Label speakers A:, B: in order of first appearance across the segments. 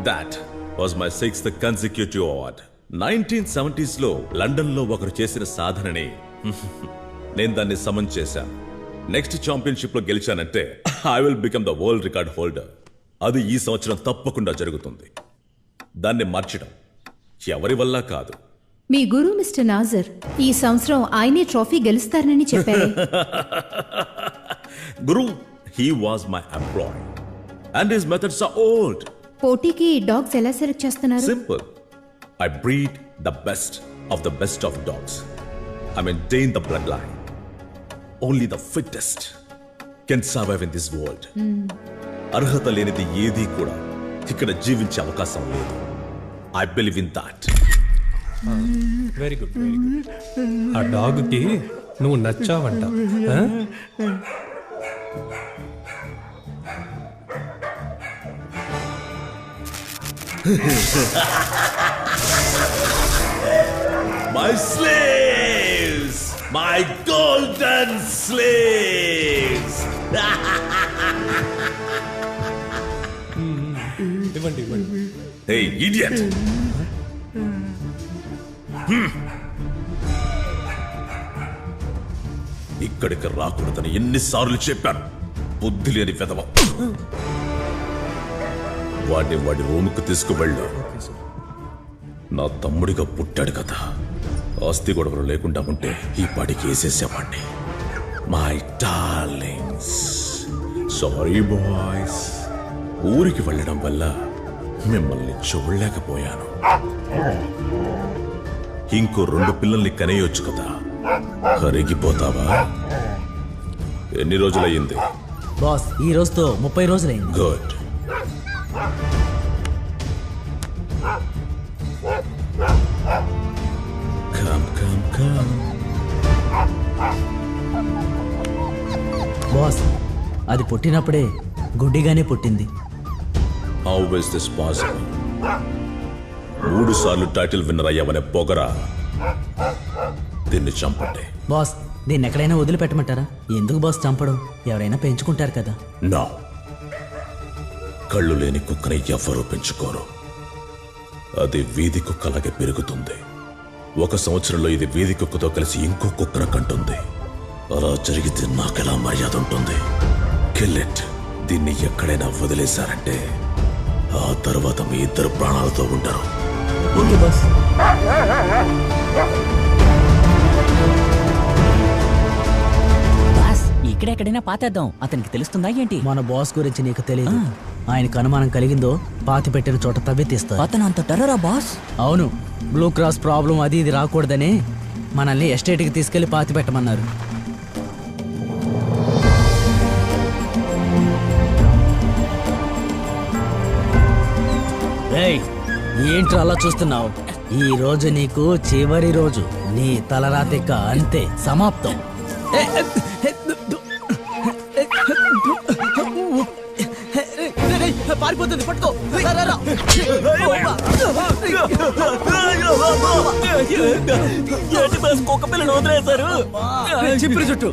A: That was my 6th consecutive award. 1970s లో London లో ఒకరు చేసిన సాధనని నేను దాన్ని సమన్ చేశాను. నెక్స్ట్ ఛాంపియన్షిప్ లో గెలిచానంటే I will become the world record holder. అది ఈ సంవత్సరం తప్పకుండా జరుగుతుంది. దాన్ని మార్చడం ఎవరి వల్ల కాదు.
B: మీ గురు మిస్టర్ నాజర్ ఈ సంవత్సరం ఆయనే ట్రోఫీ గెలుస్తారని చెప్పారు.
A: గురు, he was my employee and his methods are old.
B: పోటీకి డాగ్స్ ఎలా సెలెక్ట్ చేస్తున్నారు?
A: Simple. I breed the best of dogs. I maintain the bloodline. Only the fittest can survive in this world. అర్హత లేనిది ఏదీ కూడా ఇక్కడ జీవించే అవకాశం లేదు. I believe in that.
C: Very good, very good. ఆ డాగ్కి నువ్వు నచ్చావంట.
A: My slaves! My golden slaves!
C: ఇవ్వండి, ఇవ్వండి.
A: Hey, idiot! ఇక్కడికి రాకూడదని ఎన్నిసార్లు చెప్పాను. బుద్ధి లేని వెధవ. వాడి రూముకు తీసుకువెళ్ళు. నా తమ్ముడిగా పుట్టాడు కదా, ఆస్తి గొడవలు లేకుండా ఉంటే ఈ పాటికి వేసేసేవాడిని. My darlings, sorry boys. ఊరికి వెళ్ళడం వల్ల మిమ్మల్ని చూడలేకపోయాను. ఇంకో 2 పిల్లల్ని కనేయొచ్చు కదా. కరిగిపోతావా? ఎన్ని రోజులయ్యింది?
D: బాస్, ఈ రోజుతో 30 రోజులైంది.
A: గుడ్.
D: బాస్, అది పుట్టినప్పుడే గుడ్డిగానే పుట్టింది.
A: How is this possible? 3 సార్లు టైటిల్ విన్నర్ అయ్యావనే పొగరా. దీన్ని చంపండి.
D: బాస్, దీన్ని ఎక్కడైనా వదిలిపెట్టమంటారా? ఎందుకు బాస్ చంపడం? ఎవరైనా పెంచుకుంటారు కదా.
A: నా కళ్ళు లేని కుక్కని ఎవ్వరూ పెంచుకోరు. అది వీధి కుక్కలాగే పెరుగుతుంది. 1 సంవత్సరంలో ఇది వీధి కుక్కతో కలిసి ఇంకో కుక్కను కంటుంది. అలా జరిగితే నాకెలా మర్యాద ఉంటుంది? Kill it. దీన్ని ఎక్కడైనా వదిలేశారంటే ఆ తర్వాత మీ 2 ప్రాణాలతో ఉంటారు.
D: Okay boss.
E: ఇక్కడెక్కడైనా పాతేద్దాం. అతనికి తెలుస్తుందా ఏంటి?
D: మన బాస్ గురించి నీకు తెలియదు. ఆయనకు అనుమానం కలిగిందో పాతి పెట్టిన చోట తవ్వి తీస్తారు.
E: అతను అంత టెర్రరా బాస్?
D: అవును, బ్లూ క్రాస్ ప్రాబ్లం అది ఇది రాకూడదని మనల్ని ఎస్టేట్కి తీసుకెళ్లి పాతి పెట్టమన్నారు. ఏంట్రా అలా చూస్తున్నావు? ఈ రోజు నీకు చివరి రోజు. నీ తలరాతిక అంతే, సమాప్తం. పారిపోతుంది, పట్టుకో.
E: కుక్క పిల్లని వదిలేశారు.
D: చిప్పిరి చుట్టూ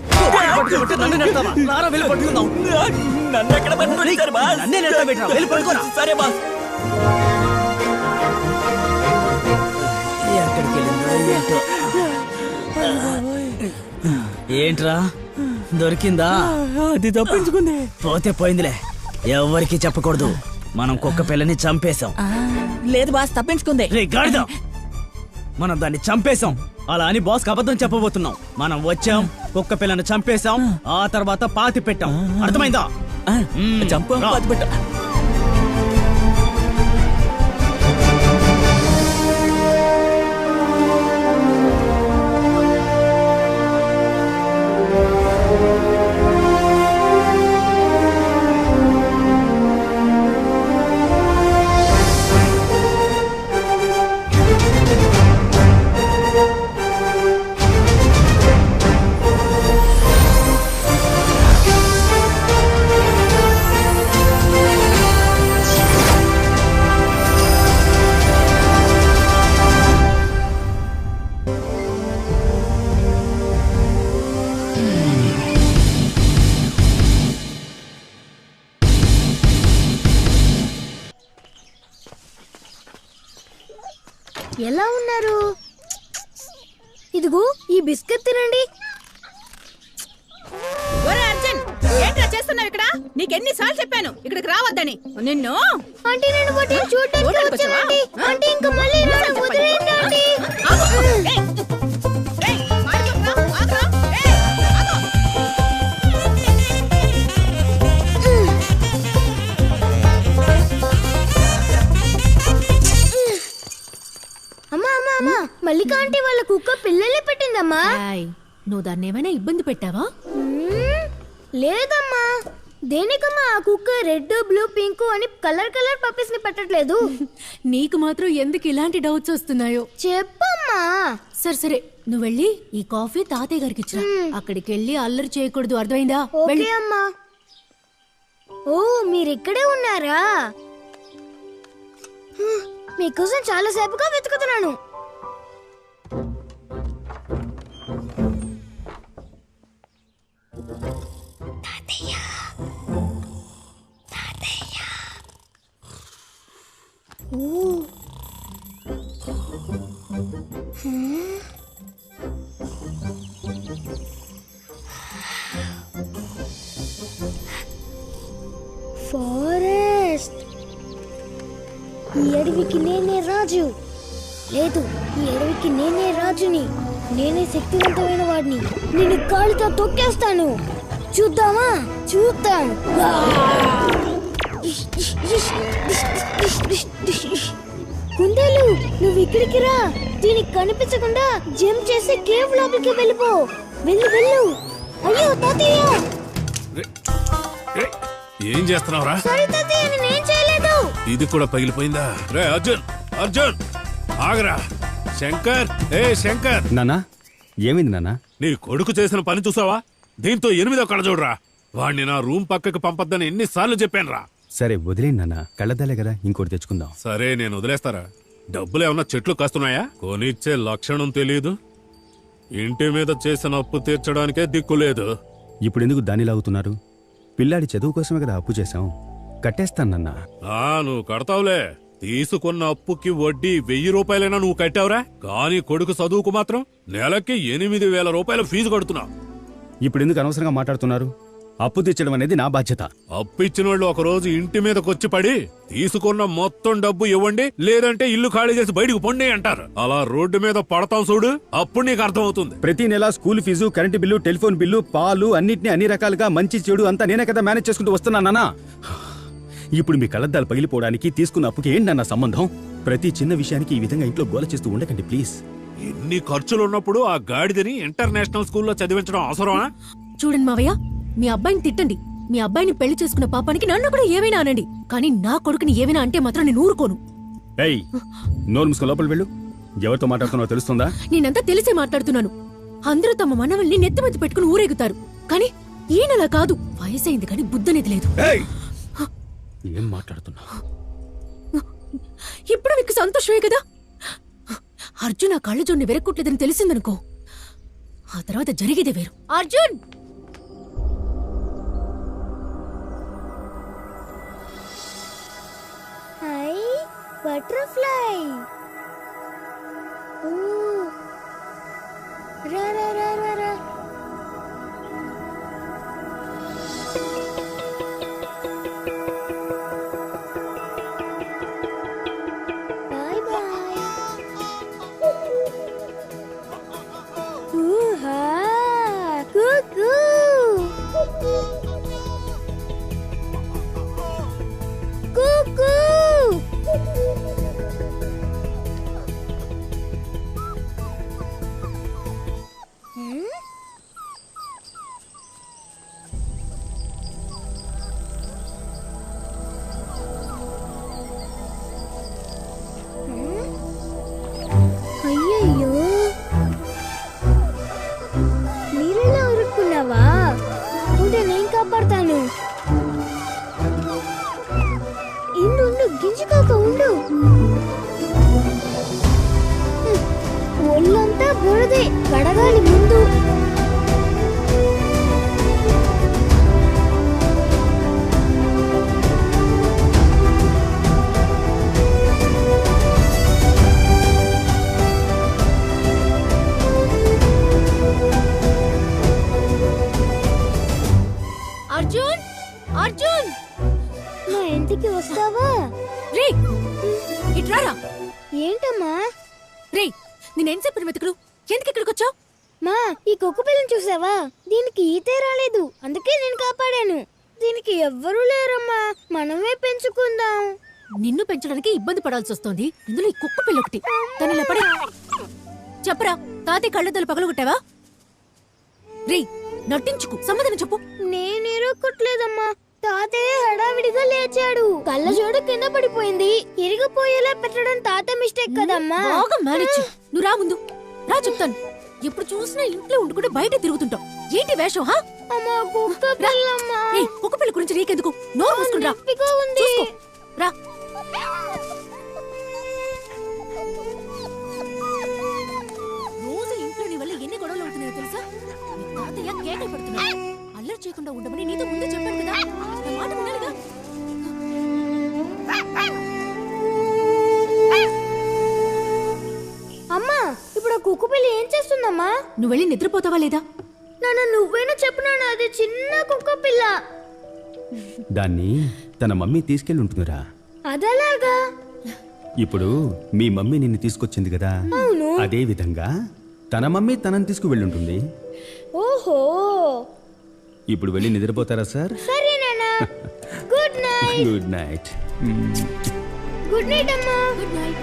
D: వెళ్ళి పట్టుకుందాం.
E: నన్ను ఎక్కడ పట్టుకుంటారు బాస్?
D: వెళ్ళి పట్టుకోరా.
E: సరే బాస్.
D: ఎక్కడికి వెళ్ళిందో ఏంటో. ఏంట్రా, దొరికిందా?
E: అది తప్పించుకుంది.
D: పోతే పోయిందిలే, ఎవరికి చెప్పకూడదు. మనం కుక్క పిల్లని చంపేశాం.
E: లేదు బాస్, తప్పించుకుంది.
D: మనం దాన్ని చంపేశాం. అలా అని బాస్ అబద్ధం చెప్పబోతున్నాం. మనం వచ్చాం, కుక్క పిల్లని చంపేశాం, ఆ తర్వాత పాతి పెట్టాం. అర్థమైందా?
E: చంప పాతి పెట్టా.
F: ఎలా ఉన్నారు? ఇదిగో ఈ బిస్కెట్ తినండి.
G: ఏంట్రా చేస్తున్నావు ఇక్కడ? నీకెన్ని సార్లు చెప్పాను ఇక్కడికి రావద్దని. నిన్ను
F: ఆంటీ నేను వాటిని చూడడానికి వచ్చానండి. ఆంటీ ఇంకా మళ్ళీ రాను, వదిలేయండి ఆంటీ. అమ్మా అమ్మా అమ్మా, మల్లిక ఆంటీ వాళ్ళ కుక్క పిల్లలే పెట్టిందమ్మా.
B: నువ్వు దాన్ని ఏమైనా ఇబ్బంది పెట్టావా?
F: లేదమ్మా. దేనికమ్మా ఆ కుక్క రెడ్ బ్లూ పింక్ అని కలర్ కలర్ పప్పీస్ ని పెట్టట్లేదు?
B: నీకు మాత్రం ఎందుకు ఇలాంటి డౌట్స్ వస్తున్నాయో
F: చెప్పమ్మా.
B: సరే సరే, నువ్వు వెళ్ళి ఈ కాఫీ తాతయ్య గారికి ఇచ్చిరా. అక్కడికి వెళ్ళి అల్లరి చేయకూడదు, అర్థమైందా?
F: ఓకే అమ్మా. ఓ మీరిక్కడే ఉన్నారా? మీకోసం చాలా సేపుగా వెతుకుతున్నాను. ఫారెస్ట్. ఈ అడవికి నేనే రాజు. లేదు, ఈ అడవికి నేనే రాజుని. నేనే శక్తివంతమైన వాడిని. నేను కాళ్ళతో తొక్కేస్తాను. చూద్దామా? చూద్దాం. కుందేలు, నువ్వు ఇక్కడికి రా. దీనికి కనిపించకుండా జంప్ చేసి కేవ్ లోపలికి వెళ్ళిపో. వెళ్ళు వెళ్ళు. అయ్యో తాతయ్య!
H: ఏం చేస్తున్నావురా?
F: సారీ తాతయ్య, నేనేం చేయలేదు.
H: ఇది కూడా పగిలిపోయిందా? రే అర్జున్, అర్జున్ ఆగరా. శంకర్, ఏ శంకర్.
I: నానా, ఏమైంది నానా?
H: నీ కొడుకు చేసిన పని చూసావా? దీంతో 8వ కళ్ళ చూడరా. వాణ్ణి నా రూమ్ పక్కకి పంపొద్దని ఎన్నిసార్లు చెప్పానురా.
I: సరే వదిలేండి నాన్న, కళ్ళద్దాలే కదా, ఇంకోటి తెచ్చుకుందాం.
H: సరే నేను వదిలేస్తారా? డబ్బులు ఏమన్నా చెట్లు కాస్తున్నాయా? కొనిచ్చే లక్షణం తెలీదు. ఇంటి మీద చేసిన అప్పు తీర్చడానికే దిక్కులేదు.
I: ఇప్పుడు ఎందుకు దాన్ని లాగుతున్నారు? పిల్లాడి చదువు కోసమే కదా అప్పు చేశాం, కట్టేస్తానన్నా.
H: నువ్వు కడతావులే. తీసుకున్న అప్పుకి వడ్డీ 1000 రూపాయలైనా నువ్వు కట్టావురా. కానీ కొడుకు చదువుకు మాత్రం నెలకి 8000 రూపాయల ఫీజు కడుతున్నావు.
I: ఇప్పుడు ఎందుకు అనవసరంగా మాట్లాడుతున్నారు? అప్పు తీర్చడం అనేది నా బాధ్యత.
H: అప్పు ఇచ్చిన వాళ్ళు ఒక రోజు ఇంటి మీదకొచ్చి పడి తీసుకున్న మొత్తం డబ్బు ఇవ్వండి, లేదంటే ఇల్లు ఖాళీ చేసి బయటకు పొండి అంటారు. అలా రోడ్డు మీద పడతాం చూడు, అప్పుడు నీకు అర్థమవుతుంది.
I: ప్రతి నెల school fees, current bill, telephone bill, పాలు అన్నిటిని అన్ని రకాలుగా మంచి చెడు అంతా నేనే కదా మేనేజ్ చేసుకుంటూ వస్తున్నానా? ఇప్పుడు మీ కళ్ళద్దాలు పగిలిపోవడానికి తీసుకున్న అప్పుకి ఏంటన్న సంబంధం? ప్రతి చిన్న విషయానికి ఈ విధంగా ఇంట్లో గోల చేస్తూ ఉండకండి ప్లీజ్.
H: ఎన్ని ఖర్చులున్నప్పుడు ఆ గాడిదని ఇంటర్నేషనల్ స్కూల్లో చదివించడం అవసరమా?
B: చూడండి మావయ్య, మీ అబ్బాయిని తిట్టండి. మీ అబ్బాయిని పెళ్లి చేసుకున్న పాపానికి నన్ను కూడా ఏమైనా అనండి. కానీ నా కొడుకుని ఏమైనా అంటే మాత్రం నేను ఊరుకోను.
I: ఏయ్, నోరు మూసుకొని లోపల వెళ్ళు. ఎవరితో మాట్లాడుతున్నావో తెలుస్తుందా?
B: నేనంతా తెలిసే మాట్లాడుతున్నాను. అందరూ తమ మనవల్ని నెత్తిమెత్తి పెట్టుకుని ఊరేగుతారు. కానీ ఈయనలా కాదు. వయసైంది కానీ బుద్ధనేది లేదు.
I: ఏం మాట్లాడుతున్నా?
B: ఇప్పుడు నీకు సంతోషమే కదా? అర్జున్ ఆ కళ్ళ జోన్ని వెరక్కొట్లేదని తెలిసిందనుకో, ఆ తర్వాత జరిగేదే వేరు. అర్జున్!
F: Hi butterfly. రా రా రా రా రా. Bye bye. ఊహా కుకు. కుకు. అయ్యయ్యో, నీళ్ళలో ఉరుక్కున్నావా? ఉంటే నేను కాపాడతాను. ఇండు గింజుకోక ఉండు. ఒళ్ళంతా బురదే, కడగాలి ముందు.
B: నేను ఎంతసేపు వెతుకుడు ఎందుకు ఇక్కడికి వచ్చావు?
F: మా ఈ కుక్క పిల్లని చూసావా? దీనికి ఈతే రాలేదు, అందుకే నేను కాపాడాను. దీనికి ఎవ్వరూ లేరమ్మా, మనమే పెంచుకుందాం.
B: నిన్ను పెంచడానికి ఇబ్బంది పడాల్సి వస్తోంది, ఇందులో ఈ కుక్క పిల్ల ఒకటి. దాన్ని ఇలా పడే చెప్పరా, తాతయ్య కళ్ళద్దలు పగలగొట్టావా? రే నటించుకు, సమాధానం చెప్పు.
F: నేను ఇరుక్కట్లేదమ్మా, తాతయ్య హడావిడిగా లేచాడు, కళ్ళ జోడు కింద పడిపోయింది. ఇరిగిపోయేలా పెట్టడం తాత మిస్టేక్ కదమ్మా.
B: బాగా మేనేజ్ చెయ్. నువ్వు రా ముందు రా, చెప్తాను. ఎప్పుడు చూసినా ఇంట్లో ఉండుకుంటే బయట తిరుగుతుంటావు. ఏంటి వేషం? హా
F: అమ్మా కుక్క పిల్లమ్మా.
B: ఏయ్, కుక్క పిల్ల గురించి నీకెందుకు? నోరు మూసుకుని రా.
F: నొప్పిగా ఉంది.
B: చూసుకో. రా. రోజు ఇంట్లో నీ వల్ల ఎన్ని గొడవలు అవుతున్నాయో తెలుసా? నీ తాతయ్య కేకలు పెడుతున్నాడు. అల్లరి చేయకుండా ఉండమని నీతో ముందే చెప్పాను కదా, నా మాట వినాలిగా.
F: అమ్మా ఇప్పుడు ఆ కుక్క పిల్ల ఏం చేస్తుందమ్మా?
B: నువ్వు వెళ్ళి నిద్రపోతావా లేదా?
F: నాన్న నువ్వైనా చెప్పు నాన్న, అది చిన్న కుక్క పిల్ల.
I: దాన్ని తన మమ్మీ తీసుకెళ్ళి ఉంటుందిరా.
F: అదలాగా?
I: ఇప్పుడు మీ మమ్మీ నిన్ను తీసుకొచ్చింది కదా,
F: అవును.
I: అదే విధంగా తన మమ్మీ తనని తీసుకువెళ్ళుంటుంది.
F: ఓహో,
I: ఇప్పుడు వెళ్ళి నిద్రపోతారా సార్?
F: సరే నాన్న. Good night.
I: Good night.
F: Good night అమ్మా.
B: Good night.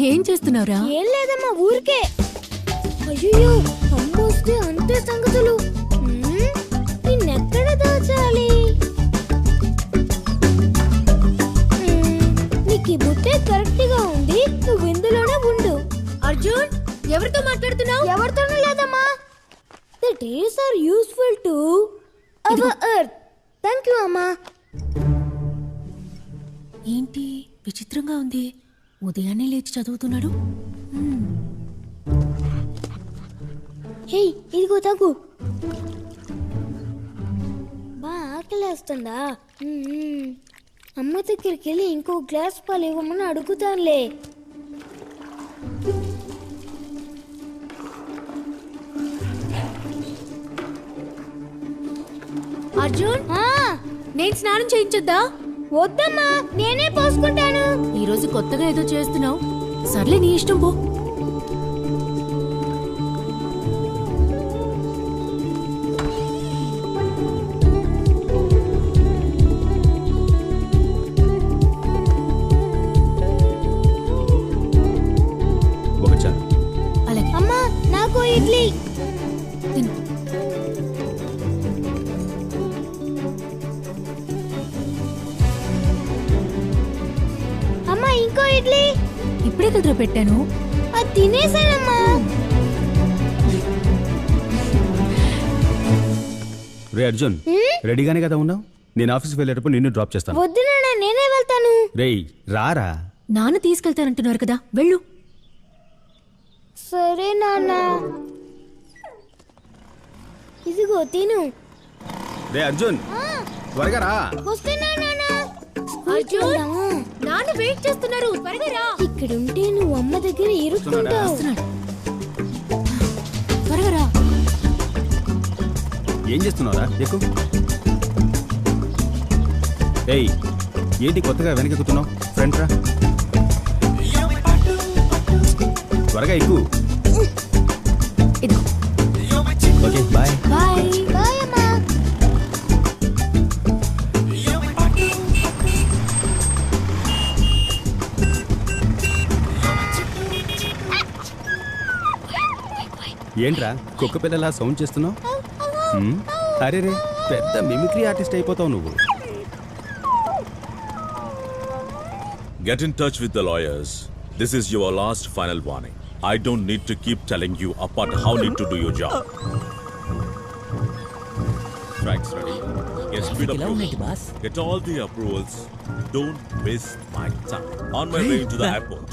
B: ఏం చేస్తున్నావురా?
F: ఏం లేదమ్మా, ఊరికే. అయ్యో అమ్మొస్తే అంతే సంగతులు. నిన్నెక్కడ దాచాలి? నీకు ఈ బుట్టే కరెక్ట్ గా ఉంది, నువ్వు ఇందులోనే ఉండు.
B: అర్జున్, ఎవరితో మాట్లాడుతున్నావు?
F: ఎవరితోనూ లేదమ్మా. The trees are useful to our earth. Thank you అమ్మా.
B: ఏంటి విచిత్రంగా ఉంది, ఉదయాన్నే లేచి చదువుతున్నాడు.
F: హే ఇదిగో తాగు. బా ఆకలేస్తుందా? అమ్మ దగ్గరికి వెళ్ళి ఇంకో గ్లాస్ పాలు ఇవ్వమని అడుగుతానులే.
B: అర్జున్ నేను స్నానం చేయించొద్దా?
F: వద్దమ్మా, నేనే పోసుకుంటాను.
B: ఈ రోజు కొత్తగా ఏదో చేస్తున్నావు. సర్లే నీ ఇష్టం పో.
I: ఒకటి చాలు.
B: అలాగే
F: అమ్మా, నాకు ఇడ్లీ.
B: తిను.
F: అమ్మా, ఇంకో ఇడ్లీ.
B: ఇప్పుడే కదరా పెట్టాను.
F: అది తినేసానమ్మా.
I: రే అర్జున్, రెడీగానే కదా ఉన్నావు? నేను ఆఫీస్కి వెళ్ళేటప్పుడు నిన్ను డ్రాప్ చేస్తాను.
F: వద్దు నాన్న, నేనే వెళ్తాను.
I: రేయ్ రారా.
B: నాన్న తీసుకెళ్తానంటున్నారు కదా, వెళ్ళు.
F: సరే నాన్న. ఇదిగో తిను.
I: రే అర్జున్, త్వరగా రా.
F: వస్తున్నా నాన్న.
B: అర్జున్, నాన్న వెయిట్ చేస్తున్నారు, త్వరగా రా.
F: ఇక్కడ ఉంటే నువ్వు అమ్మ దగ్గర ఇరుక్కుంటావు.
B: వస్తున్నాడు. త్వరగా రా.
I: ఏం చేస్తున్నావురా? ఎక్కు. ఏయ్, ఏంటి కొత్తగా వెనకెక్కుతున్నావు? ఫ్రంట్ రా. త్వరగా ఎక్కు.
B: ఇదిగో.
I: Okay bye.
B: బాయ్.
F: బాయ్ అమ్మా.
I: ఏంట్రా కుక్క పిల్లలా సౌండ్ చేస్తున్నావు? అరే రే, పెద్ద మిమిక్రీ ఆర్టిస్ట్ అయిపోతావు నువ్వు.
A: Get in touch with the lawyers. This is your last final warning. I don't need to keep telling you apart how need to do your job. Frank's ready. Get speed
E: ఇలా ఉన్నట్టు
A: approval.
E: Boss.
A: Get all the approvals. Don't waste my time. On my way to the airport.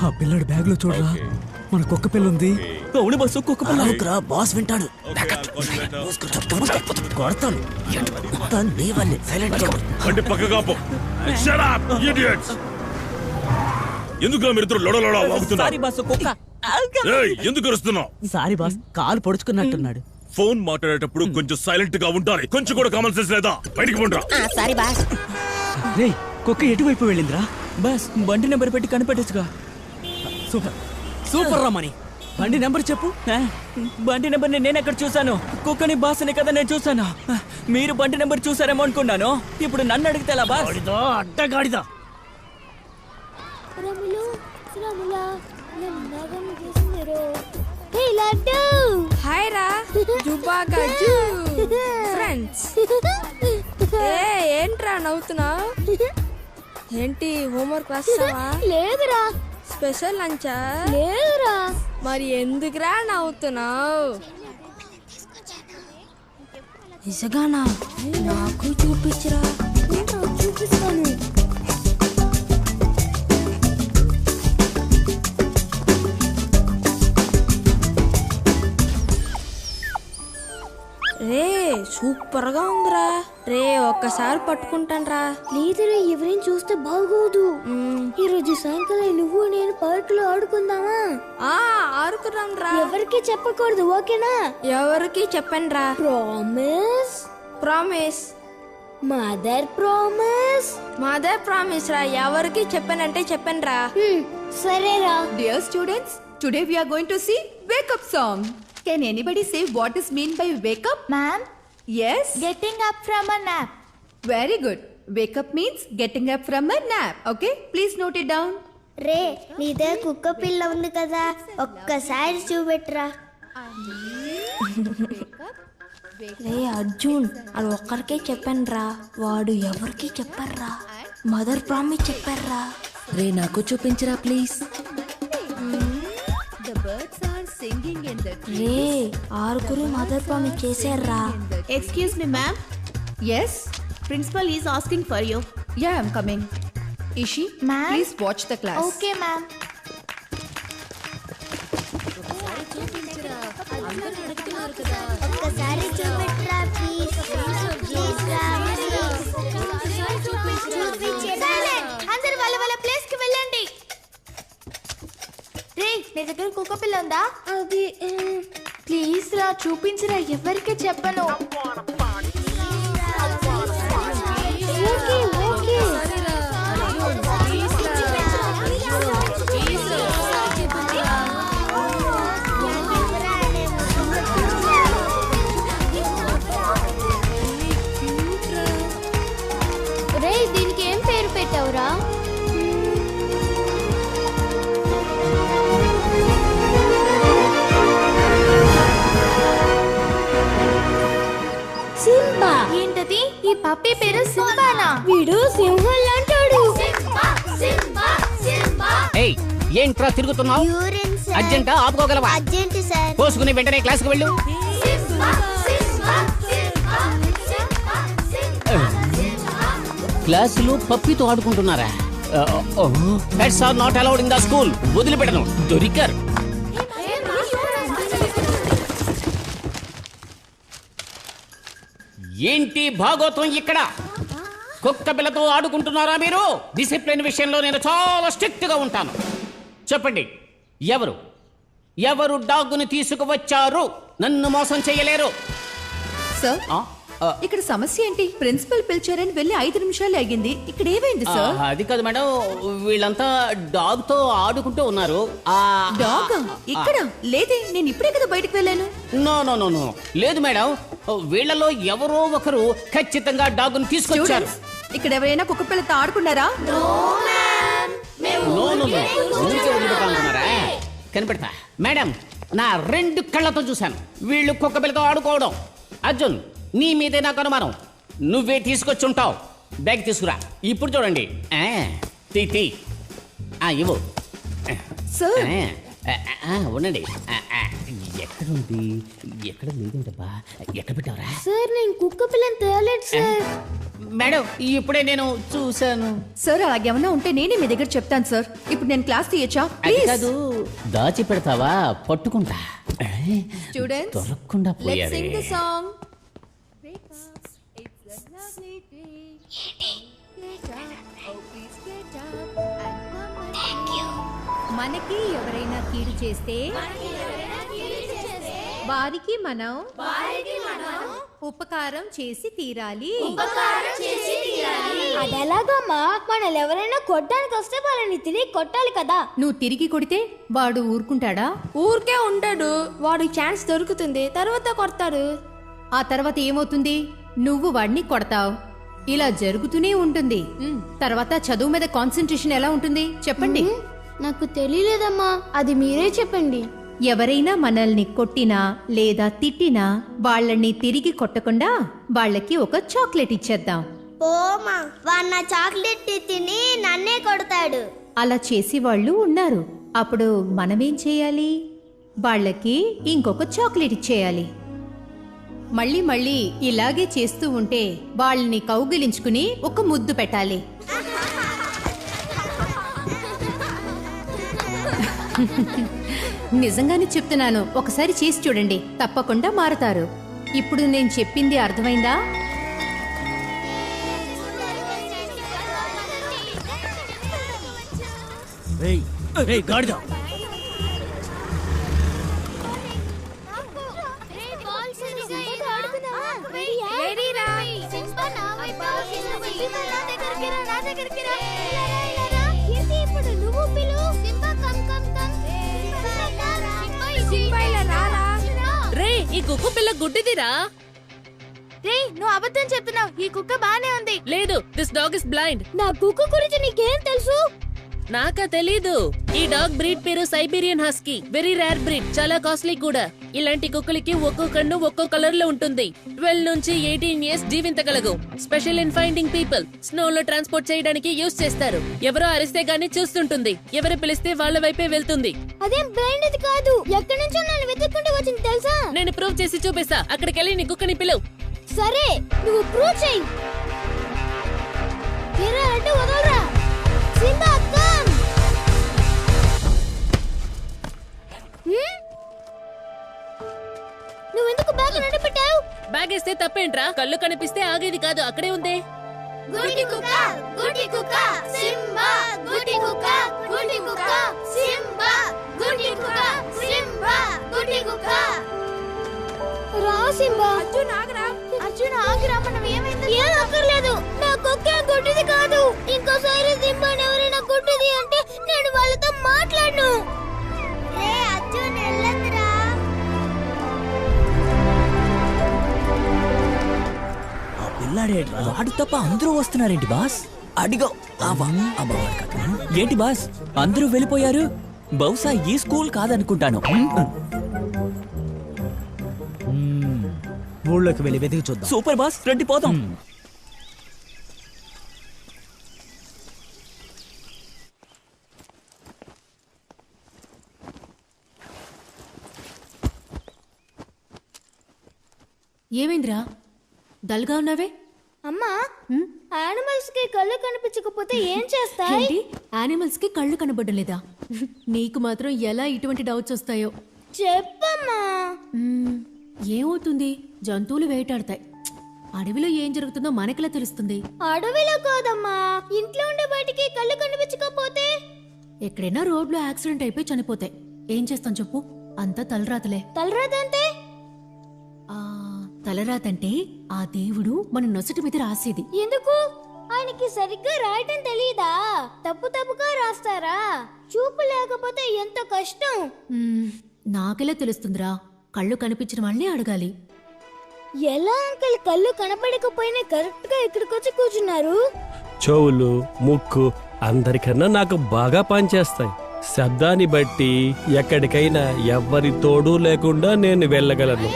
E: ఆ పిల్లడు bag లో చూడరా,
A: Okay.
E: మన కుక్క పిల్ల ఉంది. అవును బస్సు, కుక్క పిల్ల.
A: Okay.
E: బాస్ వింటాడు.
A: Okay, I'll call you later.
E: కొడతాను. నీ వల్లే సైలెంట్ గా ఉండు.
A: బండి పక్కగా పో. Shut up, idiots! ఎందుకు మీరిద్దరు లొడలొడ వాగుతున్నారు?
E: సారీ బాస్, కుక్క.
A: ఏయ్, ఎందుకు అరుస్తున్నావు?
E: సారీ బాస్, కాలు పొడుచుకున్నట్టున్నాడు.
A: ఫోన్ మాట్లాడేటప్పుడు కొంచెం సైలెంట్ గా ఉండాలి. కొంచెం కూడా కామన్ సెన్స్ లేదా? బయటికి పోండ్రా.
E: Sorry boss. రే, కుక్క ఎటువైపు వెళ్ళిందిరా? బాస్, బండి నెంబర్ పెట్టి కనిపెట్టచ్చుగా. సూపర్ సూపర్ రమణి. బండి నెంబర్ చెప్పు. బండి నెంబర్ నేను ఎక్కడ చూసాను? కుక్కని బాస్ని కదా నేను చూసాను. మీరు బండి నెంబర్ చూసారేమో అనుకున్నాను. ఇప్పుడు నన్ను అడిగితే ఎలా బాస్? అడ్డగాడిదా.
F: రములు, రములా, నన్నగం చేసిందిరో. హే లడ్డు.
J: హాయ్ రా జుబా గజు ఫ్రెండ్స్. ఏంట్రా నవ్వుతున్నావు? ఏంటి హోంవర్క్ రాస్తావా?
F: లేదురా.
J: స్పెషల్ లంచా?
F: లేదురా.
J: మరి ఎందుకురా నవ్వుతున్నావు? నిజగానా? నాకు చూపించరా.
F: చూపిస్తాను.
J: రే సూపర్ గా ఉందిరా. రే ఒక్కసారి పట్టుకుంటాన్రా.
F: లేదురా, ఎవరైనా చూస్తే బాగోదు. ఈ రోజు సాయంకాలం నువ్వు నేను పార్క్ లో ఆడుకుందామా?
J: ఆడుకున్నాం రా.
F: ఎవరికి చెప్పకూడదు, ఓకేనా?
J: ఎవరికి చెప్పండ్రా.
F: Promise.
J: Promise.
F: Mother promise.
J: Mother promise రా. ఎవరికి చెప్పానంటే చెప్పండ్రా.
F: సరేరా.
G: Dear students, today we are going to see wake up song. Can anybody say what is mean by wake up?
F: Ma'am,
G: Yes?
F: getting up from a nap.
G: Very good. Wake up means getting up from a nap. Okay? Please note it down.
F: రే, నీదే కుక్క పిల్ల ఉంది కదా, ఒక్కసారి చూపెట్రా.
J: రే అర్జున్, అది ఒక్కరికే చెప్పానురా. వాడు ఎవరికి చెప్పారా? మదర్ ప్రామిస్ చెప్పారా?
E: రే నాకు చూపించరా please.
G: The birds are singing in the tree.
J: రే ఆరుగురు మదర్ ప్రామిస్ చేశారా?
G: Excuse me, ma'am. Yes? Principal is asking for you. Yeah, I'm coming. Ishi,
F: Ma'am?
G: please watch the class.
F: Okay ma'am. ఒక్కసారి చూపెట్రా ప్లీజ్. అందరు వాళ్ళ వాళ్ళ ప్లేస్ కి వెళ్ళండి. రే, నీ దగ్గర కుక్క పిల్ల ఉందా? అది ప్లీజ్ రా, చూపించరా. ఎవరికి చెప్పను. ఓకే ఓకే రే దీనికి ఏం పేరు పెట్టావురా? సింబా. ఏంటది? ఈ పప్పి పేరు సింబానా? వీడు సింహం లాంటాడు.
K: ఏయ్ ఏంట్రా తిరుగుతున్నావు? అర్జెంటా ఆపుకోగలవా?
F: Urgent sir.
K: పోసుకుని వెంటనే క్లాస్కి వెళ్ళు. క్లాసులో పప్పితో ఆడుకుంటున్నారా? Pets are not allowed in the school. వదిలిపెట్టను. దొరికారు. ఏంటి భాగోతం ఇక్కడ? కుక్క పిల్లతో ఆడుకుంటున్నారా మీరు? డిసిప్లిన్ విషయంలో నేను చాలా స్ట్రిక్ట్ గా ఉంటాను. చెప్పండి, ఎవరు డాగ్ని తీసుకువచ్చారు? నన్ను మోసం చేయలేరు.
G: సార్ ఇక్కడ సమస్య ఏంటి? ప్రిన్సిపల్ పిలిచారని వెళ్ళి 5 నిమిషాలు అయ్యింది. ఇక్కడ ఏమైంది సార్?
K: అది కాదు మేడం, వీళ్ళంతా డాగ్ తో ఆడుకుంటూ ఉన్నారు.
G: డాగ్ ఇక్కడ లేదే, నేను ఇప్పుడే కదా బయటకు వెళ్ళాను.
K: నో నో నో నో లేదు మేడం, వీళ్ళలో ఎవరో ఒకరు ఖచ్చితంగా డాగ్ని తీసుకొచ్చారు.
G: ఇక్కడ ఎవరైనా కుక్క పిల్లతో ఆడుకున్నారా?
K: నో నో నో ఊరికే వదిలిపెట్టాలనుకున్నారా? కనిపెడతా మేడం, నా 2 కళ్ళతో చూశాను వీళ్ళు కుక్క పిల్లతో ఆడుకోవడం. అర్జున్, నీ మీదే నాకు అనుమానం. నువ్వే తీసుకొచ్చి ఉంటావు. బ్యాగ్ తీసుకురా. ఇప్పుడు చూడండి. తీ ఇవ్వు. ఉండండి. ఎక్కడుంది? ఎక్కడ లేదంటబ్బా. ఎక్కడ పెట్టావరా?
F: సార్ నేను కుక్క పిల్లని తేలేదు సార్.
K: మేడం ఇప్పుడే నేను చూశాను.
G: సార్ అలాగేమన్నా ఉంటే నేనే మీ దగ్గర చెప్తాను సార్. ఇప్పుడు నేను క్లాస్ తీయచ్చా?
K: కాదు, దాచి పెడతావా? పట్టుకుంటా.
G: స్టూడెంట్స్,
K: దొరకకుండా
G: లెట్స్ సింగ్ ది సాంగ్.
B: మనకి ఎవరైనా కీడు చేస్తే వారికి మనం ఉపకారం చేసి తీరాలి.
F: అదెలాగమ్మా? మనల్ని ఎవరైనా కొట్టడానికి వస్తే వాళ్ళని తిరిగి కొట్టాలి కదా.
B: నువ్వు తిరిగి కొడితే వాడు ఊరుకుంటాడా?
J: ఊరికే ఉంటాడు. వాడు ఛాన్స్ దొరుకుతుంది, తర్వాత కొడతాడు.
B: ఆ తర్వాత ఏమవుతుంది? నువ్వు వాడిని కొడతావు. ఇలా జరుగుతూనే ఉంటుంది. తర్వాత చదువు మీద కాన్సంట్రేషన్ ఎలా ఉంటుంది చెప్పండి.
F: నాకు తెలియలేదమ్మా, అది మీరే చెప్పండి.
B: ఎవరైనా మనల్ని కొట్టినా లేదా తిట్టినా వాళ్ళని తిరిగి కొట్టకుండా వాళ్ళకి ఒక చాక్లెట్ ఇచ్చేద్దాం.
F: ఓమా, వాడు నా చాక్లెట్ తిని నన్నే కొడతాడు.
B: అలా చేసి వాళ్ళు ఉన్నారు. అప్పుడు మనమేం చేయాలి? వాళ్ళకి ఇంకొక చాక్లెట్ ఇచ్చేయాలి. మళ్ళీ మళ్ళీ ఇలాగే చేస్తూ ఉంటే వాళ్ళని కౌగిలించుకుని ఒక ముద్దు పెట్టాలి. నిజంగానే చెప్తున్నాను, ఒకసారి చేసి చూడండి, తప్పకుండా మారతారు. ఇప్పుడు నేను చెప్పింది అర్థమైందా?
D: గాడిద,
B: రే ఈ కుక్క పిల్ల గుడ్డిదిరా.
F: రే నువ్వు అబద్ధం చెప్తున్నావు. ఈ కుక్క బానే ఉంది.
B: లేదు, దిస్ డాగ్ ఇస్ బ్లైండ్.
F: నా కుక్క గురించి నీకేం తెలుసు?
B: నాకా తెలీదు. ఈ డాగ్ బ్రీడ్ పేరు Siberian husky. Very rare breed, చాలా కాస్ట్లీ కూడా. ఇలాంటి కుక్కలకి ఒక్కో కన్ను ఒక్కో కలర్ లో ఉంటుంది. 12 నుంచి 18 ఇయర్స్ జీవించగలవు. Special in finding people. Snow లో ట్రాన్స్పోర్ట్ చేయడానికి యూస్ చేస్తారు. ఎవరో అరిస్తే గానీ చూస్తుంటుంది. ఎవరు పిలిస్తే వాళ్ళ వైపే వెళ్తుంది.
F: అదేం బ్లైండ్ అది కాదు. ఎక్కడి నుంచో నన్ను వెతుక్కుంటూ వచ్చింది తెలుసా?
B: నేను ప్రూవ్ చేసి చూపిస్తా. అక్కడికెళ్ళి నీ కుక్కని పిలువు.
F: సరే, నువ్వు ప్రూవ్ చెయ్యి. అంటే వదలరా. Simba come. నువ్వెందుకు బ్యాగ్ నడిపెట్టావు?
B: బ్యాగ్ వేస్తే తప్పేంట్రా? కళ్ళు కనిపిస్తే ఆగేది కాదు, అక్కడే ఉంది.
F: గుడి కుక్క, గుడి కుక్క, సింబా, గుడి కుక్క, గుడి కుక్క, సింబా, గుడి కుక్క, సింబా, గుడి కుక్క. రా సింబా. అర్జున్ ఆగరా. అర్జున్ ఆగరా. మనం ఏమైంది? ఏం అక్కర్లేదు. నా కుక్క కుక్క కొట్టింది కాదు. ఇంకోసారి సింబాని ఎవరైనా కొట్టింది అంటే నేను వాళ్ళతో మాట్లాడను. రే అర్జున్ వెళ్ళొద్దురా.
E: ఆ పిల్లాడేట్రా వాడు తప్ప అందరూ వస్తున్నారేంటి బాస్? అడిగో ఏంటి బాస్ అందరూ వెళ్ళిపోయారు? బహుశా ఈ స్కూల్ కాదనుకుంటాను.
D: ఊళ్ళోకి వెళ్ళి వెతికి చూద్దాం.
E: సూపర్ బాస్, రండి పోదాం.
G: ఏమైందిరా డల్గా ఉన్నావే?
F: అమ్మా, యానిమల్స్ కి కళ్ళు కనిపించకపోతే ఏం చేస్తాయి?
G: యానిమల్స్ కి కళ్ళు కనబడలేదా? నీకు మాత్రం ఎలా ఇటువంటి డౌట్స్ వస్తాయో
F: చెప్పమ్మా.
G: ఏమవుతుంది? జంతువులు వేటాడతాయి. అడవిలో ఏం జరుగుతుందో మనకెలా తెలుస్తుంది?
F: అడవిలో కాదమ్మా, ఇంట్లో ఉండే బయటికి కళ్ళు కనిపించకపోతే
G: ఎక్కడైనా రోడ్లో యాక్సిడెంట్ అయిపోయి చనిపోతాయి. ఏం చేస్తాం చెప్పు? అంతా తలరాతలే.
F: తలరాతంటే?
G: తలరాతంటే ఆ దేవుడు మన నొసటి మీద రాసేది.
F: ఎందుకు? ఆయనకి సరిగ్గా రాయటం తెలీదా? తప్పు తప్పుగా రాస్తారా? చూపు లేకపోతే ఎంత కష్టం.
G: నాకెలా తెలుస్తుందిరా? కళ్ళు కనిపించిన వాళ్ళని అడగాలి.
F: ఎలా అంకల్ కళ్ళు కనపడకపోయినా కరెక్ట్ గా ఇక్కడికి వచ్చి కూర్చున్నారు?
C: చెవులు, ముక్కు అందరికన్నా నాకు బాగా పనిచేస్తాయి. శబ్దాన్ని బట్టి ఎక్కడికైనా ఎవ్వరి తోడు లేకుండా నేను వెళ్ళగలను.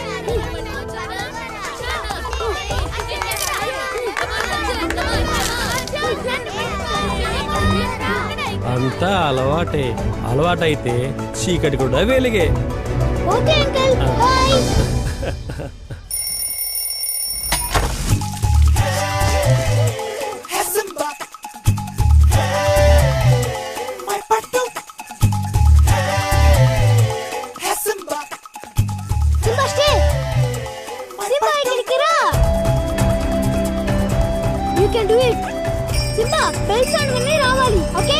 C: అంతా అలవాటైతే చీకటి కూడా వెలిగే.
F: Okay uncle, by. Simba stay. Simba ఇక్కడికి రా. You can do it. Simba bell sound విని రావాలి. Okay?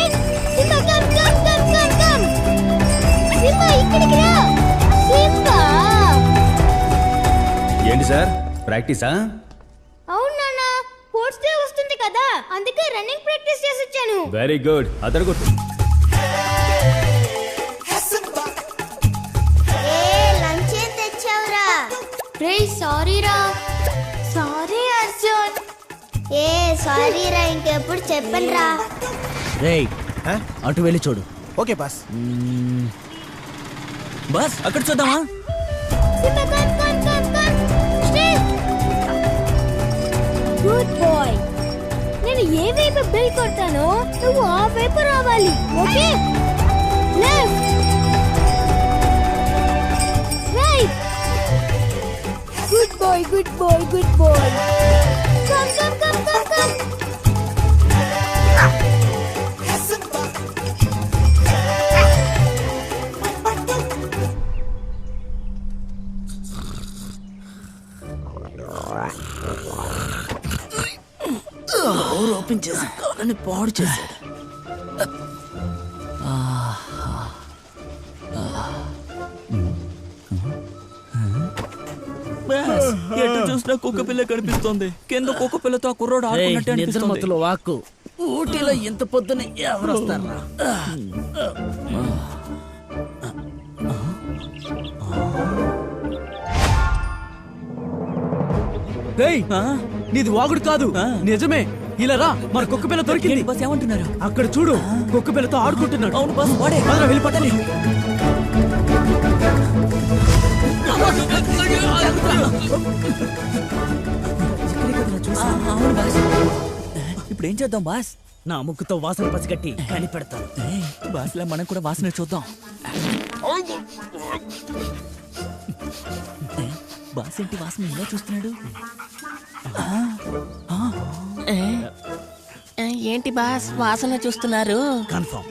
F: Simba come come come come come. Simba ఇక్కడికి రా. సింబా.
I: ఏంటి సార్, ప్రాక్టీసా?
F: అవును నాన్న, స్పోర్ట్స్ డే వస్తుంది కదా, అందుకే రన్నింగ్ ప్రాక్టీస్ చేసి వచ్చాను.
I: వెరీ గుడ్, అదరగొట్టు.
F: లంచ్ తెచ్చావురా? రే సారీ రా. సారీ అర్జున్. సారీ రా, ఇంకెప్పుడు చెప్పను రా.
D: రేయ్, అటు వెళ్ళి చూడు.
E: Okay boss. బాస్ అక్కడ చూద్దామా?
F: Good boy. నేను ఏ వైపు బెల్ కొడతానో నువ్వు ఆ వైపు రావాలి. Okay? Left, right. Good boy, good boy, good boy. Come come come come come.
E: Door open చేసి కాలని పాడు చేశాడు. ఎటు చూసినా కుక్క పిల్ల కనిపిస్తోంది. కింద కుక్క పిల్లతో ఆ కుర్రోడు ఆడుకున్నట్టు అనిపిస్తుంది.
D: వాక్కు ఊటీలో ఇంత పొద్దున ఎవరు వస్తారా? నీది వాగుడు కాదు, నిజమే. ఇలా రా, మన కుక్క పిల్ల దొరికింది.
E: బస్ ఏమంటున్నారు?
D: అక్కడ చూడు, కుక్క పిల్లతో ఆడుకుంటున్నాడు.
E: అవును బాస్, వాడే.
D: వెళ్ళిపోతాను.
E: అవును బాస్. ఇప్పుడు ఏం చేద్దాం బాస్?
D: నా ముక్కుతో వాసన పసిగట్టి కనిపెడతాను.
E: బాస్లా మనం కూడా వాసన చూద్దాం. బాస్ ఏంటి వాసన ఇలా చూస్తున్నాడు?
B: ఏంటి బాస్ వాసన చూస్తున్నారు?
D: కన్ఫర్మ్.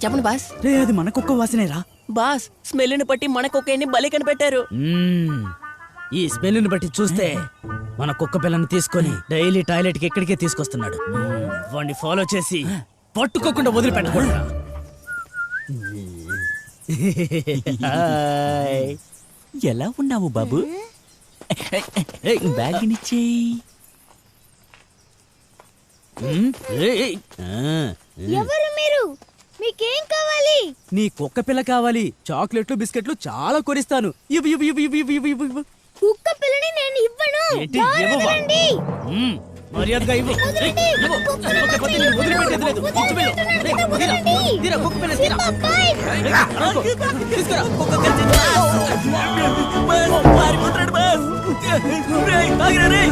B: చెప్పండి బాస్.
D: అది మన కుక్క వాసనేరా?
B: బాస్ స్మెల్ని బట్టి మన కుక్కని బలి కనిపెట్టారు.
D: ఈ స్మెల్ని బట్టి చూస్తే మన కుక్క పిల్లని తీసుకొని డైలీ టాయిలెట్ కి ఇక్కడికే తీసుకొస్తున్నాడు. వాడిని ఫాలో చేసి పట్టుకోకుండా వదిలిపెట్టకూడదు.
E: ఎలా ఉన్నావు బాబు? బ్యాగ్ నిచ్చేయి.
F: ఎవరు మీరు? మీకేం కావాలి?
E: నీ కుక్క పిల్ల కావాలి. చాక్లెట్లు బిస్కెట్లు చాలా కొరిస్తాను. ఇవ్వు ఇవ్వు ఇవ్వు ఇవ్వు ఇవ్వు ఇవ్వు ఇవ్వు.
F: కుక్క పిల్లని నేను ఇవ్వను.
E: ఏంటి?
F: దారి
E: ఇవ్వవా?
F: వదలండి.
E: మర్యాదగా ఇవ్వు. ఏయ్, ఇవ్వు. లేకపోతే నేను వదిలిపెట్టేది లేదు. ఇచ్చి వెళ్ళు. రేయ్, తీరా. తీరా, కుక్క పిల్ల తీరా.
F: అబ్బాయి,
E: తీసుకురా, కుక్క పిల్ల తీరా. పారిపోతున్నాడు బాస్. రేయ్, ఆగిరా రేయ్.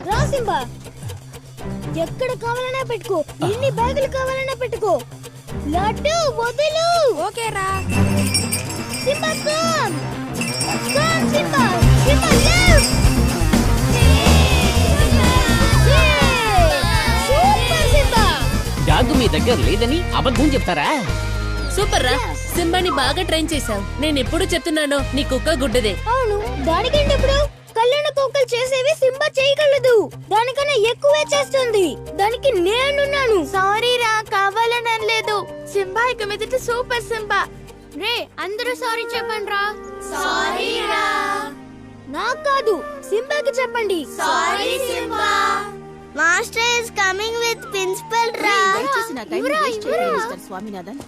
F: రా సింబా. ఎక్కడ కావాలన్నా పెట్టుకో, ఎన్ని బ్యాగులు కావాలన్నా పెట్టుకో. లడ్డు వదులు.
J: ఓకే రా.
F: Simba come. Come Simba. Simba left. Super Simba.
K: Dog మీ దగ్గర లేదని అబద్ధం చెప్తారా?
B: సూపర్ రా, సింబాని బాగా ట్రైన్ చేశావు. నేను ఎప్పుడు చెప్తున్నానో నీ కుక్క గుడ్డదే.
F: అవును, దానికంటే ఇప్పుడు కళ్ళను కుక్కలు చేసేవి సింబా చేయగలదు. దానికన్నా ఎక్కువే చేస్తుంది. దానికి నేనున్నాను. సారీ రా, కావాలని అనలేదు. సింబా ఇక మీదట సూపర్ సింబా. రే, అందరూ సారీ చెప్పండి రా. సారీ రా. నాకు కాదు, సింబాకి చెప్పండి. Sorry Simba. Master is coming with principal రా.
G: Mister Swaminathan.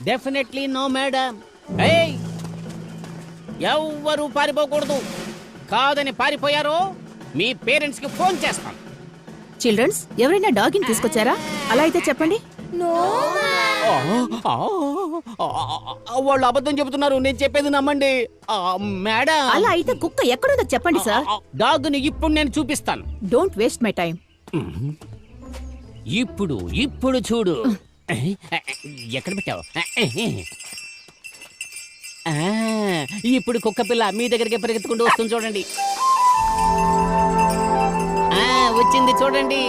K: Definitely no madam. ఏయ్, ఎవ్వరూ పారిపోకూడదు. కాదని పారిపోయారో మీ పేరెంట్స్ కి ఫోన్ చేస్తాం.
G: చిల్డ్రన్స్, ఎవరైనా డాగిని తీసుకొచ్చారా? అలా అయితే చెప్పండి.
F: నో
K: వాళ్ళు అబద్ధం చెబుతున్నారు. నేను చెప్పేది నమ్మండి. మేడం,
G: అలా అయితే కుక్క ఎక్కడుందో చెప్పండి సార్.
K: డాగ్ ని ఇప్పుడు నేను చూపిస్తాను.
G: Don't waste my time.
K: ఇప్పుడు ఇప్పుడు చూడు. ఎక్కడ పెట్టావు? ఇప్పుడు కుక్క పిల్ల మీ దగ్గరికి పరిగెత్తుకుంటూ వస్తుంది చూడండి. వచ్చింది చూడండి.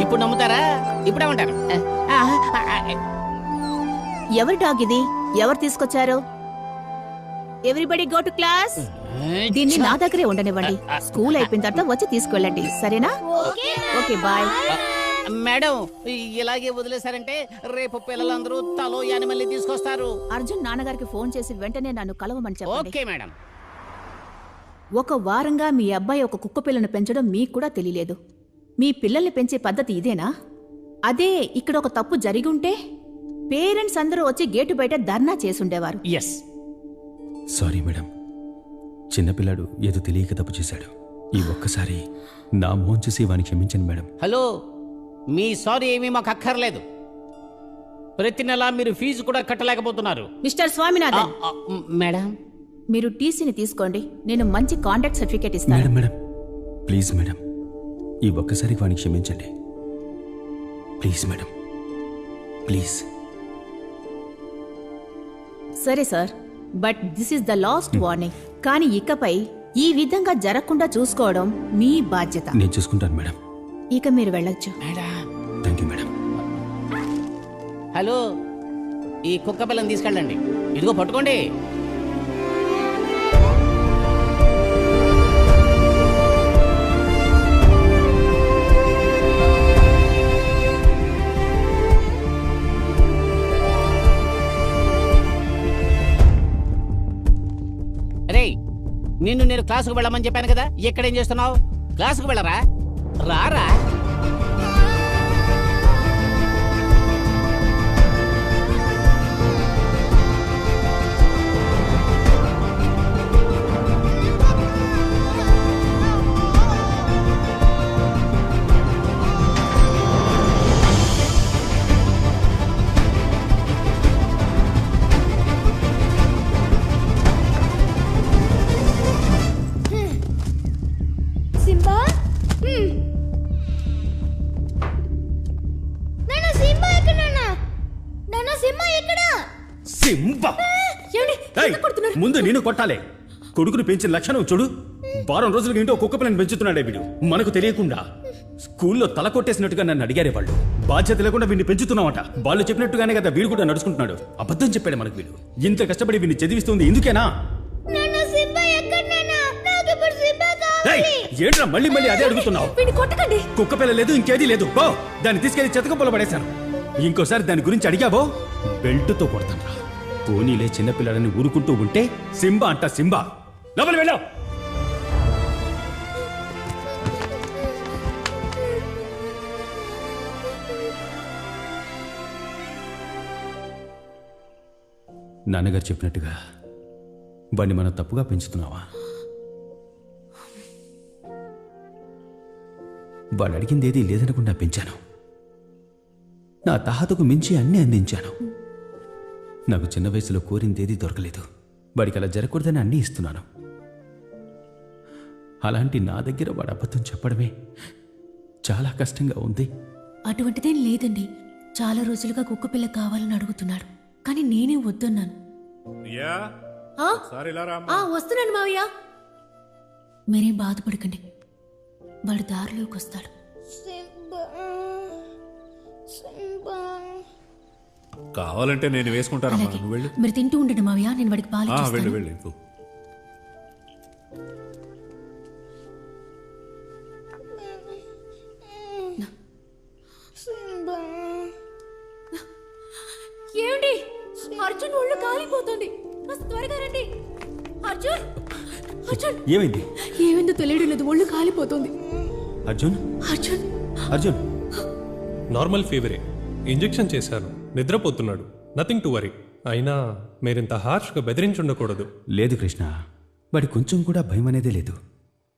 K: ఇప్పుడు నమ్ముతారా? ఇప్పుడేమంటారు?
G: ఎవరి డాగ్ ఇది? ఎవరు తీసుకొచ్చారు? Everybody go to class. దీన్ని నా దగ్గరే ఉండనివ్వండి. స్కూల్ అయిపోయిన తర్వాత వచ్చి తీసుకెళ్ళండి, సరేనా? Okay bye.
K: మేడం, ఇలాగే వదిలేశారంటే రేపు పిల్లలందరూ తలో యానిమల్ని తీసుకొస్తారు.
G: అర్జున్ నాన్నగారికి ఫోన్ చేసి వెంటనే నన్ను కలవమని చెప్పండి.
K: Okay madam.
G: ఒక వారంగా మీ అబ్బాయి ఒక కుక్క పిల్లను పెంచడం మీకు కూడా తెలియలేదు. మీ పిల్లల్ని పెంచే పద్ధతి ఇదేనా? అదే ఇక్కడ ఒక తప్పు జరిగి ఉంటే పేరెంట్స్ అందరూ వచ్చి గేటు బయట ధర్నా చేసుండేవారు.
K: ఎస్.
I: సారీ మేడం, చిన్నపిల్లాడు ఏదో తెలియక తప్పు చేశాడు. ఈ ఒక్కసారి నా మోహన్ చూసి వాడిని క్షమించండి మేడం.
K: హలో, మీ సారీ ఏమీ మాకు అక్కర్లేదు. ప్రతి నెల మీరు ఫీజు కూడా కట్టలేకపోతున్నారు.
G: మిస్టర్ స్వామినాథన్,
K: మేడం,
G: మీరు టీసీని తీసుకోండి. నేను మంచి కాంటాక్ట్ సర్టిఫికేట్ ఇస్తాను.
I: మేడం మేడం ప్లీజ్ మేడం, ఈ ఒక్కసారికి వాడిని క్షమించండి ప్లీజ్ మేడం, ప్లీజ్.
G: సరే sir, but this is the last warning. కానీ ఇకపై ఈ విధంగా జరగకుండా చూసుకోవడం మీ బాధ్యత.
I: నేను చూసుకుంటాను మేడం.
G: ఇక మీరు వెళ్ళొచ్చు.
I: Thank you madam.
K: హలో, ఈ కుక్క పిల్లని తీసుకెళ్ళండి. ఇదిగో పట్టుకోండి. రేయ్, నిన్ను నేను క్లాసుకు వెళ్ళమని చెప్పాను కదా, ఎక్కడేం చేస్తున్నావు? క్లాసుకు వెళ్ళరా? రారా.
F: సింబా. నాన్న సింబా ఎక్కడ? నాన్న సింబా ఎక్కడ?
I: సింబా! ఏయ్, ముందు నేను కొట్టాలి. కొడుకును పెంచిన లక్షణం చూడు. వారం రోజులకి ఏంటో కుక్క పిల్లని పెంచుతున్నాడే వీడు. మనకు తెలియకుండా స్కూల్లో తల కొట్టేసినట్టుగా నన్ను అడిగారే వాళ్ళు. బాధ్యత లేకుండా వీడిని పెంచుతున్నామట. వాళ్ళు చెప్పినట్టుగానే కదా వీడు కూడా నడుచుకుంటున్నాడు. అబద్ధం చెప్పాడు మనకు వీడు. ఇంత కష్టపడి వీడిని చదివిస్తుంది ఎందుకేనా?
F: నాన్న సింబా ఎక్కడ? నాకు ఇప్పుడు సింబా కావాలి.
I: ఏంట్రా మళ్ళీ మళ్ళీ అదే అడుగుతున్నావు?
F: కొట్టకండి.
I: కుక్క పిల్ల లేదు, ఇంకేదీ లేదు. బో, దాన్ని తీసుకెళ్లి చెత్తకప్పులో పడేశాను. ఇంకోసారి దాని గురించి అడిగావో బెల్ట్తో కొడతాను. పోనీలే, చిన్నపిల్లాడని ఊరుకుంటూ ఉంటే సింబా అంట సింబా. లోపలి వెళ్ళావు. నాన్నగారు చెప్పినట్టుగా వాడిని మనం తప్పుగా పెంచుతున్నావా? వాడు అడిగింది ఏదీ లేదనకుండా పెంచాను. నా తాహతకు మించి అన్నీ అందించాను. నాకు చిన్న వయసులో కోరిందేదీ దొరకలేదు. వాడికి అలా జరగకూడదని అన్నీ ఇస్తున్నాను. అలాంటి నా దగ్గర వాడు అబద్ధం చెప్పడమే చాలా కష్టంగా ఉంది.
L: అటువంటిదేం లేదండి. చాలా రోజులుగా కుక్కపిల్ల కావాలని అడుగుతున్నాడు, కానీ నేనే వద్దన్నాను. వస్తున్నాను మావయ్య. మీరేం బాధపడకండి, వాడు దారిలోకి వస్తాడు.
H: కావాలంటే నేను వేసుకుంటానమ్మా. నువ్వు వెళ్ళు.
L: మీరు తింటూ ఉండండి మావయ్య, నేను వాడికి పాలు
H: వెళ్ళు
L: ఇచ్చేస్తాను.
H: వెళ్ళు.
L: ఏమండి, అర్జున్ ఒళ్ళు కాలిపోతుంది, కాస్త త్వరగా రండి. అర్జున్, అర్జున్
I: ఏమైంది?
L: ఏమైందో తెలియడం లేదు, ఒళ్ళు కాలిపోతుంది.
I: అర్జున్,
L: అర్జున్,
I: అర్జున్.
M: నార్మల్ ఫీవరే, ఇంజెక్షన్ చేశాను, నిద్రపోతున్నాడు. Nothing to worry. అయినా మీరింత హార్ష్గా బెదిరించుండకూడదు.
I: లేదు కృష్ణ, వాడి కొంచెం కూడా భయం అనేదే లేదు.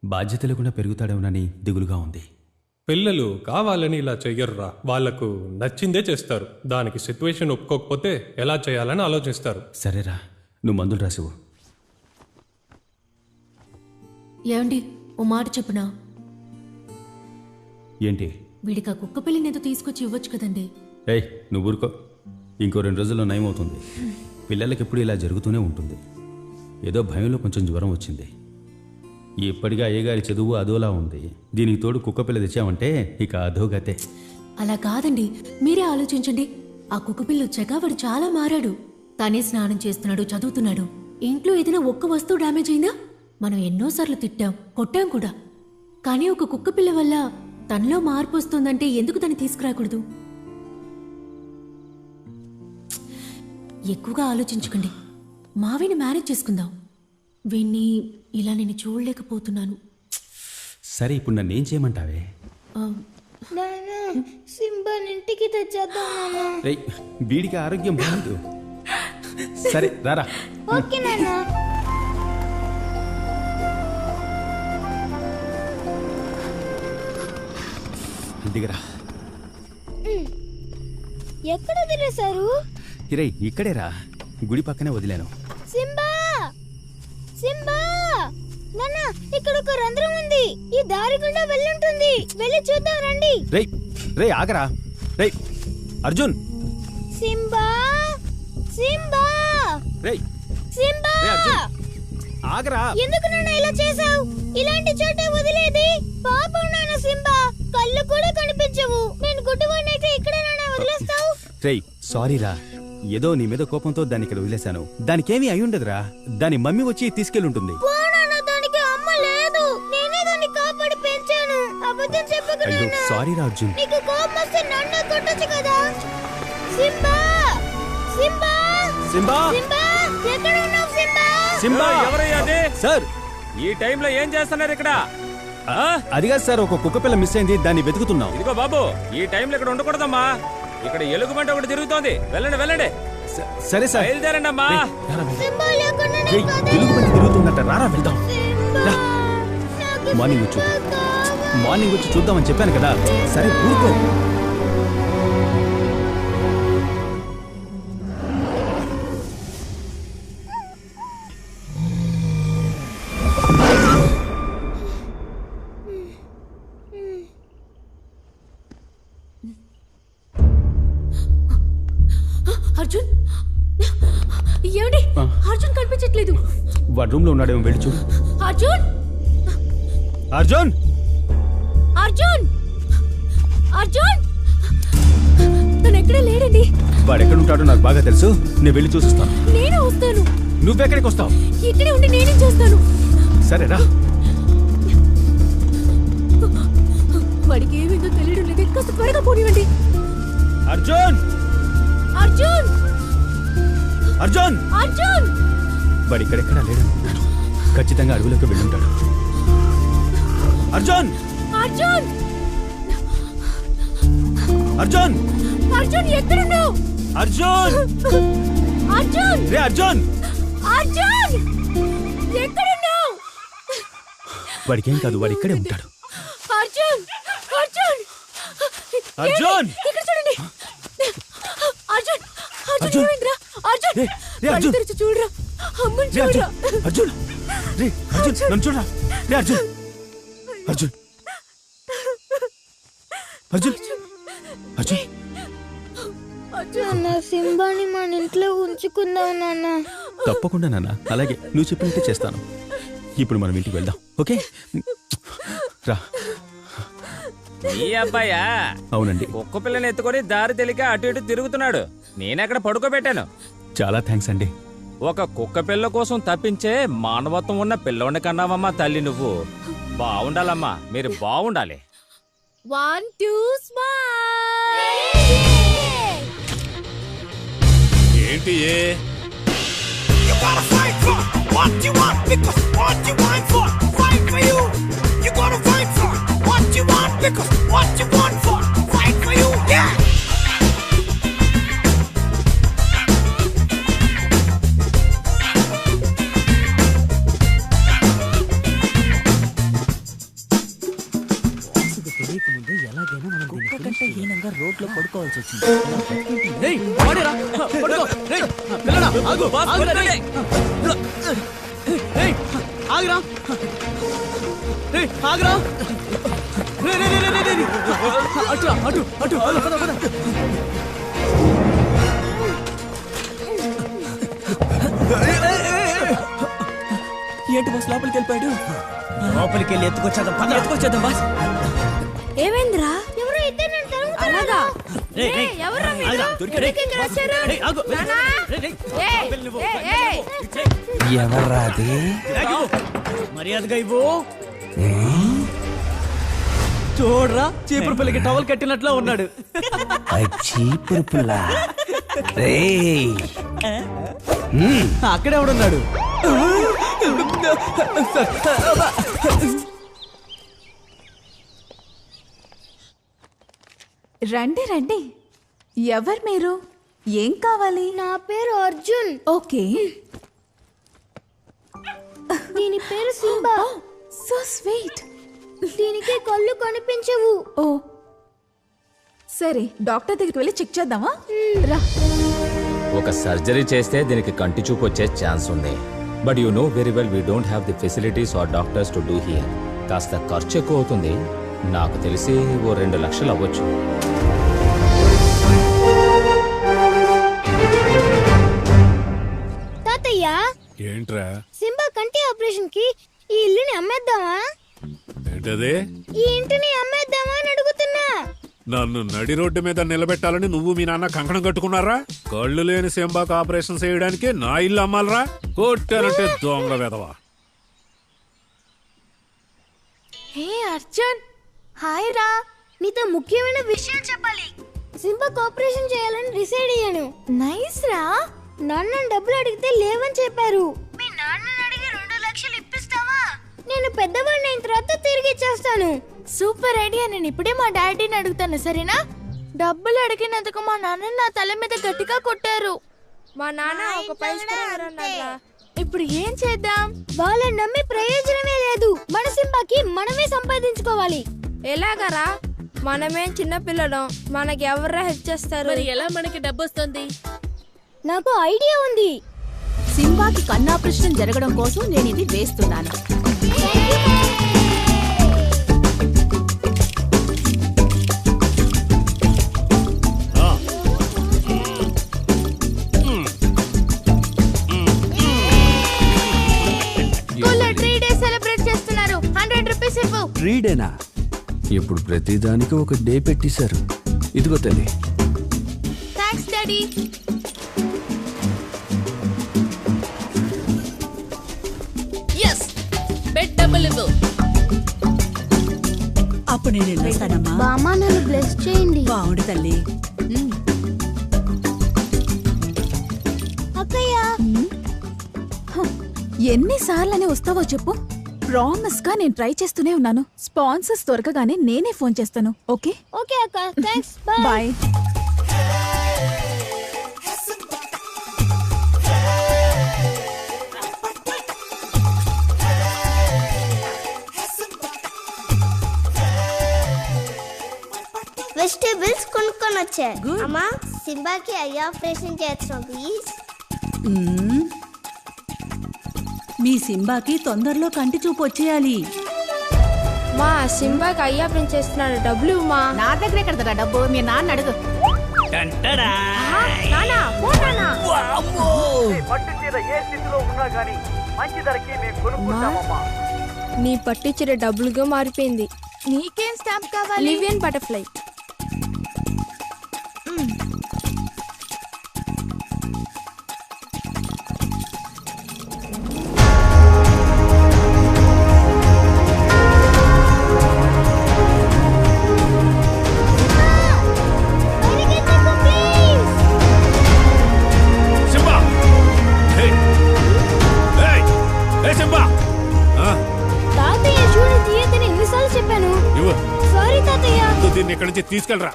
I: బాధ్యత లేకుండా పెరుగుతాడేమోనని దిగులుగా ఉంది.
M: పిల్లలు కావాలని ఇలా చెయ్యర్రా. వాళ్లకు నచ్చిందే చేస్తారు. దానికి సిచ్యువేషన్ ఒప్పుకోకపోతే ఎలా చేయాలని ఆలోచిస్తారు.
I: సరేరా, నువ్వు మందులు రాసివు.
L: ఏమండి, ఓ మాట చెప్పునా?
I: ఏంటి?
L: వీడికి ఆ కుక్క పిల్లని ఏదో తీసుకొచ్చి ఇవ్వచ్చు కదండి.
I: ఏయ్, నువ్వు ఊరుకో. ఇంకో 2 రోజుల్లో నయమవుతుంది. పిల్లలకి ఎప్పుడు ఇలా జరుగుతూనే ఉంటుంది. ఏదో భయంలో కొంచెం జ్వరం వచ్చింది. ఇప్పటిగా అయ్యగారి చదువు అదోలా ఉంది. దీనికి తోడు కుక్క పిల్ల తెచ్చామంటే ఇక అధోగతే.
L: అలా కాదండి, మీరే ఆలోచించండి. ఆ కుక్క పిల్ల వచ్చాక వాడు చాలా మారాడు. తనే స్నానం చేస్తున్నాడు, చదువుతున్నాడు. ఇంట్లో ఏదైనా ఒక్క వస్తువు డ్యామేజ్ అయిందా? మనం ఎన్నోసార్లు తిట్టాం, కొట్టాం కూడా. కానీ ఒక కుక్క పిల్ల వల్ల తనలో మార్పు వస్తుందంటే ఎందుకు దాన్ని తీసుకురాకూడదు? ఎక్కువగా ఆలోచించకండి, మావిని మేనేజ్ చేసుకుందాం. వీణ్ణి ఇలా నేను చూడలేకపోతున్నాను.
I: సరే, ఇప్పుడు నన్ను ఏం చేయమంటావే?
F: సింబాని ఇంటికి తెచ్చేద్దాం.
I: రేయ్, వీడికి ఆరోగ్యం బాగుంది. సరే రారా.
F: ఓకే నాన్న.
I: దిగరా.
F: ఎక్కడ వదిలేశారు?
I: రే, ఇక్కడేరా, గుడి పక్కనే వదిలాను.
F: సింబా, సింబా, నాన్న, ఇక్కడ ఒక రంధ్రం ఉంది. ఈ దారి గుండా వెళ్ళుంటుంది. వెళ్ళి చూద్దాం రండి.
I: రే రే ఆగరా. రే అర్జున్.
F: సింబా, సింబా,
I: రే
F: సింబా,
I: ఆగరా.
F: ఎందుకు నాన్న ఇలా చేసావు? ఇలాంటి చోట వదిలేది పాపం నాన్న. సింబా, కళ్ళు కూడా కనిపించవు. నేను గుడ్డివాడినైతే ఇక్కడ నాన్న వదిలేస్తావు?
I: రే సారీరా, ఏదో నీ మీద కోపంతో దాన్ని ఇక్కడ వదిలేశాను. దానికేమీ అయి ఉండదురా. దాని మమ్మీ వచ్చి తీసుకెళ్ళుంటుంది.
F: దానికి అమ్మ లేదు. నేనే దాన్ని కాపాడి పెంచాను. అబద్ధం చెప్పకు నాన్న.
I: సారీరా అర్జున్.
F: నీకు కోపం వస్తే నన్ను కొట్టొచ్చు కదా. సింబా, సింబా,
I: సింబా,
F: సింబా, ఎక్కడ ఉన్నావు సింబా?
I: సింబా,
C: ఎవరయ్యా అది?
I: సార్,
C: ఈ టైంలో ఏం చేస్తున్నారు ఇక్కడ?
I: అది కాదు సార్, ఒక కుక్క పిల్ల మిస్ అయింది, దాన్ని వెతుకుతున్నాం.
C: ఇదిగో బాబు, ఈ టైంలో ఇక్కడ ఉండకూడదమ్మా. ఇక్కడ ఎలుగుబంటి ఒకటి తిరుగుతోంది. వెళ్ళండి వెళ్ళండి.
I: సరే సార్,
C: బయలుదేరండి అమ్మా.
F: సింబా లేకుండా
I: ఎలుగుబంటి తిరుగుతుందట. రారా వెళ్దాం. మార్నింగ్ వచ్చి మార్నింగ్ వచ్చి చూద్దామని చెప్పాను కదా. సరే ఊరుకో.
L: అర్జున్, ఏమిటి? అర్జున్ కనిపించట్లేదు.
I: వాడు రూమ్ లో ఉన్నాడేమో, వెళ్ళి చూడు.
L: అర్జున్,
I: అర్జున్,
L: అర్జున్, అర్జున్, తను ఎక్కడే లేడండి.
I: వాడు ఎక్కడ ఉంటాడో నాకు బాగా తెలుసు. నేను వెళ్ళి చూసిస్తాను.
L: నేను వస్తాను.
I: నువ్వెక్కడికి వస్తావు?
L: ఇక్కడే ఉండి నేనేం చేస్తాను?
I: సరేరా.
L: వాడికి ఏమైందో తెలియడం లేదు. కాస్త త్వరగా పోనివ్వండి.
I: అర్జున్,
L: అర్జున్,
I: అర్జున్,
L: అర్జున్.
I: వాడు ఇక్కడెక్కడా లేడనుకుంటాను. ఖచ్చితంగా అడవులకు వెళ్ళుంటాడు. అర్జున్,
L: అర్జున్,
I: అర్జున్,
L: అర్జున్, ఎక్కడున్నావు?
I: అర్జున్.
F: అర్జున్
D: రే అర్జున్
F: అర్జున్ ఎక్కడున్నావు?
I: వాడికేం కాదు, వాడు ఇక్కడే ఉంటాడు.
F: అర్జున్ అర్జున్
D: అర్జున్!
F: ఇక్కడ చూడండి. అర్జున్ అర్జున్
I: అర్జున్!
F: ఏమైందిరా? అర్జున్
I: రే, రే, అర్జున్!
F: కళ్ళు తెరిచి చూడరా. అమ్మని
I: రే
F: చూడరా.
I: అర్జున్, అర్జున్ రే అర్జున్ నన్ను చూడరా. రే అర్జున్, అర్జున్, అర్జున్, అర్జున్.
F: నాన్న సింబాని మన ఇంట్లో ఉంచుకుందాం నాన్న.
I: తప్పకుండా నాన్న, అలాగే నువ్వు చెప్పినట్టే చేస్తాను. ఇప్పుడు మనం ఇంటికి వెళ్దాం, ఓకే? రా.
C: ఈ అబ్బాయా?
I: అవునండి.
C: కుక్క పిల్లని ఎత్తుకొని దారి తెలియక అటు ఇటు తిరుగుతున్నాడు. నేనెక్కడ పడుకోబెట్టాను.
I: చాలా థ్యాంక్స్ అండి.
C: ఒక కుక్క పిల్ల కోసం తప్పించే మానవత్వం ఉన్న పిల్లోని కన్నావమ్మా తల్లి నువ్వు. బాగుండాలమ్మా, మీరు బాగుండాలి.
F: 1 2 స్మైల్.
H: ఏంటి ఏ
N: You gotta fight for what you want because what you want for fight for you. You gotta fight for what you want because what you want for fight for you. Yeah.
E: తెలియకముందు ఎలాగైనా మనం కుక్క కంటే హీనంగా రోడ్లో పడుకోవాల్సి వచ్చింది.
D: రేయ్ వాడేరా, పడుకో. రేయ్ పిల్లడా ఆగు, ఆగురా, రేయ్. రేయ్ ఆగురా, రేయ్ ఆగురా. రే రే రే రే రే అటు అటు అటు పద పద.
E: ఏంటి బాస్ లోపలికి వెళ్ళిపోయాడు?
D: లోపలికి వెళ్ళి ఎత్తుకొచ్చేద్దాం, పద.
E: ఎత్తుకొచ్చేద్దాం బాస్.
J: ఏమైందిరా?
F: ఎవరో ఇద్దరు నన్ను తరుముతున్నారు.
J: అలాగా?
D: రేయ్ రేయ్
F: ఎవరా మీరు?
D: ఆగురా, దొరికాడు.
F: ఎందుకు ఇక్కడ వచ్చారు?
D: రేయ్ ఆగు.
F: నాన్నా?
D: రేయ్ రేయ్
E: ఎవర్రా అది?
D: మర్యాదగా ఇవ్వు. చూడరా, చీపురు పిల్లకి టవల్ కట్టినట్లు ఉన్నాడు.
E: చీపురు పుల్ల. రేయ్
D: అక్కడే ఎవడున్నాడు?
G: రండి రండి. ఎవరు మీరు? ఏం కావాలి?
F: నా పేరు అర్జున్.
G: ఓకే.
F: దీని పేరు సింబా.
G: So sweet.
F: దీనికి కళ్ళు కనిపించవు.
G: ఓ సరే, డాక్టర్ దగ్గరికి వెళ్ళి చెక్ చేద్దామా? రా.
C: ఒక సర్జరీ చేస్తే దీనికి కంటి చూపు వచ్చే ఛాన్స్ ఉంది. But you know very well we don't have the facilities or doctors to do here. కాస్త ఖర్చు ఎక్కువ అవుతుంది. నాకు తెలిసి ఓ 2 లక్షలు అవ్వచ్చు.
F: తాతయ్య,
H: ఏంట్రా?
F: సింబా కంటి ఆపరేషన్ కి ఈ ఇల్లుని అమ్మేద్దామా?
H: ఏంటది?
F: ఈ ఇంటిని అమ్మేద్దామా అని అడుగుతున్నా.
H: నన్ను నడి రోడ్డు మీద నిలబెట్టాలని నువ్వు మీ నాన్న కంకణం కట్టుకున్నారా? కళ్ళు లేని సింబాకు ఆపరేషన్ చేయడానికి నా ఇల్లు అమ్మాలరా? కొట్టానంటే దొంగ వెదవా.
F: హే అర్జున్, హాయ్ రా. నీతో ముఖ్యమైన విషయం చెప్పాలి. సింబాకు ఆపరేషన్ చేయాలని డిసైడ్ అయ్యాను. నైస్ రా. నాన్న డబ్బులు అడిగితే లేవని చెప్పారు. మీ నాన్నని అడిగి 2 లక్షలు ఇప్పిస్తావా? నేను పెద్దవాడిని అయిన తర్వాత తిరిగి ఇచ్చేస్తాను. Super idea. నేను ఇప్పుడే మా డాడీని అడుగుతాను, సరేనా? డబ్బులు అడిగినందుకు మా నాన్న నా తల మీద గట్టిగా కొట్టారు.
J: మా నాన్న ఒక పైసా
F: ఇప్పుడు ఏం చేద్దాం? వాళ్ళని నమ్మి ప్రయోజనమే లేదు. మన సింబాకి మనమే సంపాదించుకోవాలి.
J: ఎలాగరా? మనమేం చిన్న పిల్లలం, మనకి ఎవరు హెల్ప్ చేస్తారు?
B: మరి ఎలా మనకి డబ్బు వస్తుంది?
F: నాకు ఐడియా ఉంది.
G: సింబాకి కన్నాపరేషన్ జరగడం కోసం నేను ఇది వేస్తున్నాను.
F: స్కూల్లో 3 డేస్ సెలబ్రేట్ చేస్తున్నారు. 100 రూపీస్ ఇవ్వు.
E: 3 డేనా? ఇప్పుడు ప్రతిదానికి ఒక డే పెట్టేశారు. ఇదిగో తల్లి.
F: Thanks daddy.
B: ఎస్, బెడ్ డబ్బులు ఇవ్వు.
O: అప్పుడు నేను వెళ్ళొస్తానమ్మా.
F: బామ్మ నన్ను బ్లెస్ చేయండి.
O: బాగుండు తల్లి.
F: అక్కయ్య,
G: ఎన్నిసార్లని వస్తావో చెప్పు. ప్రామిస్ గా నేను ట్రై చేస్తూనే ఉన్నాను. స్పాన్సర్స్ దొరకగానే నేనే ఫోన్ చేస్తాను. ఓకే?
F: ఓకే అక్క. థాంక్స్. బై.
G: బాయ్.
F: వచ్చాయి. అమ్మా సింబాకి ఐ ఆపరేషన్ చేస్తాం ప్లీజ్.
O: మీ సింబాకి తొందరలో కంటి చూపు వచ్చేయాలి.
J: మా సింబాకి ఐ ఆపరేషన్ చేస్తున్నాడు, డబ్బులు మా.
G: నా దగ్గర ఎక్కడ డబ్బు? మీ నాన్న అడుగు.
J: నానా పో నానా. నీ పట్టించిన డబ్బులుగా మారిపోయింది.
F: నీకేం స్టాంప్ కావాలి?
J: లివియన్ బటర్ఫ్లై.
F: తాతయ్య చూడు తీయతని ఎన్నిసార్లు చెప్పాను. సారీ తాతయ్య.
H: దీన్ని ఇక్కడి నుంచి తీసుకెళ్ళరా.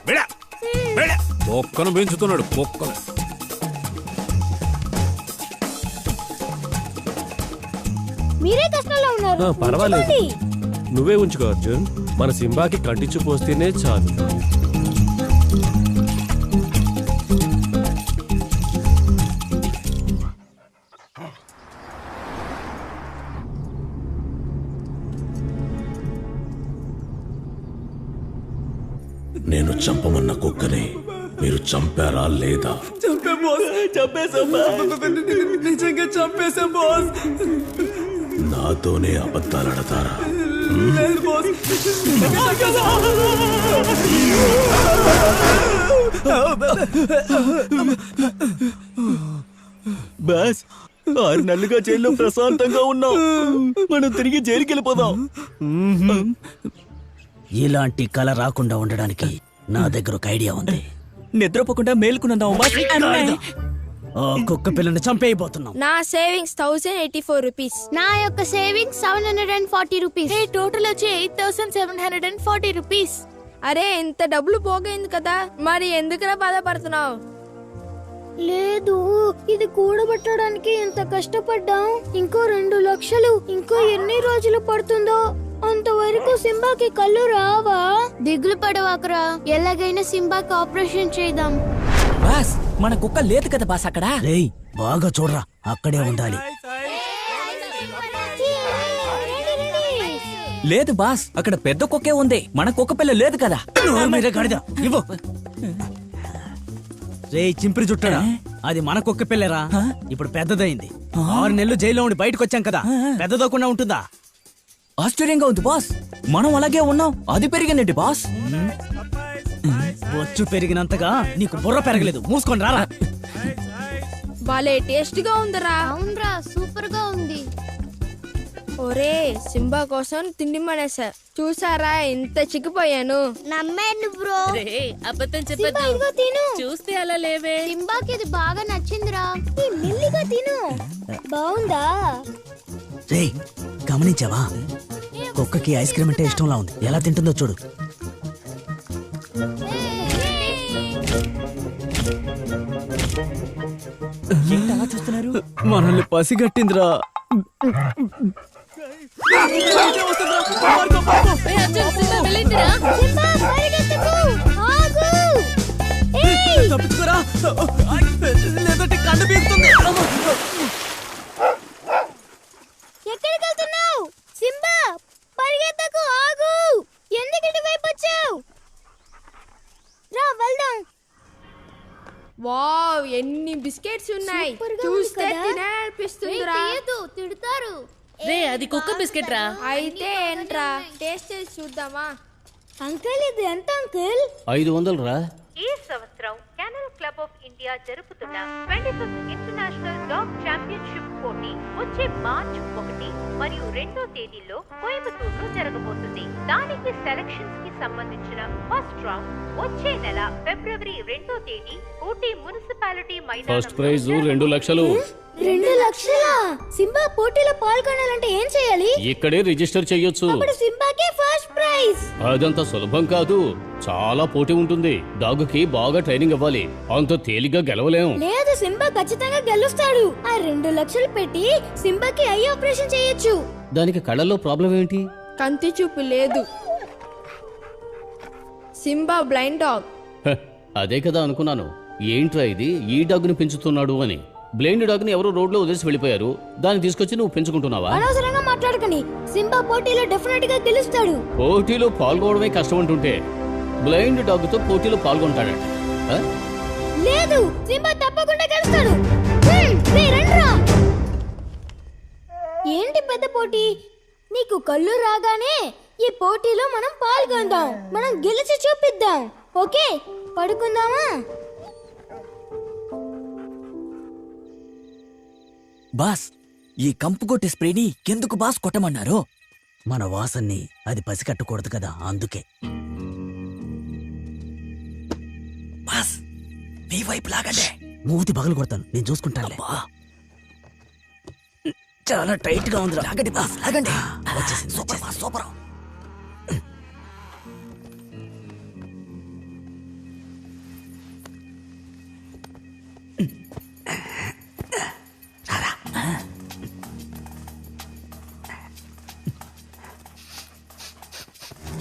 H: కుక్కను పెంచుతున్నాడు కుక్కను.
F: మీరే కష్టాల్లో ఉన్నారు.
P: పర్వాలేదు, నువ్వే ఉంచుకో అర్జున్. మన సింబాకి కంటి చూపు వస్తేనే చాలు.
A: నేను చంపమన్న కుక్కని మీరు చంపారా లేదా?
D: నిజంగా చంపేశాం బాస్.
A: నాతోనే అబద్ధాలాడతారా?
E: బాస్ 6 నెలలుగా జైల్లో ప్రశాంతంగా ఉన్నాం. మనం తిరిగి జైలుకి వెళ్ళిపోదాం.
D: ఇలాంటి కళ రాకుండా ఉండడానికి నా దగ్గర ఒక ఐడియా ఉంది.
E: నిద్రపోకుండా మేల్కున్నాం బాస్.
D: ఆ కుక్క పిల్లని చంపేయబోతున్నాం.
J: నా సేవింగ్స్ 1084 రూపీస్.
F: నా యొక్క సేవింగ్స్ 740 రూపీస్. టోటల్ వచ్చి 8740 రూపీస్.
J: అరే ఇంత డబ్బులు పోగైంది కదా, మరి ఎందుకురా బాధపడుతున్నావు?
F: లేదు, ఇది కూడబెట్టడానికి ఎంత కష్టపడ్డాం. ఇంకో 2 లక్షలు. ఇంకో ఎన్ని రోజులు పడుతుందో అంతవరకు సింబాకి కళ్ళు రావా? దిగులు పడవాకరా, ఎలాగైనా సింబాకి ఆపరేషన్ చేద్దాం.
E: బాస్ మన కుక్క లేదు కదా బాస్ అక్కడ.
D: రేయ్ బాగా చూడరా, అక్కడే ఉండాలి.
E: లేదు బాస్, అక్కడ పెద్ద కుక్కే ఉంది. మన కుక్క పిల్ల లేదు కదా.
D: మీరే గాడిద ఇవ్వు. రేయ్ చింపిరి చుట్టడా, అది మన కుక్క పిల్లరా. ఇప్పుడు పెద్దదైంది. 6 నెలలు జైల్లో ఉండి బయటకు వచ్చాం కదా, పెద్దదోకుండా ఉంటుందా?
E: ఆశ్చర్యంగా ఉంది బాస్, మనం అలాగే ఉన్నాం. అది పెరిగిందండి బాస్.
D: బొచ్చు పెరిగినంతగా నీకు బుర్ర పెరగలేదు. మూసుకొని రారా.
J: బాలే టేస్ట్ గా ఉందిరా.
F: అవునరా, సూపర్ గా ఉంది.
J: ఒరే సింబా కోసం తిండి మానేసా. చూసారా ఎంత చిక్కిపోయాను.
F: నమ్మాను బ్రో.
B: అబద్ధం చెప్పద్దు.
F: తిను.
B: చూస్తే అలా లేవే.
F: సింబాకి ఇది బాగా నచ్చిందిరా. మెల్లిగా తిను. బాగుందా?
D: రేయ్ గమనించావా, కుక్కకి ఐస్ క్రీమ్ అంటే ఇష్టంలా ఉంది. ఎలా తింటుందో చూడు.
E: అలా చూస్తున్నారు.
D: మనల్ని పసిగట్టిందిరా. తప్పుకోరా, లేదంటే కండు పీకుతుంది.
F: ఎక్కడికి వెళ్తున్నావు సింబా? పరిగెత్తకు, ఆగు. ఎందుకు ఇటువైపు వచ్చావు? రా వెళ్దాం.
J: వావ్ ఎన్ని బిస్కెట్స్ ఉన్నాయి. చూస్తే తినాలనిపిస్తుందిరా.
F: తిడతారు.
B: రే అది కుక్క బిస్కెట్ రా.
J: అయితే ఏంట్రా, టేస్ట్ చేసి చూద్దామా?
F: అంకుల్ ఇది ఎంత అంకుల్?
K: 500 రా.
Q: ఈ సంవత్సరం కెనల్ క్లబ్ ఆఫ్ ఇండియా జరుపుతున్న 25th ఇంటర్నేషనల్ డాగ్ ఛాంపియన్షిప్ పోటీ వచ్చే మార్చి 1 మరియు 2 తేదీల్లో కోయంబత్తూరులో జరగబోతుంది. దానికి సెలక్షన్స్ కి సంబంధించిన ఫస్ట్ రౌండ్ వచ్చే నెల ఫిబ్రవరి 2 తేదీ ఊటీ మున్సిపాలిటీ
K: ఫస్ట్ ప్రైజ్ 2 లక్షలు.
F: 2 లక్షలా? సింబా పోటీలో పాల్గొనాలంటే ఏం చేయాలి?
K: ఇక్కడే రిజిస్టర్ చేయొచ్చు.
F: అప్పుడు సింబాకే ఫస్ట్ ప్రైజ్.
K: అదంత సులభం కాదు, చాలా పోటీ ఉంటుంది. డాగుకి బాగా ట్రైనింగ్ ఇవ్వాలి. అంత తేలిగ్గా గెలవలేం.
F: లేదు, సింబా ఖచ్చితంగా గెలుస్తాడు. ఆ 2 లక్షలు పెట్టి సింబాకి ఐ ఆపరేషన్ చేయొచ్చు.
K: దానికి కళ్ళల్లో ప్రాబ్లం ఏంటి?
J: కంటి చూపు లేదు. Simba blind dog.
K: అదే కదా అనుకున్నాను. ఏంట్రా ఇది, ఈ డాగ్ని పెంచుతున్నాడు అని. బ్లైండ్ డాగ్ని ఎవరో రోడ్లో వదిలేసి వెళ్ళిపోయారు, దాన్ని తీసుకొచ్చి నువ్వు పెంచుకుంటున్నావా?
F: అనవసరంగా మాట్లాడకండి. సింబా పోటీలో డెఫినెట్ గా గెలుస్తాడు.
K: పోటీలో పాల్గొనడమే కష్టం అంటుంటే బ్లైండ్ డాగ్తో పోటీలో పాల్గొంటాడట.
F: లేదు, సింబా తప్పకుండా గెలుస్తాడు. రేయ్, రండ్రా. ఏంటి పెద్ద పోటీ? నీకు కళ్ళు రాగానే ఈ పోటీలో మనం పాల్గొందాం. మనం గెలిచి చూపిద్దాం. ఓకే, పడుకుందామా?
E: బాస్, ఈ కంపు కొట్టే స్ప్రేని ఎందుకు బాస్ కొట్టమన్నారు? మన వాసన్ని అది పసికట్టకూడదు కదా, అందుకే. బాస్, మీ వైపు లాగండి. మూతి పగలు కొడతాను, నేను చూసుకుంటాను. చాలా టైట్ గా ఉంది. లాగండి బాస్, లాగండి. Super boss, super.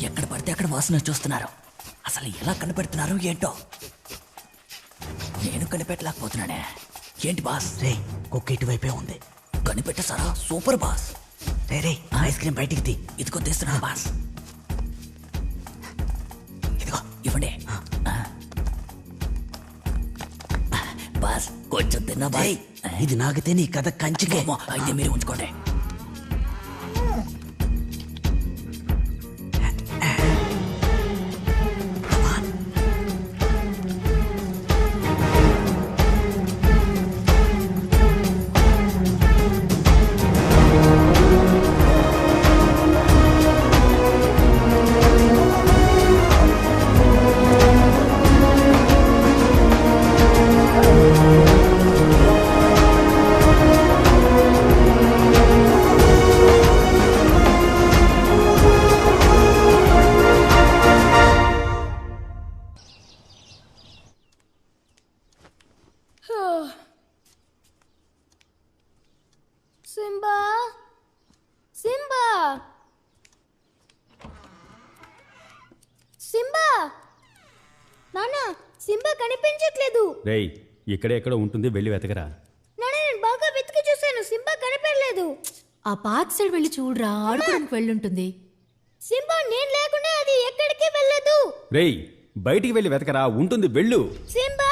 E: ఎక్కడ పడితే అక్కడ వాసన చూస్తున్నారు. అసలు ఎలా కనిపెడుతున్నారు ఏంటో. నేను కనిపెట్టలేకపోతున్నానే. ఏంటి బాస్? రే, కుక్క ఇటువైపే ఉంది. కనిపెట్టేసారా? Super boss. రే రే, ఐస్ క్రీమ్ బయటికి తీ. ఇదిగో తీస్తున్నా బాస్. ఇదిగో ఇవ్వండి బాస్. కొంచెం తిన్నా బాయ్. ఇది నాగితే నీ కథ కంచికే. అయితే మీరు ఉంచుకోండి.
F: Simba, Simba, Simba. నాన్న, సింబా కనిపించట్లేదు.
I: రేయ్, ఇక్కడే ఎక్కడ ఉంటుంది, వెళ్ళి వెతకరా.
F: నాన్న, నేను బాగా వెతికి చూశాను, సింబా కనిపించలేదు.
L: ఆ పాత్ సైడ్ వెళ్ళి చూడరా, ఆడుకోవడానికి వెళ్ళుంటుంది.
F: సింబా నేను లేకుండా అది ఎక్కడికి వెళ్ళదు.
I: రేయ్, బయటికి వెళ్ళి వెతకరా, ఉంటుంది, వెళ్ళు.
F: సింబా,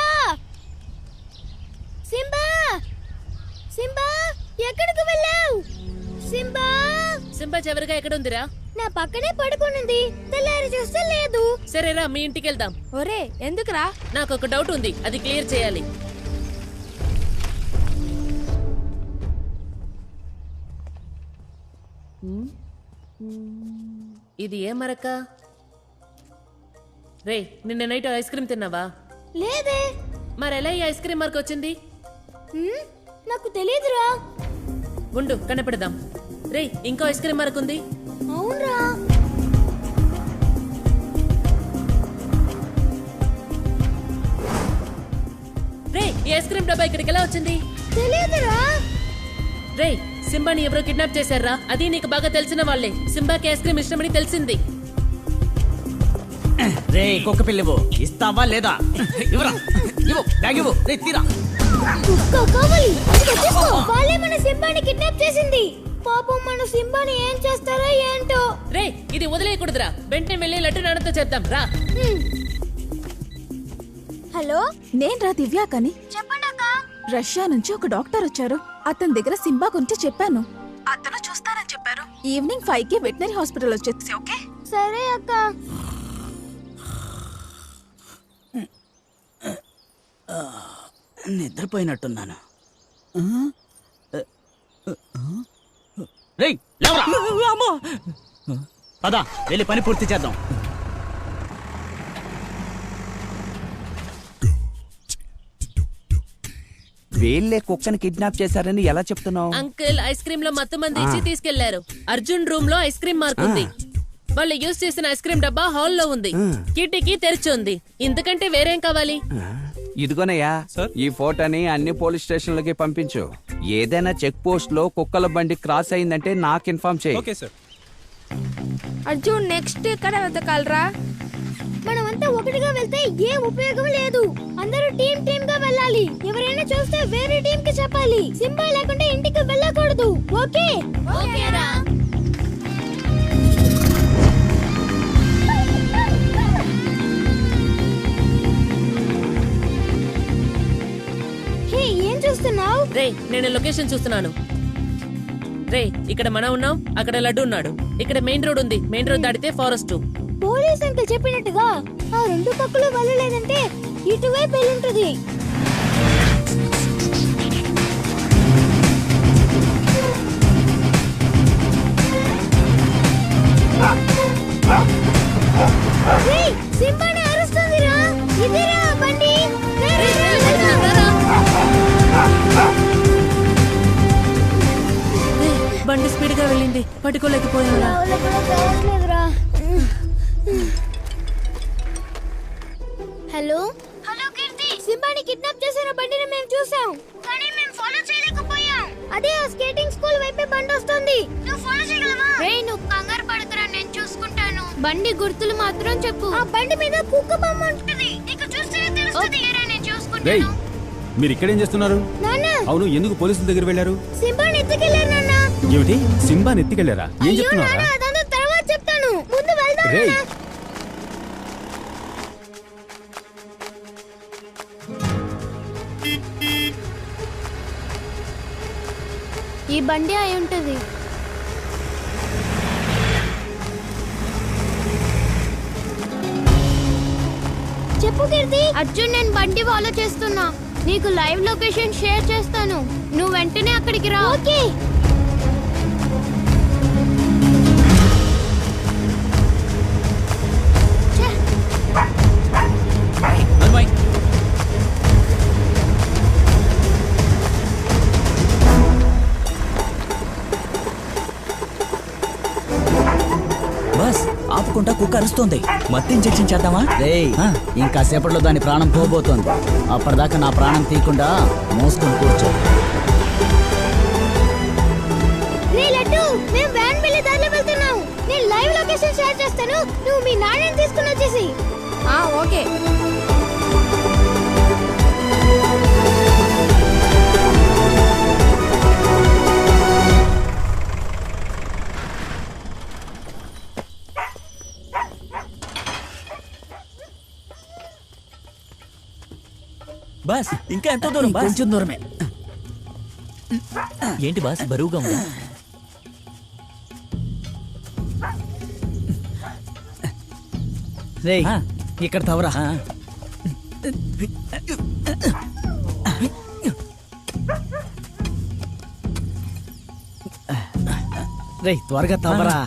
F: సింబా, సింబా, ఎక్కడికి వెళ్ళావు? సింబా,
B: సింబా చివరిగా ఎక్కడ ఉందిరా?
F: నా పక్కనే పడుకునింది. తెల్లారి చూస్తే లేదు.
B: సరేరా, మీ ఇంటికి వెళ్దాం.
J: ఒరే, ఎందుకురా?
B: నాకు ఒక డౌట్ ఉంది, అది క్లియర్ చేయాలి. ఇది ఏ మరక? రే, నిన్న నైట్ ఐస్ క్రీమ్ తిన్నావా?
F: లేదే.
B: మరెలా ఈ ఐస్ క్రీమ్ మరక వచ్చింది?
F: నాకు తెలియదురా.
B: గుండు కనపెడదాం. రే, ఇంకో ఐస్ క్రీమ్ మరకుంది.
F: అవునరా.
B: రే, ఈ ఐస్ క్రీమ్ డబ్బా ఇక్కడికి ఎలా వచ్చింది?
F: తెలియదురా.
B: రే, సింబాని ఎవరో కిడ్నాప్ చేశారా? అది నీకు బాగా తెలిసిన వాళ్ళే. సింబాకి ఐస్ క్రీమ్ ఇష్టమని తెలిసింది.
D: రే, కుక్క పిల్లవు ఇస్తావా లేదా? ఇవ్వరా, ఇవ్వు, బ్యాగ్ ఇవ్వు. రే, తీరా.
F: కుక్క కావాలి. తీసుకో. వాళ్ళే మన సింబాని కిడ్నాప్ చేసింది. పాపం మన సింబాని ఏం చేస్తారో ఏంటో.
B: రే, ఇది వదిలేయకూడదురా. వెంటనే వెళ్ళి లడ్డు నాన్నతో చెప్దాం రా.
F: హలో,
R: నేను రా దివ్యాకని.
F: చెప్పండి అక్క.
R: రష్యా నుంచి ఒక డాక్టర్ వచ్చారు. అతని దగ్గర సింబా గురించి చెప్పాను. అతను చూస్తారని చెప్పారు. ఈవినింగ్ 5కి వెటనరీ హాస్పిటల్ వచ్చేసి. ఓకే,
F: సరే అక్క.
E: నిద్రపోయినట్టున్నాను.
D: రేయ్, లేవరా. పద, వెళ్ళి పని పూర్తి చేద్దాం.
S: వీళ్ళే కుక్కని కిడ్నాప్ చేశారని ఎలా చెప్తున్నావు?
B: అంకుల్, ఐస్ క్రీమ్ లో మత్తు మంది ఇచ్చి తీసుకెళ్లారు. అర్జున్ రూమ్ లో ఐస్ క్రీమ్ మార్క్ ఉంది. వాళ్ళు యూజ్ చేసిన ఐస్ క్రీమ్ డబ్బా హాల్లో ఉంది. కిటికీ తెరిచి ఉంది. ఇంతకంటే వేరేం కావాలి?
S: ఇదిగోనయ్యా, ఈ ఫోటోని అన్ని పోలీస్ స్టేషన్లకి పంపించు. ఏదైనా చెక్ పోస్ట్ లో కుక్కల బండి క్రాస్ అయిందంటే నాకు ఇన్ఫార్మ్ చేయి.
J: అర్జున్, నెక్స్ట్ ఎక్కడ వెతకాలరా?
F: మనమంతా ఒకటిగా వెళ్తే ఏ ఉపయోగం లేదు. అందరూ టీమ్ గా వెళ్ళాలి. ఎవరైనా చూస్తే వేరే టీమ్ కి చెప్పాలి. సింబా లేకుండా ఇంటికి వెళ్ళకూడదు. ఓకే? ఓకేరా. హే, ఏం చూస్తున్నావు?
B: రే, నేను లొకేషన్ చూస్తున్నాను. రే, ఇక్కడ మనం ఉన్నాం, అక్కడ లడ్డు ఉన్నాడు. ఇక్కడ మెయిన్ రోడ్ ఉంది. మెయిన్ రోడ్ దాటితే ఫారెస్ట్.
F: పోలీస్ అంకుల్ చెప్పినట్టుగా ఆ రెండు పక్కలు వెళ్ళలేదంటే ఇటువైపు వెళ్ళుంటది. సింబాని అరుస్తుందిరా. ఇదిరా బండి.
B: బండి స్పీడ్ గా వెళ్ళింది, పట్టుకోలేకపోయారా?
F: హలో హలో కీర్తి, సింబాని కిడ్నాప్ చేసిన బండిని మేము చూసాం, కానీ మేము ఫాలో చేయలేకపోయాం. అదే ఆ స్కేటింగ్ స్కూల్ వైపే బండి వస్తుంది. నువ్వు ఫాలో చేయగలవా? రేయ్, నువ్వు కంగారు పడకురా, నేను చూసుకుంటాను. బండి గుర్తులు మాత్రం చెప్పు. ఆ బండి మీద కుక్క బొమ్మ ఉంటుంది, నీకు చూస్తేనే తెలుస్తుంది. ఏరా, నేను చూసుకుంటాను.
I: మీరు ఇక్కడేం చేస్తున్నారు? అవును, ఎందుకు పోలీసుల దగ్గర వెళ్ళారు?
F: సింబాని ఎత్తుకెళ్ళారు నాన్న.
I: ఏమిటి, సింబాని ఎత్తుకెళ్లారా? ఏం చెప్తున్నారా?
F: అదంతా తర్వాత చెప్తాను, ముందు వెళ్దాం. ఈ బండి అయి ఉంటది. చెప్పు కీర్తి. అర్జున్, నేను బండి ఫాలో చేస్తున్నా. నీకు లైవ్ లొకేషన్ షేర్ చేస్తాను, నువ్వు వెంటనే అక్కడికి రా. ఓకే.
E: బస్ ఆపుకుంటా కుక్క అరుస్తోంది. మత్తు ఇంజెక్షన్ చేద్దామా?
T: ఇంకా సేపట్లో దాని ప్రాణం పోబోతోంది. అప్పటిదాకా నా ప్రాణం తీయకుండా మోసుకొని కూర్చో.
F: మేము వ్యాన్ వెళ్ళి దారిలో వెళ్తున్నాం. నేను లైవ్ లొకేషన్ షేర్ చేస్తాను, నువ్వు మీ నాన్నని తీసుకుని వచ్చేసి. ఓకే.
E: బాస్, ఇంకా ఎంత దూరం?
T: కొంచెం దూరమే.
E: ఏంటి బాస్, బరువుగా ఉందా?
T: రేయ్, ఇక్కడ తవరా. రేయ్, త్వరగా తవరా.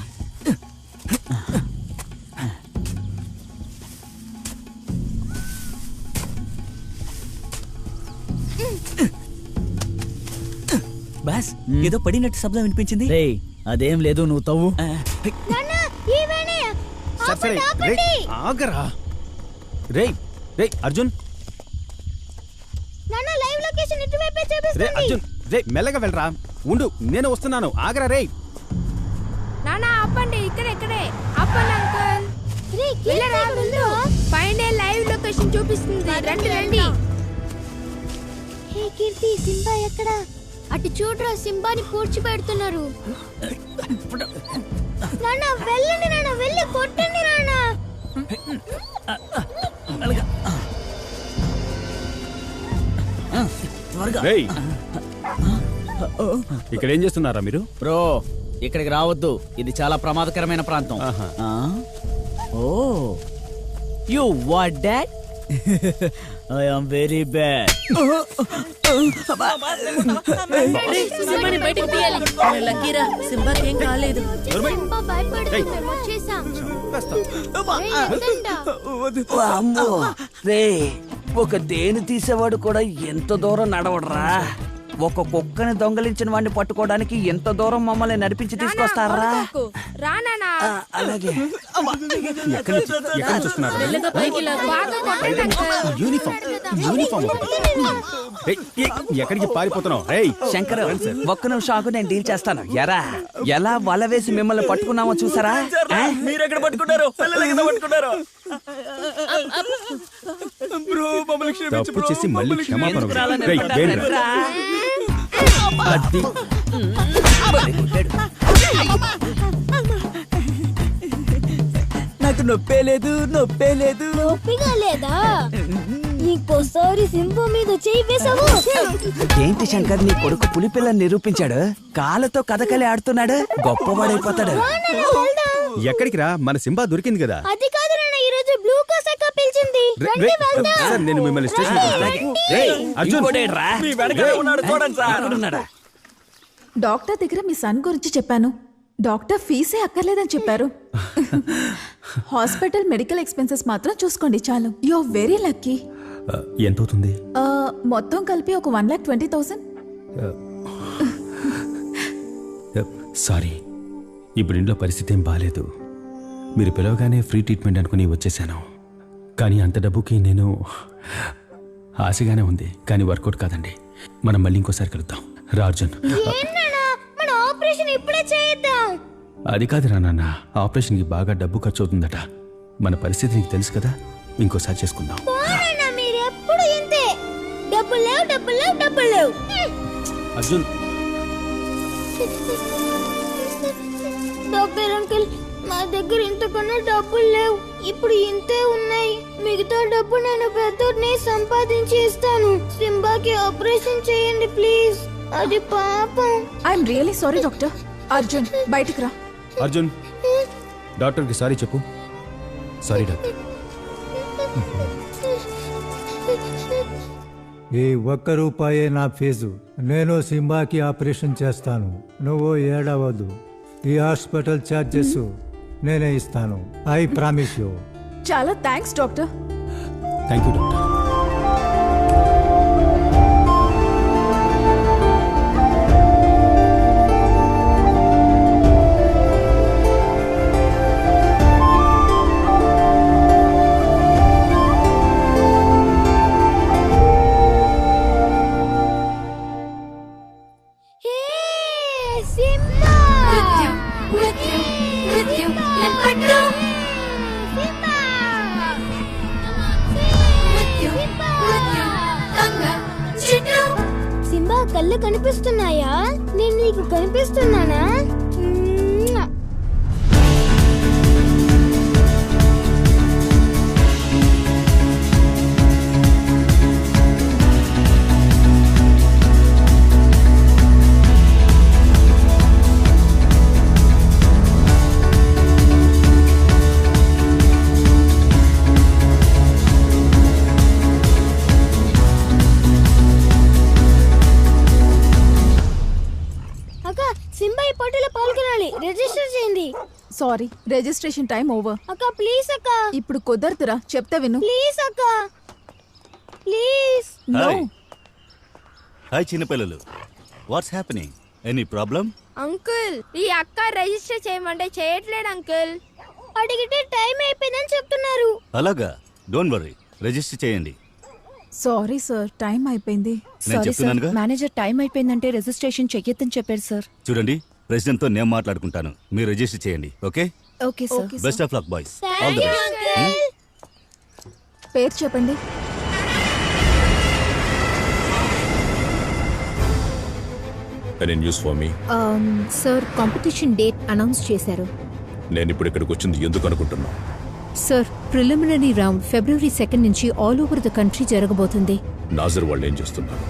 E: బాస్, ఏదో పడినట్టు శబ్దం వినిపించింది.
T: రేయ్, అదేం లేదు, నువ్వు తవ్వు.
I: ఆగరా. రేయ్ రేయ్ అర్జున్,
F: నాన్న లైవ్ లొకేషన్ ఇటువైపే
I: రే
F: చూపిస్తుంది.
I: అర్జున్, రే మెల్లగా వెళ్ళరా. ఉండు, నేను వస్తున్నాను. ఆగరా. రేయ్
J: నానా, ఆపండి. ఇక్కడే ఆపండి అంకుల్. వెళ్ళరా, వెళ్ళు. పైన లైవ్ లొకేషన్ చూపిస్తుంది. రండి రండి.
F: హే కీర్తి, సింబా ఎక్కడ? అటు చూడరా, సింబాని పూడ్చి పెడుతున్నారు. నాన్న వెళ్ళండి, నాన్న వెళ్ళి కొట్టండి నాన్న.
I: రేయ్, ఇక్కడ ఏం చేస్తున్నారా మీరు?
T: బ్రో, ఇక్కడికి రావద్దు, ఇది చాలా ప్రమాదకరమైన ప్రాంతం. Oh, you what dad? I am very bad.
B: సింబాని బయటికి తీయాలి. లక్కీరా, సింబాకి ఏం కాలేదు.
F: సింబా భయపడుతుంది, మేము వచ్చేసాం.
S: అమ్మో రే, ఒక దేని తీసేవాడు కూడా ఎంత దూరం నడవడరా. ఒక కుక్కని దొంగలించిన వాడిని పట్టుకోవడానికి ఎంత దూరం మమ్మల్ని నడిపించి తీసుకొస్తారా?
J: రానా,
S: అలాగే.
I: ఎక్కడికి పారిపోతున్నావు? రేయ్
S: శంకర్, ఒక్క నిమిషం ఆగు, నేను డీల్ చేస్తాను. ఎలా వల వేసి మిమ్మల్ని పట్టుకున్నామో చూసారా?
E: మీరెక్కడ పట్టుకున్నారు? పట్టుకున్నారు. బ్రో మమ్మల్ని క్షమించు
I: తప్పు
E: బ్రో.
I: చేసి మళ్ళీ
E: మమ్మల్ని
I: క్షమాపణ
E: ఎందుకు రాలని
I: రేయ్,
E: పడ్డారు?
I: వేణురా. అది
E: నాకు నొప్పే లేదు నొప్పే లేదు.
F: నొప్పిగా లేదా? ఇంకోసారి సింబు మీద చేయి వేసావు.
S: ఏంటి శంకర్ నీ కొడుకు పులిపిల్లని నిరూపించాడు, కాళ్ళతో కథకలి ఆడుతున్నాడు, గొప్పవాడైపోతాడు.
I: ఎక్కడికి రా, మన సింబా దొరికింది కదా.
F: అది కాదు నాన్న, ఈ రోజు బ్లూ కోసక్క పిలిచింది. రండి వెళ్దాం.
I: సార్ నేను మిమ్మల్ని స్టేషన్ అర్జున్
S: ఇంకోటేడ్రా?
E: మీ వెనకాలే ఉన్నాడు చూడండి సార్.
S: ఎక్కడున్నాడా?
R: డాక్టర్ దగ్గర మీ సన్ గురించి చెప్పాను. డాక్టర్ ఫీజే అక్కర్లేదని చెప్పారు. హాస్పిటల్ మెడికల్ ఎక్స్పెన్సెస్ మాత్రం చూసుకోండి చాలు. You are very lucky.
I: ఎంత అవుతుంది?
R: మొత్తం కలిపి ఒక 1,20,000.
I: సారీ, ఇప్పుడు ఇంట్లో పరిస్థితి ఏం బాగాలేదు. మీరు పిలవగానే ఫ్రీ ట్రీట్మెంట్ అనుకుని వచ్చేసాను. కానీ అంత డబ్బుకి నేను ఆశగానే ఉంది, కానీ వర్కౌట్ కాదండి. మనం మళ్ళీ ఇంకోసారి కలుద్దాం. రా అర్జున్.
F: మన ఆపరేషన్ ఇప్పుడే చేద్దాం.
I: అది కాదురా నాన్న, ఆపరేషన్కి బాగా డబ్బు ఖర్చు అవుతుందట. మన పరిస్థితి నీకు తెలుసు కదా, ఇంకోసారి చేసుకుందాం.
F: మీరు ఎప్పుడు ఇంతే, డబ్బులు లేవు డబ్బులు లేవు డబ్బులు లేవు.
I: అర్జున్.
F: డాక్టర్ అంకుల్, మా దగ్గర ఇంతకన్నా డబ్బులు లేవు. ఇప్పుడు ఇంతే ఉన్నాయి. మిగతా డబ్బు నేను పెద్దోడిని సంపాదించి ఇస్తాను. సింబాకి ఆపరేషన్ చేయండి ప్లీజ్. అది పాపం.
R: I'm really sorry doctor. Arjun బయటికి రా.
I: అర్జున్, డాక్టర్కి సారీ చెప్పు. Sorry doctor.
U: ఈ ₹1 నా ఫీజు. నేను సింబాకి ఆపరేషన్ చేస్తాను. నువ్వు ఏడవద్దు. ఈ హాస్పిటల్ ఛార్జెస్ నేనే ఇస్తాను. I promise you.
R: చాలా thanks doctor.
I: Thank you doctor.
F: Simba కళ్ళు కనిపిస్తున్నాయా? నేను నీకు కనిపిస్తున్నానా? సింబా ఈ పోటీలో పాల్గొనాలి. రిజిస్టర్ చేయండి.
R: Sorry, registration time over.
F: అక్క ప్లీజ్ అక్క.
R: ఇప్పుడు కుదరదురా, చెప్తా విను.
F: ప్లీజ్ అక్క ప్లీజ్.
R: నో.
V: హాయ్ చిన్నపిల్లలు, what's happening? Any problem?
J: Uncle, ఈ అక్క రిజిస్టర్ చేయమంటే చేయట్లేదు అంకుల్.
F: అడిగితే టైం అయిపోయిందని చెప్తున్నారు.
V: అలాగా, డోంట్ వరీ, రిజిస్టర్ చేయండి.
R: సారీ సార్, టైం అయిపోయింది.
V: నేను చెప్తున్నానుగా.
W: మేనేజర్ టైం అయిపోయిందంటే రిజిస్ట్రేషన్ చెయ్యొద్దని చెప్పారు సార్.
V: చూడండి, ప్రెసిడెంట్ తో నేను మాట్లాడుకుంటాను, మీరు రిజిస్టర్ చేయండి. Okay
W: okay sir.
V: Best of luck boys. All the best.
R: పేరు చెప్పండి.
A: Any news for me?
W: Sir, competition date announce చేశారు.
A: నేను ఇప్పుడు ఇక్కడికి వచ్చింది ఎందుకు అనుకుంటున్నా?
W: సార్, ప్రిలిమినరీ రౌండ్ February 2 నుంచి ఆల్ ఓవర్ ద కంట్రీ జరగబోతుంది.
A: నాజర్ వాళ్ళు ఏం చేస్తున్నారు?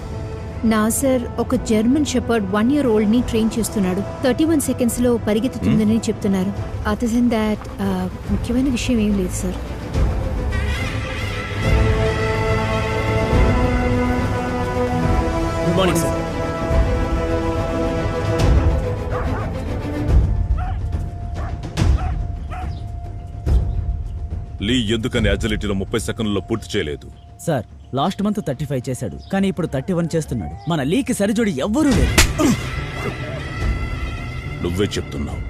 W: నాజర్ ఒక జర్మన్ షెపర్డ్ 1 year old ని ట్రైన్ చేస్తున్నాడు. 31 seconds లో పరిగెత్తుతుందని చెప్తున్నారు. అదర్ దెన్ దాట్ ముఖ్యమైన విషయం ఏం లేదు sir.
E: Good morning sir.
A: Lee ఎందుకని అజిలిటీలో 30 సెకండ్లలో పూర్తి చేయలేదు?
D: సార్, లాస్ట్ మంత్ 35 చేశాడు, కానీ ఇప్పుడు 31 చేస్తున్నాడు. మన లీకి సరిజోడి ఎవ్వరూ లేరు.
A: నువ్వే చెప్తున్నావు.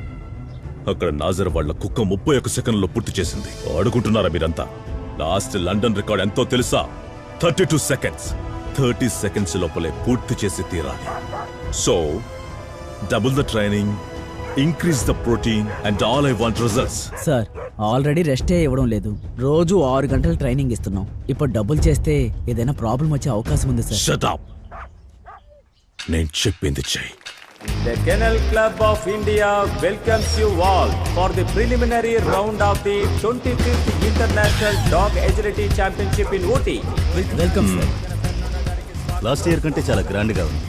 A: అక్కడ నాజర్ వాళ్ళ కుక్క 31 సెకండ్లలో పూర్తి చేసింది. అడుగుంటున్నారా మీరంతా? లాస్ట్ లండన్ రికార్డ్ ఎంతో తెలుసా? 32 seconds. 30 seconds లోపలే పూర్తి చేసి తీరాలి. So double the training, increase the protein and all I want results.
D: Sir,
T: already రెస్టే ఇవ్వడం లేదు. రోజు 6 గంటలు ట్రైనింగ్ ఇస్తున్నాం. ఇప్పుడు డబ్బులు చేస్తే ఏదైనా ప్రాబ్లం వచ్చే అవకాశం ఉంది సార్.
A: Shut up. నేను చెప్పింది చెయ్యి.
C: The Kennel Club of India welcomes you all for the preliminary round of the 25th International Dog Agility Championship in Ooty.
T: Welcome sir.
V: Last year కంటే చాలా గ్రాండ్ గా ఉంది.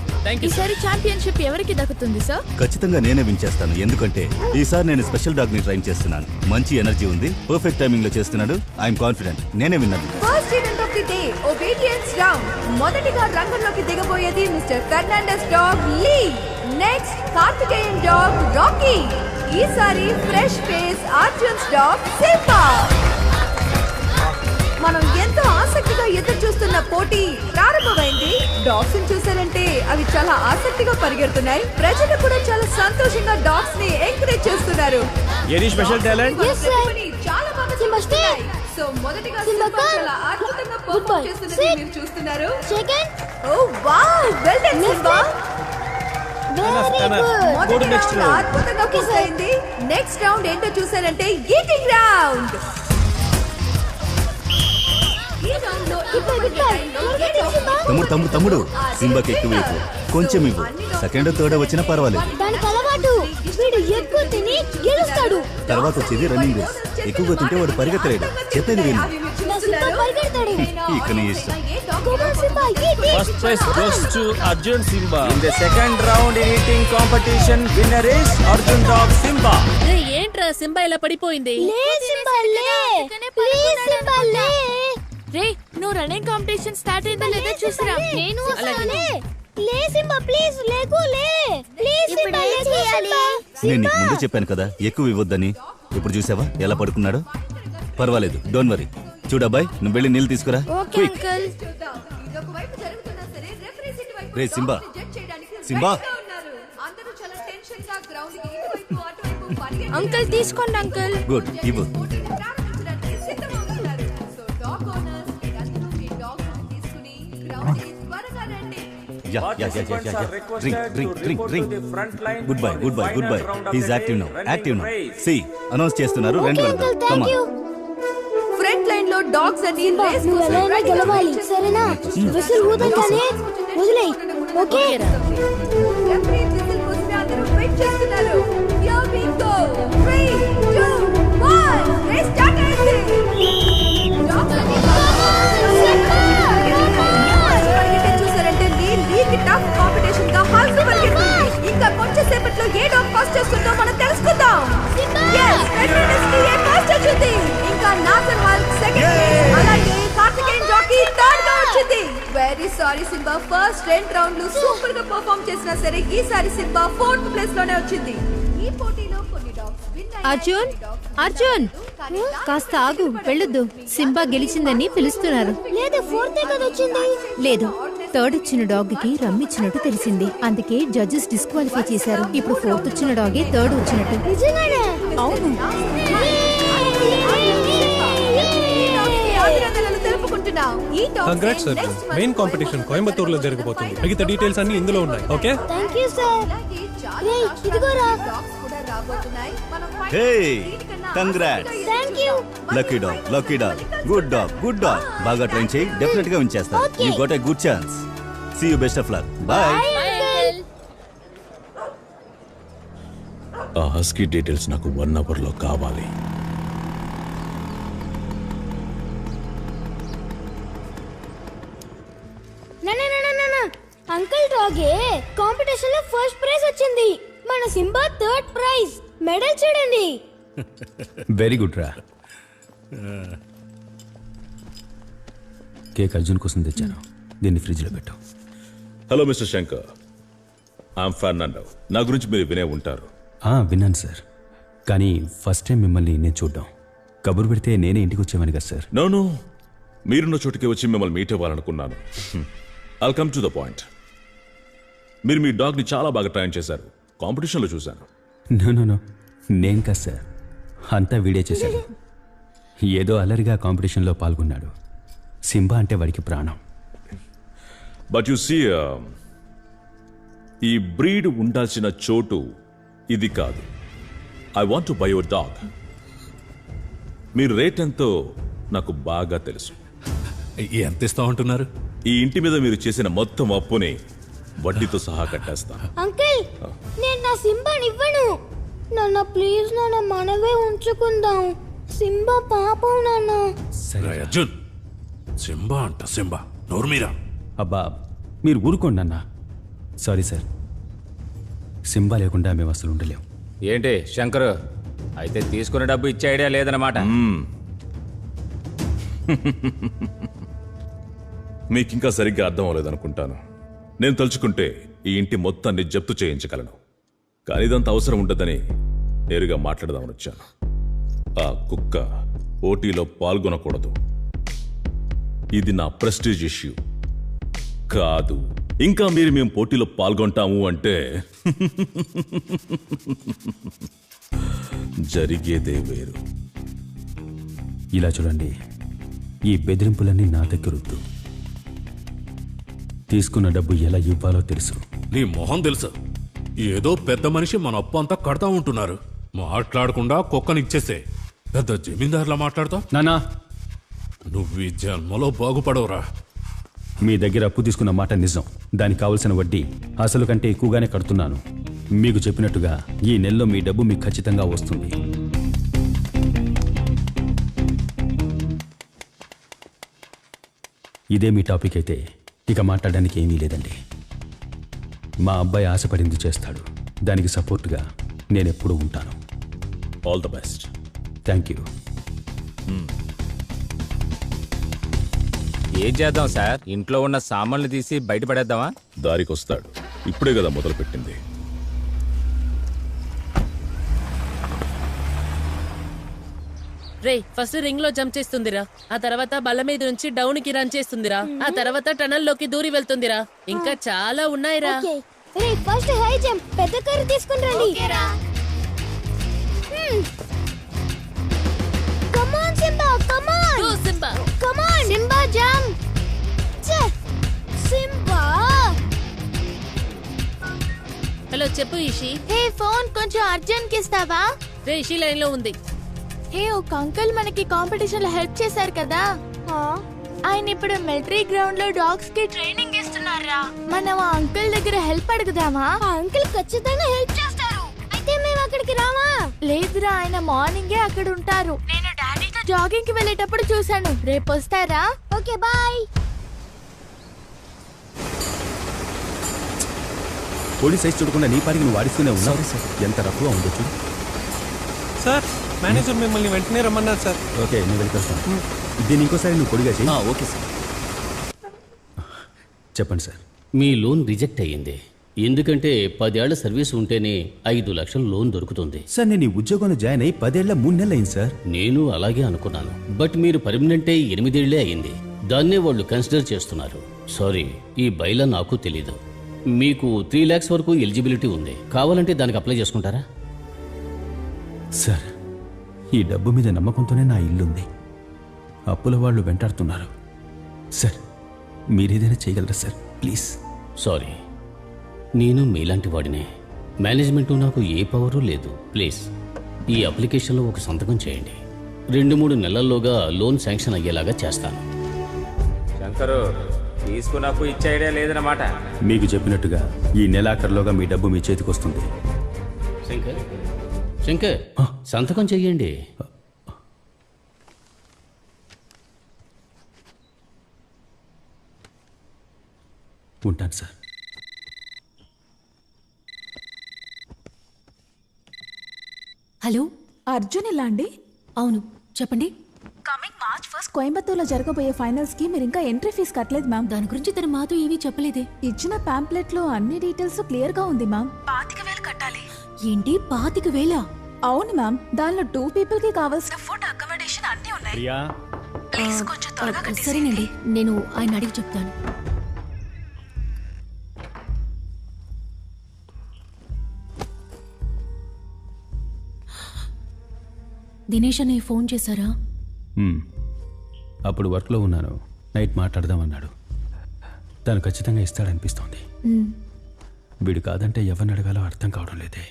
R: ఈసారి ఛాంపియన్షిప్ ఎవరికి దక్కుతుంది సార్?
V: ఖచ్చితంగా నేనే విన్ చేస్తాను. ఎందుకంటే ఈసారి నేను స్పెషల్ డాగ్ ని ట్రైన్ చేస్తున్నాను. మంచి ఎనర్జీ ఉంది, పర్ఫెక్ట్ టైమింగ్ లో చేస్తున్నాడు. ఐఎమ్ కాన్ఫిడెంట్ నేనే విన్నాను.
M: First event of the day obedience round. మొదటిగా రంగంలోకి దిగబోయేది mister Fernandes dog Lee. Next Karthikeyan dog Rocky. ఈసారి fresh face Arjun's dog Simba. మనం ఎంతో ఆసక్తిగా ఎదురు చూస్తున్న పోటీ ప్రారంభమైంది. డాగ్స్ చూసారంటే అవి చాలా ఆసక్తిగా పరిగెడుతున్నాయి. ప్రజలు కూడా చాలా సంతోషంగా డాగ్స్ ని ఎంకరేజ్ చేస్తున్నారు.
C: Any special talent?
M: చాలా బాగా చేస్తున్నాయి. సో మొదటిగా సింబా చాలా అద్భుతంగా పర్ఫార్మ్ చేస్తున్నది మీరు చూస్తున్నారు. ఓ వావ్, వెల్ డన్ సింబా. మొదటి రౌండ్ అద్భుతంగా పూర్తయింది. నెక్స్ట్ రౌండ్ ఏంటో చూసారంటే ఈటింగ్ రౌండ్.
V: తమ్ముడు సింబాకి ఎక్కువ ఇవ్వు, కొంచెం ఇవ్వు. సెకండ్ థర్డ్ వచ్చినా పర్వాలేదు.
F: దానికి అలవాటు, వీడు ఎక్కువ తిని గెలుస్తాడు.
V: తర్వాత వచ్చేది రన్నింగ్ రేస్. ఎక్కువగా తింటే వాడు పరిగెత్తలేడు. చెప్పేది విను. ఇక నీ ఇష్టం.
C: First prize goes to Arjun Simba. In the second round in eating competition, winner is Arjun Dog Simba.
B: రే ఏంట్రా సింబా ఇలా పడిపోయింది?
R: రే నువ్వు రన్నింగ్ కాంపిటీషన్ స్టార్ట్ అయిందో లేదో చూసిరా.
F: నేను వస్తానే. లే సింబా ప్లీజ్ లేకు లే. Please Simba lake Simba.
V: నేను నీకు ముందే చెప్పాను కదా ఎక్కువ ఇవ్వొద్దని. ఇప్పుడు చూసావా ఎలా పడుకున్నాడు? పర్వాలేదు, డోంట్ వరీ. చూడబ్బాయి, నువ్వు వెళ్ళి నీళ్ళు తీసుకురా.
R: Okay uncle.
V: రే సింబా, సింబా.
R: అంకుల్ తీసుకోండి అంకుల్.
V: గుడ్, ఇవ్వు. Drink. Good bye. He's active now. See, announce చేస్తున్నారు. రండి వెళ్దాం. Come on.
M: ఫ్రంట్ లైన్ లో డాగ్స్ అన్ని రేస్
F: నువ్వు గెలవాలి సరేనా? విసిల్ ఊదంగానే వదిలేయ్. ఓకే
M: ఎవరీ విసిల్ ఊదిన అందరూ వెయిట్ చేస్తున్నారు. Here we go. 3 2 1 race start అయింది. చూసారంటే లీగ్ టఫ్ కాంపిటీషన్ గా హాల్స్ పరిగెడుతుంది. ఇంకా కొంచెం సేపట్లో ఏ డాగ్ ఫస్ట్ చేస్తుందో మనం తెలుసుకుందాం. yes ఫెర్నాండెస్ కి ఏ ఫస్ట్ వచ్చింది. ఇంకా నాథన్ వాల్క్ సెకండ్, అలాగే కార్తికేయన్ జాకీ థర్డ్ గా వచ్చింది. వెరీ సారీ సింబా, ఫస్ట్ 2 రౌండ్లు సూపర్ గా పర్ఫార్మ్ చేసినా సరే ఈసారి సింబా 4th ప్లేస్ లోనే వచ్చింది. ఈ పోటీలో కొన్ని డాగ్స్
W: అర్జున్ కాస్త ఆగు, వెళ్ళొద్దు. సింబా గెలిచిందని పిలుస్తున్నారు.
F: లేదు 4th కదా వచ్చింది.
W: లేదు, థర్డ్ వచ్చిన డాగ్ కి రమ్మిచ్చినట్టు తెలిసింది. అందుకే జడ్జెస్ డిస్క్వాలిఫై చేశారు. ఇప్పుడు 4th వచ్చిన డాగే థర్డ్ వచ్చినట్టు.
F: నిజంగానే?
W: అవును.
P: Congrats sir. మెయిన్ కాంపిటీషన్ కోయంబత్తూరులో జరగబోతుంది. మిగతా డీటెయిల్స్ అన్ని ఇందులో ఉన్నాయి. Okay,
F: thank you sir. రే ఇదిగోరా.
V: Hey, congrats.
F: Thank you.
V: Lucky dog. Good dog. బాగా ట్రైన్ చేయి, డెఫినెట్ గా విన్ చేస్తావు. You got a good chance. See you, best of luck. Bye.
A: ఆ హస్కీ డీటెయిల్స్ నాకు 1 అవర్ లో కావాలి.
F: అంకుల్ డాగే కాంపిటీషన్ లో ఫస్ట్ ప్రైజ్ వచ్చింది. మన సింబా థర్డ్ ప్రైజ్. మెడల్ చూడండి.
I: వెరీ గుడ్ రా. కేక్ అర్జున్ కోసం తెచ్చాను. దీన్ని ఫ్రిడ్జ్ లో పెట్టు.
A: Hello mister Shankar, I'm Fernando. నా గురించి మీరు వినే ఉంటారు.
I: విన్నాను సార్, కానీ ఫస్ట్ టైం మిమ్మల్ని నేను చూడ్డాం. కబురు పెడితే నేనే ఇంటికి వచ్చేవాని కదా సార్.
A: నో, మీరున్న చోటుకి వచ్చి మిమ్మల్ని మీట్ అవ్వాలనుకున్నాను. I'll come to the point. మీరు మీ డాగ్ని చాలా బాగా ట్రైన్ చేశారు. కాంపిటీషన్లో చూశాను.
I: నో, నేను కాదు సార్, అంతా వీడియో చేశాడు. ఏదో అలరిగా కాంపిటీషన్లో పాల్గొన్నాడు. సింబా అంటే వాడికి ప్రాణం.
A: బట్ యు సీ, ఈ బ్రీడ్ ఉండాల్సిన చోటు ఇది కాదు. I want to buy your dog. మీరు రేట్ ఎంతో నాకు బాగా తెలుసు.
H: ఎంత ఇస్తా ఉంటున్నారు?
A: ఈ ఇంటి మీద మీరు చేసిన మొత్తం అప్పుని వడ్డీతో సహా కట్టేస్తాను.
F: అంకుల్ నేను నా సింబాని ఇవ్వను. నాన్న ప్లీజ్ నాన్న, మనమే ఉంచుకుందాం. సింబా పాపం నాన్న.
H: అర్జున్, సింబా అంట సింబా, నోర్మీరా.
I: అబ్బా మీరు ఊరుకోండి అన్న. సారీ సార్, సింబా లేకుండా మేము అసలు ఉండలేం.
C: ఏంటి శంకర్, అయితే తీసుకునే డబ్బు ఇచ్చే ఐడియా లేదన్నమాట.
A: మీకింకా సరిగ్గా అర్థం అవ్వలేదనుకుంటాను. నేను తలుచుకుంటే ఈ ఇంటి మొత్తాన్ని జప్తు చేయించగలను. కానీ ఇదంత అవసరం ఉండదని నేరుగా మాట్లాడదామని వచ్చాను. ఆ కుక్క పోటీలో పాల్గొనకూడదు. ఇది నా ప్రెస్టీజ్ ఇష్యూ కాదు. ఇంకా మేము పోటీలో పాల్గొంటాము అంటే జరిగేదే వేరు.
I: ఇలా చూడండి, ఈ బెదిరింపులన్నీ నా దగ్గరొద్దు. తీసుకున్న డబ్బు ఎలా ఇవ్వాలో తెలుసు.
H: నీ మొహం తెలుసు. ఏదో పెద్ద మనిషి మన అప్పు అంతా కడతా ఉంటున్నారు. మాట్లాడకుండా కుక్కనిచ్చేసే పెద్ద జమీందారులా మాట్లాడతావు.
I: నానా,
H: నువ్వు ఈ జన్మలో బాగుపడవురా.
I: మీ దగ్గర అప్పు తీసుకున్న మాట నిజం. దానికి కావలసిన వడ్డీ అసలు కంటే ఎక్కువగానే కడుతున్నాను. మీకు చెప్పినట్టుగా ఈ నెలలో మీ డబ్బు మీకు ఖచ్చితంగా వస్తుంది. ఇదే మీ టాపిక్ అయితే ఇక మాట్లాడడానికి ఏమీ లేదండి. మా అబ్బాయి ఆశపడింది చేస్తాడు. దానికి సపోర్ట్గా నేను ఎప్పుడూ ఉంటాను.
A: All the best.
I: Thank you.
C: ఏం చేద్దాం సార్? ఇంట్లో ఉన్న సామాన్లు తీసి బయటపడేద్దామా?
A: దారికొస్తాడు. ఇప్పుడే కదా మొదలు పెట్టింది.
B: రే, ఫస్ట్ రింగ్ లో జంప్ చేస్తుందిరా. ఆ తర్వాత బల్ల మీద నుంచి డౌన్ కి రన్ చేస్తుందిరా. ఆ తర్వాత టనల్ లోకి దూరి వెళ్తుందిరా. ఇంకా చాలా ఉన్నాయిరా.
F: రే ఫస్ట్ హై జంప్, పెద్ద కారు తీసుకుని రండి. Come on Simba, come on.
B: Go Simba,
F: come on Simba, jump. Simba.
B: Hello చెప్పు ఇషి.
F: హే ఫోన్ కొంచెం అర్జెంట్ కి ఇస్తావా?
B: రే ఇషి లైన్ లో ఉంది.
F: హే ఒక అంకుల్ మనకి కాంపిటీషన్ లో హెల్ప్ చేశారు కదా, ఆయన ఇప్పుడు మిలిటరీ గ్రౌండ్ లో డాగ్స్ కి ట్రైనింగ్ ఇస్తున్నారా. మనం ఆ అంకుల్ దగ్గర హెల్ప్ అడుగుదామా? ఆ అంకుల్ ఖచ్చితంగా హెల్ప్ చేస్తారు. అయితే మేము అక్కడికి రావా? లేదురా, ఆయన మార్నింగే అక్కడ ఉంటారు. నేను డాడీతో జాగింగ్ కి వెళ్ళేటప్పుడు చూసాను. రేపు వస్తారా? Okay bye.
I: పోలీస్ సైజ్ చూడకుండా నీ పాడికి నువ్వు వాడిస్తూనే ఉన్నావు. ఎంత రఫ్గా ఉందో చూడు.
P: సార్, మేనేజర్ మిమ్మల్ని వెంటనే రమ్మన్నారు సార్.
I: ఓకే, నేను వెళ్ళిపోతాను. దీన్ని ఇంకోసారి నువ్వు పొడిగా చెయ్యి.
K: Okay sir.
I: చెప్పండి సార్.
K: మీ లోన్ రిజెక్ట్ అయ్యింది. ఎందుకంటే 10 ఏళ్ల సర్వీస్ ఉంటేనే 5 లక్షల లోన్ దొరుకుతుంది.
I: సార్, నేను ఈ ఉద్యోగంలో జాయిన్ అయ్యి 10 ఏళ్ల 3 నెలలు అయింది సార్.
K: నేను అలాగే అనుకున్నాను. బట్ మీరు పర్మనెంట్ అయ్యి 8 ఏళ్లే అయింది. దాన్నే వాళ్ళు కన్సిడర్ చేస్తున్నారు. సారీ, ఈ బైలా నాకు తెలీదు. మీకు 3 lakhs వరకు ఎలిజిబిలిటీ ఉంది. కావాలంటే దానికి అప్లై చేసుకుంటారా?
I: సార్, ఈ డబ్బు మీద నమ్మకంతోనే నా ఇల్లుంది. అప్పుల వాళ్ళు వెంటాడుతున్నారు. సార్, మీరేదైనా చేయగలరా సార్? ప్లీజ్.
K: సారీ, నేను మీలాంటి వాడినే. మేనేజ్మెంట్ నాకు ఏ పవరు లేదు. ప్లీజ్ ఈ అప్లికేషన్లో ఒక సంతకం చేయండి. 2-3 నెలల్లోగా లోన్ శాంక్షన్ అయ్యేలాగా చేస్తాను.
C: శంకరు, తీసుకున్నప్పు ఇచ్చే ఐడియా లేదన్నమాట.
I: మీకు చెప్పినట్టుగా ఈ నెలాఖరులోగా మీ డబ్బు మీ చేతికి వస్తుంది.
K: శంకర్, శంకర్, సంతకం చెయ్యండి.
I: ఉంటాను సార్.
L: హలో,
R: అర్జున్ ఇలా అండి?
L: అవును, చెప్పండి.
R: కమింగ్ March 1 కోయంబత్తూర్లో జరగబోయే ఫైనల్స్ కి మీరు ఇంకా ఎంట్రీ ఫీజు కట్టలేదు మ్యామ్.
L: దాని గురించి తను మాతో ఏమీ చెప్పలేదే.
R: ఇచ్చిన పాంప్లెట్ లో అన్ని డీటెయిల్స్ క్లియర్ గా ఉంది మ్యామ్. 25,000 కట్టాలి.
L: ఏంటి 25,000?
R: అవును మ్యామ్, దానిలో 2 people కి కావాల్సిన ఫుడ్, అకామిడేషన్ అన్ని ఉన్నాయి. ప్లీజ్ కొంచెం త్వరగా కట్టేసేయండి.
L: సరేనండి, నేను ఆయన అడిగి చెప్తాను. దినేష్ అన్నయ్య ఫోన్ చేశారా?
I: అప్పుడు వర్క్లో ఉన్నాను. నైట్ మాట్లాడదామన్నాడు. తను ఖచ్చితంగా ఇస్తాడనిపిస్తోంది. వీడు కాదంటే ఎవరిని అడగాలో అర్థం కావడం లేదే.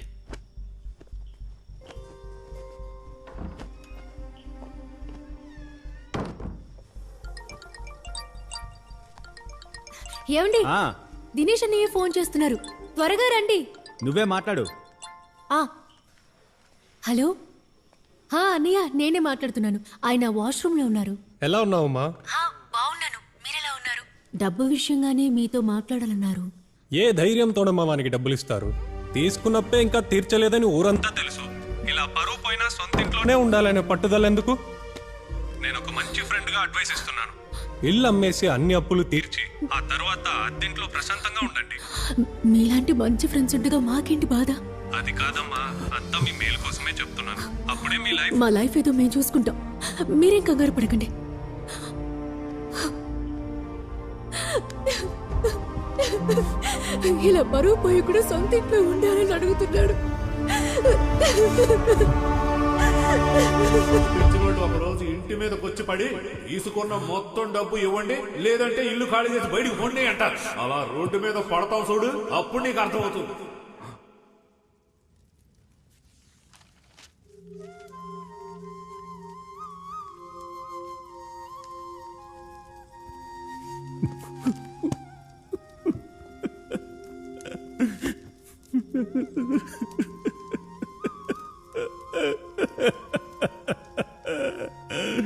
L: ఏమండి దినేష్ అన్నయ్య ఫోన్ చేస్తున్నారు, త్వరగా రండి.
I: నువ్వే మాట్లాడు.
L: హలో అన్నయ్య, నేనే మాట్లాడుతున్నాను. ఆయన వాష్రూమ్ లో ఉన్నారు.
P: ఎలా ఉన్నావమ్మా?
L: బాగున్నాను, మీరెలా ఉన్నారు? డబ్బు విషయంగానే మీతో మాట్లాడాలన్నారు.
P: ఏ ధైర్యంతోనమ్మా వానికి డబ్బులు ఇస్తారు? తీసుకున్నప్పే ఇంకా తీర్చలేదని ఊరంతా తెలుసు. ఇలా పరువు పోయినా సొంత ఇంట్లోనే ఉండాలనే పట్టుదల ఎందుకు? నేను ఒక మంచి ఫ్రెండ్ గా అడ్వైస్ ఇస్తున్నాను. ఇల్లు అమ్మేసి అన్ని అప్పులు తీర్చి ఆ తర్వాత అద్దెంట్లో ప్రశాంతంగా ఉండండి.
L: మీలాంటి మంచి ఫ్రెండ్స్ ఉండగా మాకేంటి బాధ?
P: అది కాదమ్మా, అంతా మీ మేలు కోసమే చెప్తున్నాను. అప్పుడే మీ లైఫ్.
L: మా లైఫ్ ఏదో మేము చూసుకుంటాం, మీరేం కంగారు పడకండి. ఇలా పరువు పోయి కూడా సొంత ఇంట్లో ఉండాలని అడుగుతున్నాడు.
H: ఒక రోజు ఇంటి మీదకి వచ్చి పడి తీసుకున్న మొత్తం డబ్బు ఇవ్వండి, లేదంటే ఇల్లు ఖాళీ చేసి బయటకు పోండి అంటారు. అలా రోడ్డు మీద పడతాం చూడు, అప్పుడు నీకు అర్థమవుతుంది.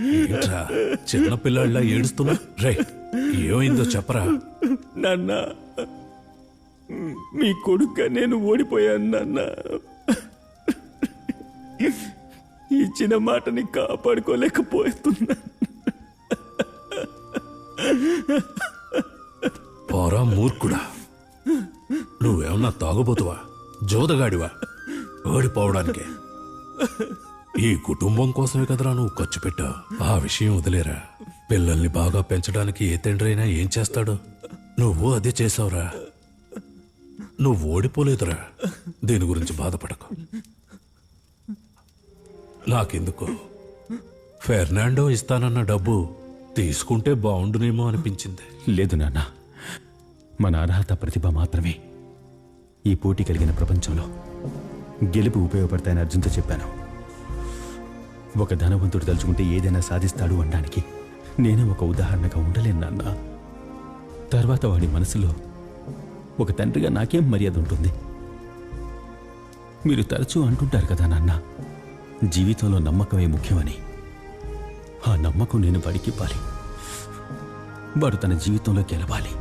H: ఏంట్రా చిన్న పిల్లాళ్ళ ఏడుస్తున్నా? రే ఏమైందో చెప్పరా.
I: నాన్న, మీ కొడుగ్గా నేను ఓడిపోయాను నాన్న. ఇచ్చిన మాటని కాపాడుకోలేకపోతున్నా.
H: పోరా మూర్ఖుడా, నువ్వేమన్నా తాగుబోతువా, జోదగాడివా ఓడిపోవడానికి? ఈ కుటుంబం కోసమే కదరా నువ్వు ఖర్చు పెట్టావు. ఆ విషయం వదిలేరా. పిల్లల్ని బాగా పెంచడానికి ఏ తండ్రి అయినా ఏం చేస్తాడు? నువ్వు అదే చేసావురా. నువ్వు ఓడిపోలేదురా. దీని గురించి బాధపడకు. నాకెందుకు ఫెర్నాండో ఇస్తానన్న డబ్బు తీసుకుంటే బాగుండునేమో అనిపించింది.
I: లేదు నాన్న, మన అర్హత ప్రతిభ మాత్రమే ఈ పోటీ కలిగిన ప్రపంచంలో గెలుపు ఉపయోగపడతాయని అర్జున్తో చెప్పాను. ఒక ధనవంతుడు తలుచుకుంటే ఏదైనా సాధిస్తాడు అనడానికి నేనే ఒక ఉదాహరణగా ఉండలేను నాన్న. తర్వాత వాడి మనసులో ఒక తండ్రిగా నాకేం మర్యాద ఉంటుంది? మీరు తరచూ అంటుంటారు కదా నాన్న, జీవితంలో నమ్మకమే ముఖ్యమని. ఆ నమ్మకం నేను వాడికి ఇవ్వాలి. వాడు తన జీవితంలో గెలవాలి.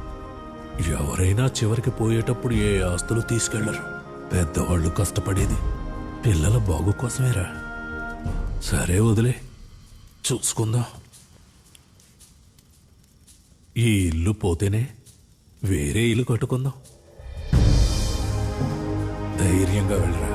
H: ఎవరైనా చివరికి పోయేటప్పుడు ఏ ఆస్తులు తీసుకెళ్లరు. పెద్దవాళ్ళు కష్టపడేది పిల్లల బాగు కోసమేరా. సరే వదిలే, చూసుకుందాం. ఈ ఇల్లు పోతేనే వేరే ఇల్లు కట్టుకుందాం. ధైర్యంగా వెళ్ళరా.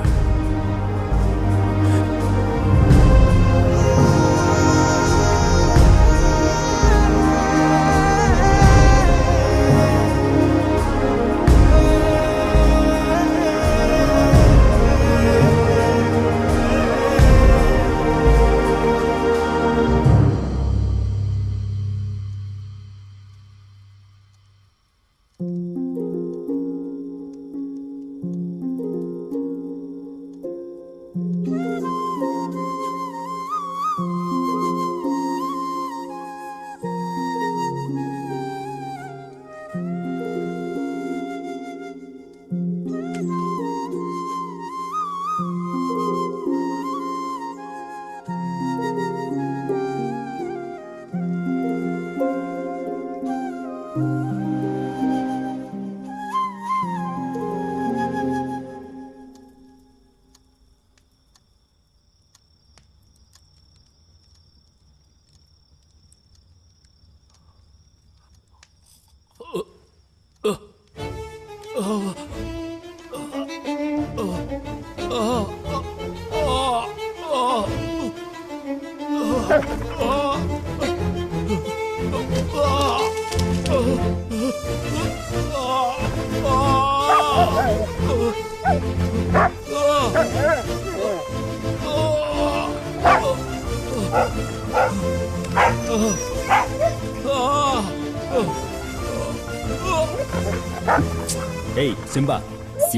I: ఏయ్ సింబా,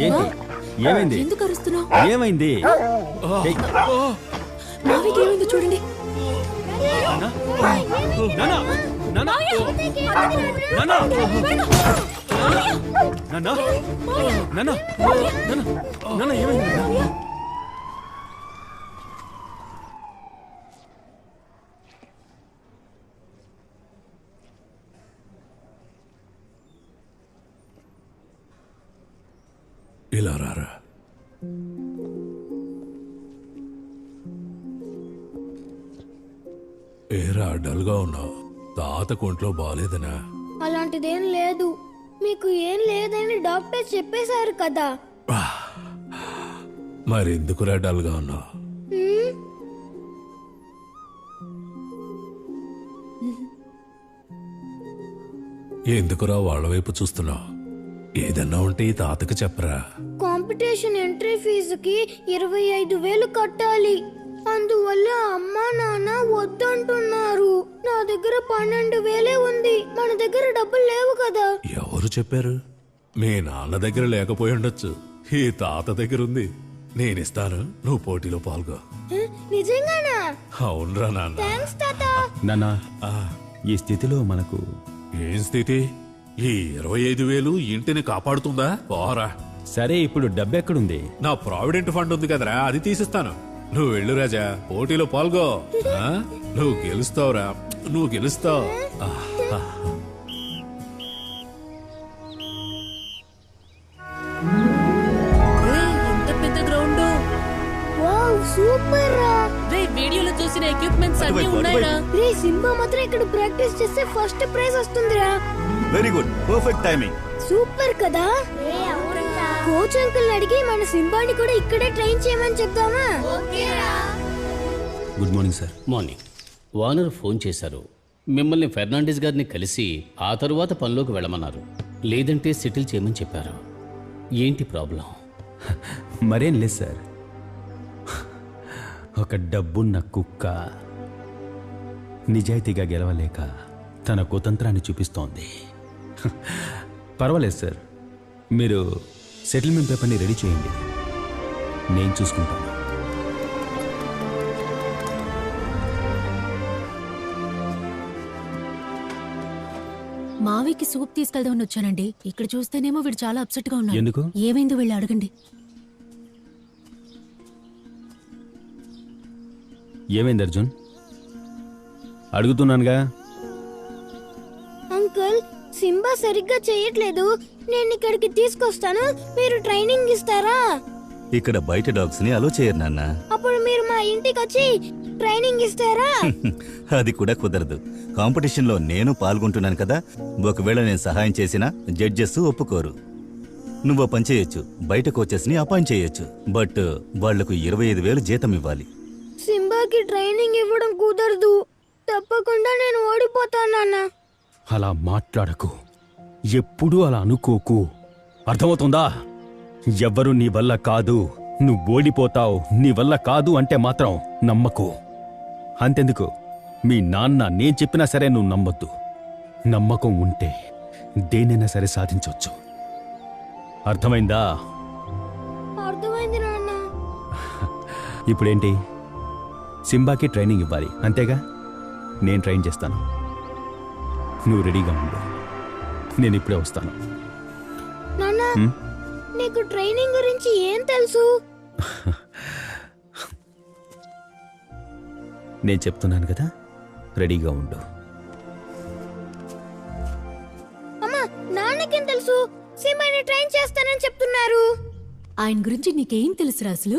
I: ఏంటి? ఏమైంది?
L: ఎందుకు అరుస్తున్నావు?
I: ఏమైంది?
L: మావికి ఏమైంది చూడండి.
H: ఇలా రారా. ఏరా డల్గా ఉన్నావు? తాత కొంట్లో బాలేదనా?
F: అలాంటిదేం లేదు. మీకు ఏం లేదని డాక్టర్ చెప్పేశారు కదా.
H: మరెందుకురా డల్గా ఉన్నావు? ఎందుకురా వాళ్ళ వైపు చూస్తున్నావు? ఏదన్నా ఉంటే ఈ తాతకు చెప్పరా.
F: కాంపిటీషన్ ఎంట్రీ ఫీజుకి 25,000 కట్టాలి. అందువల్ల అమ్మా నాన్న వద్దంటున్నారు. నా దగ్గర 12,000 ఉంది. మన దగ్గర డబ్బులు లేవు కదా.
H: ఎవరు చెప్పారు? మీ నాన్న దగ్గర లేకపోయి ఉండొచ్చు. ఈ తాత దగ్గర ఉంది. నేనిస్తాను, నువ్వు పోటీలో పాల్గొ.
F: నిజంగానా?
H: అవునరా నాన్న.
F: థాంక్స్ తాత.
I: నాన్న, ఈ స్థితిలో మనకు
H: ఏం స్థితి? ఈ 25,000 ఇంటిని కాపాడుతుందా? పోరా.
I: సరే, ఇప్పుడు డబ్బెక్కడుంది?
H: నా ప్రావిడెంట్ ఫండ్ ఉంది కదరా, అది తీసిస్తాను. నువ్వు వెళ్ళు రాజా, పోటీలో పాల్గొ. నువ్వు గెలుస్తావురా, నువ్వు గెలుస్తావు.
B: ఎంత పెద్ద గ్రౌండ్!
F: వావ్, సూపర్ రా.
B: రే, వీడియోలో చూసిన ఎక్విప్మెంట్స్ అన్నీ ఉన్నాయిరా.
F: రే, సింబా మాత్రం ఇక్కడ ప్రాక్టీస్ చేస్తే ఫస్ట్ ప్రైజ్ వస్తుందిరా.
V: Very good, perfect timing.
F: Super కదా. కోచ్ అంకుల్ అడిగి మన సింబాని కూడా ఇక్కడే ట్రైన్ చేయమని చెప్దామా?
I: Good morning sir.
K: Morning. Owner phone చేశారు. మిమ్మల్ని ఫెర్నాండిస్ గారిని కలిసి ఆ తరువాత పనిలోకి వెళ్ళమన్నారు. లేదంటే సెటిల్ చేయమని చెప్పారు. ఏంటి ప్రాబ్లం?
I: మరేం లేదు సార్. ఒక డబ్బున్న కుక్క నిజాయితీగా గెలవలేక తన కుతంత్రాన్ని చూపిస్తోంది. పర్వాలేదు సార్, మీరు సెటిల్మెంట్ పేపర్ని రెడీ చేయండి, నేను చూసుకుంటాను.
L: మావికి సూప్ తీసుకెళ్దామని వచ్చానండి. ఇక్కడ చూస్తేనేమో వీడు చాలా అప్సెట్ గా ఉన్నాడు.
I: ఎందుకు?
L: ఏమైందో వెళ్ళి అడగండి.
I: ఏమైంది అర్జున్? అడుగుతున్నానుగా.
F: అంకుల్, సింబా సరిగ్గా చేయట్లేదు. నేను ఇక్కడికి తీసుకొస్తాను, మీరు ట్రైనింగ్ ఇస్తారా?
V: ఇక్కడ బయట డాగ్స్ ని అలో చేయరు నాన్న.
F: అప్పుడు మీరు మా ఇంటికి వచ్చి ట్రైనింగ్ ఇస్తారా?
V: అది కూడా కుదరదు. కాంపిటీషన్ లో నేను పాల్గొంటున్నాను కదా. ఒకవేళ నేను సహాయం చేసినా జడ్జెస్ ఒప్పుకోరు. నువ్వు పని చేయొచ్చు, బయట కోచెస్ ని అపాయింట్ చేయొచ్చు. బట్ వాళ్లకు 25,000 జీతం ఇవ్వాలి.
F: సింబాకి ట్రైనింగ్ ఇవ్వడం కుదరదు. తప్పకుండా నేను ఓడిపోతానన్నా.
I: అలా మాట్లాడకు, ఎప్పుడూ అలా అనుకోకు, అర్థమవుతుందా? ఎవ్వరు నీ వల్ల కాదు, నువ్వు ఓడిపోతావు, నీ వల్ల కాదు అంటే మాత్రం నమ్మకు. అంతెందుకు, మీ నాన్న నేను చెప్పినా సరే నువ్వు నమ్మొద్దు. నమ్మకం ఉంటే దేనైనా సరే సాధించవచ్చు. అర్థమైందా?
F: అర్థమైంది నాన్న.
I: ఇప్పుడేంటి? సింబాకి ట్రైనింగ్ ఇవ్వాలి, అంతేగా? నేను ట్రైన్ చేస్తాను, నువ్వు రెడీగా ఉండు. నేను ఇప్పుడే వస్తాను.
F: నాన్న, నీకు ట్రైనింగ్ గురించి ఏం తెలుసు?
I: నేను చెప్తున్నాను కదా, రెడీగా ఉండు.
F: అమ్మా, నాన్నకేం తెలుసు? సింబాని ట్రైన్ చేస్తానని చెప్తున్నారు.
L: ఆయన గురించి నీకేం తెలుసు రాసులు?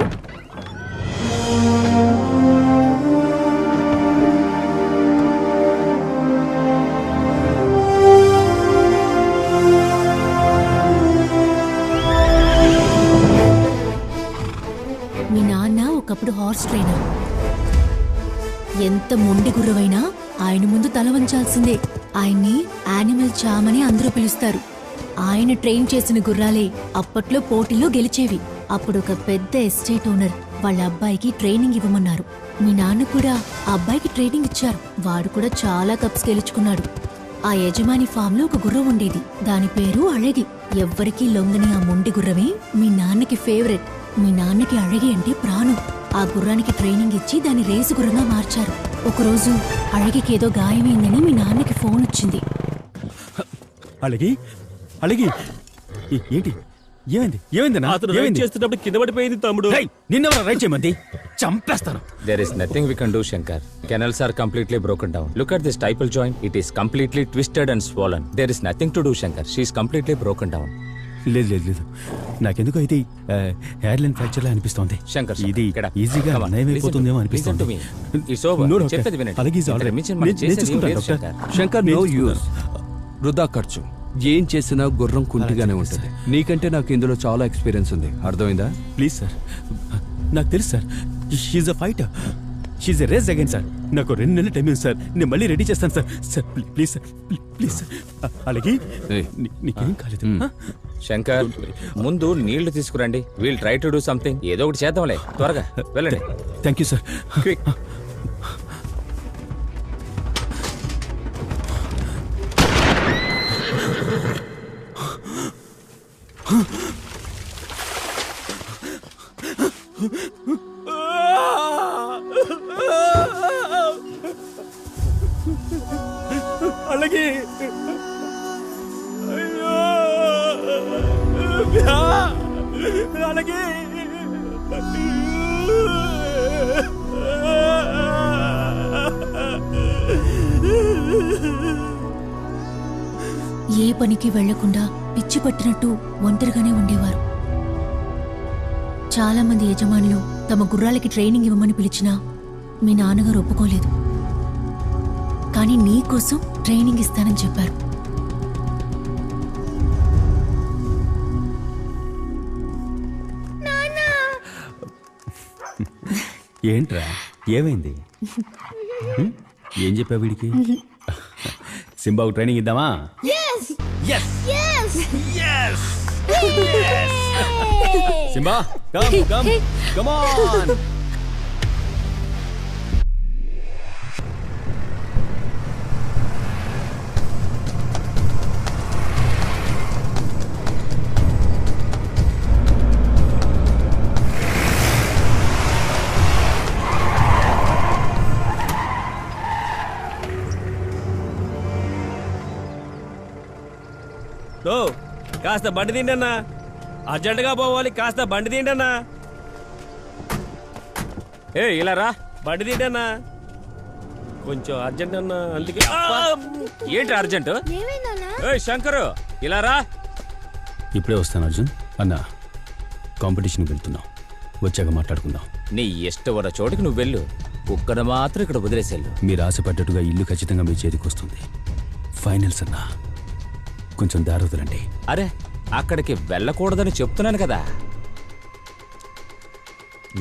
L: మీ నాన్న ఒకప్పుడు హార్స్ ట్రైనర్. ఎంత మొండి గుర్రవైనా ఆయన ముందు తల వంచాల్సిందే. ఆయన్ని యానిమల్ చామ్ అని అందరూ పిలుస్తారు. ఆయన ట్రైన్ చేసిన గుర్రాలే అప్పట్లో పోటీలో గెలిచేవి. అప్పుడు ఒక పెద్ద ఎస్టేట్ ఓనర్ వాళ్ళ అబ్బాయికి ట్రైనింగ్ ఇవ్వమన్నారు. మీ నాన్న కూడా ఆ అబ్బాయికి ట్రైనింగ్ ఇచ్చారు. వాడు కూడా చాలా కప్స్ గెలుచుకున్నాడు. ఆ యజమాని ఫామ్ లో ఒక గుర్రం ఉండేది. దాని పేరు అళగి. ఎవ్వరికీ లొంగని ఆ మొండి గుర్రమే మీ నాన్నకి ఫేవరెట్. మీ నాన్నకి అழగి అంటే ప్రాణం. ఆ గుర్రానికి ట్రైనింగ్ ఇచ్చి దాన్ని రేసు గుర్రంగా మార్చారు. ఒకరోజు అழగికి ఏదో గాయమైందని మీ నాన్నకి ఫోన్ వచ్చింది.
I: అలగి అలగి ఏంటి ఏమైంది ఏమైంది
G: చేస్తున్నప్పుడు కింద పడిపోయింది తమ్ముడు.
I: నిన్నెవరు రైట్ చేయమంది చంపేస్తాను.
G: There is nothing we can do, Shankar. Canals are completely broken down. Look at this stipple joint. It is completely twisted and swollen. There is nothing to do, Shankar. She is completely broken down.
I: లేదు నాకెందుకు అయితే hair line fracture లా అనిపిస్తోంది.
G: శంకర్
I: ఇది ఈజీగా నయమైపోతుందేమో అనిపిస్తుంది.
N: Shankar, no use, వృధా ఖర్చు. ఏం చేసినా గుర్రం కుంటిగానే ఉంటుంది. నీకంటే నాకు ఇందులో చాలా ఎక్స్పీరియన్స్ ఉంది, అర్థమైందా?
I: ప్లీజ్ సార్, నాకు తెలుసు sir. She's a fighter, she's a race again sir. నాకు 2 నెలలు టైం ఉంది సార్. నేను మళ్ళీ రెడీ చేస్తాను sir. Sir please sir, please sir. అలాగే నీకేం కాలేదు.
G: శంకర్, ముందు నీళ్లు తీసుకురండి. We'll try to do something. ఏదో ఒకటి చేద్దాంలే, త్వరగా వెళ్ళండి.
I: Thank you sir.
G: క్విక్.
I: అలాగే అలాగే
L: ఏ పనికి వెళ్లకుండా పిచ్చి పట్టినట్టు ఒంటరిగానే ఉండేవారు. చాలా మంది యజమానులు తమ గుర్రాలకి ట్రైనింగ్ ఇవ్వమని పిలిచినా మీ నాన్నగారు ఒప్పుకోలేదు. కానీ నీకోసం ట్రైనింగ్ ఇస్తానని చెప్పారు.
I: ఏంట్రా ఏమైంది? ఏం చెప్పావు వీడికి? సింబాకు ట్రైనింగ్ ఇద్దామా? Simba, come on.
G: కాస్త బండి తిండన్నా, అర్జెంటుగా పోవాలి. కాస్త బండి తిండన్నా. ఇలా రా, బండి తిండన్నా, కొంచెం అర్జెంట్ అన్నా. అందుకే ఏంటి అర్జెంట్? శంకరు, ఇలా రా.
I: ఇప్పుడే వస్తాను అర్జున్. అన్నా, కాంపిటీషన్కి వెళ్తున్నాం, వచ్చాక మాట్లాడుకుందాం.
G: నీ ఇష్టపడ చోటుకి నువ్వు వెళ్ళు, కుక్కను మాత్రం ఇక్కడ వదిలేసేళ్ళు.
I: మీరు ఆశపడ్డట్టుగా ఇల్లు ఖచ్చితంగా మీ చేతికి వస్తుంది. ఫైనల్స్ అన్నా, కొంచెం దారుదలండి.
G: అరే, అక్కడికి వెళ్ళకూడదని చెప్తున్నాను కదా.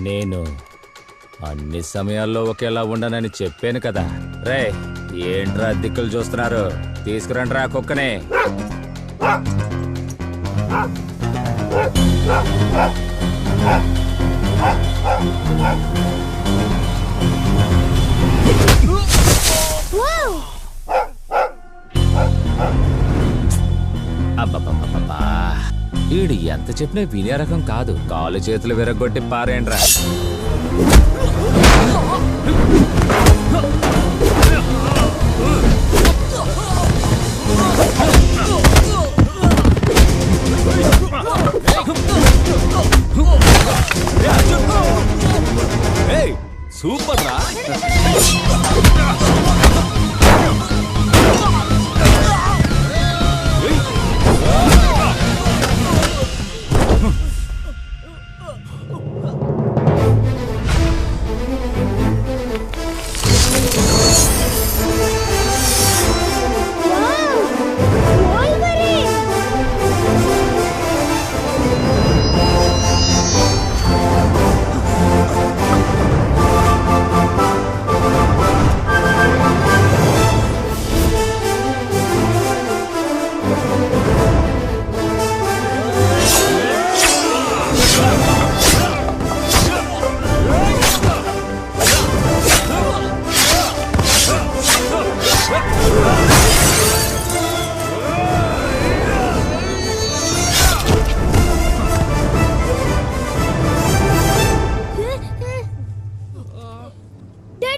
G: నేను అన్ని సమయాల్లో ఒకేలా ఉండనని చెప్పాను కదా. రే, ఏంట్రా దిక్కులు చూస్తున్నారు? తీసుకురండి రా కుక్కనే. అబ్బబ్బబ్బబ్బా, ఈడు ఎంత చెప్పినా వినే రకం కాదు. కాలు చేతులు విరగొట్టి పారేండ్రా.
I: సూపర్ రా.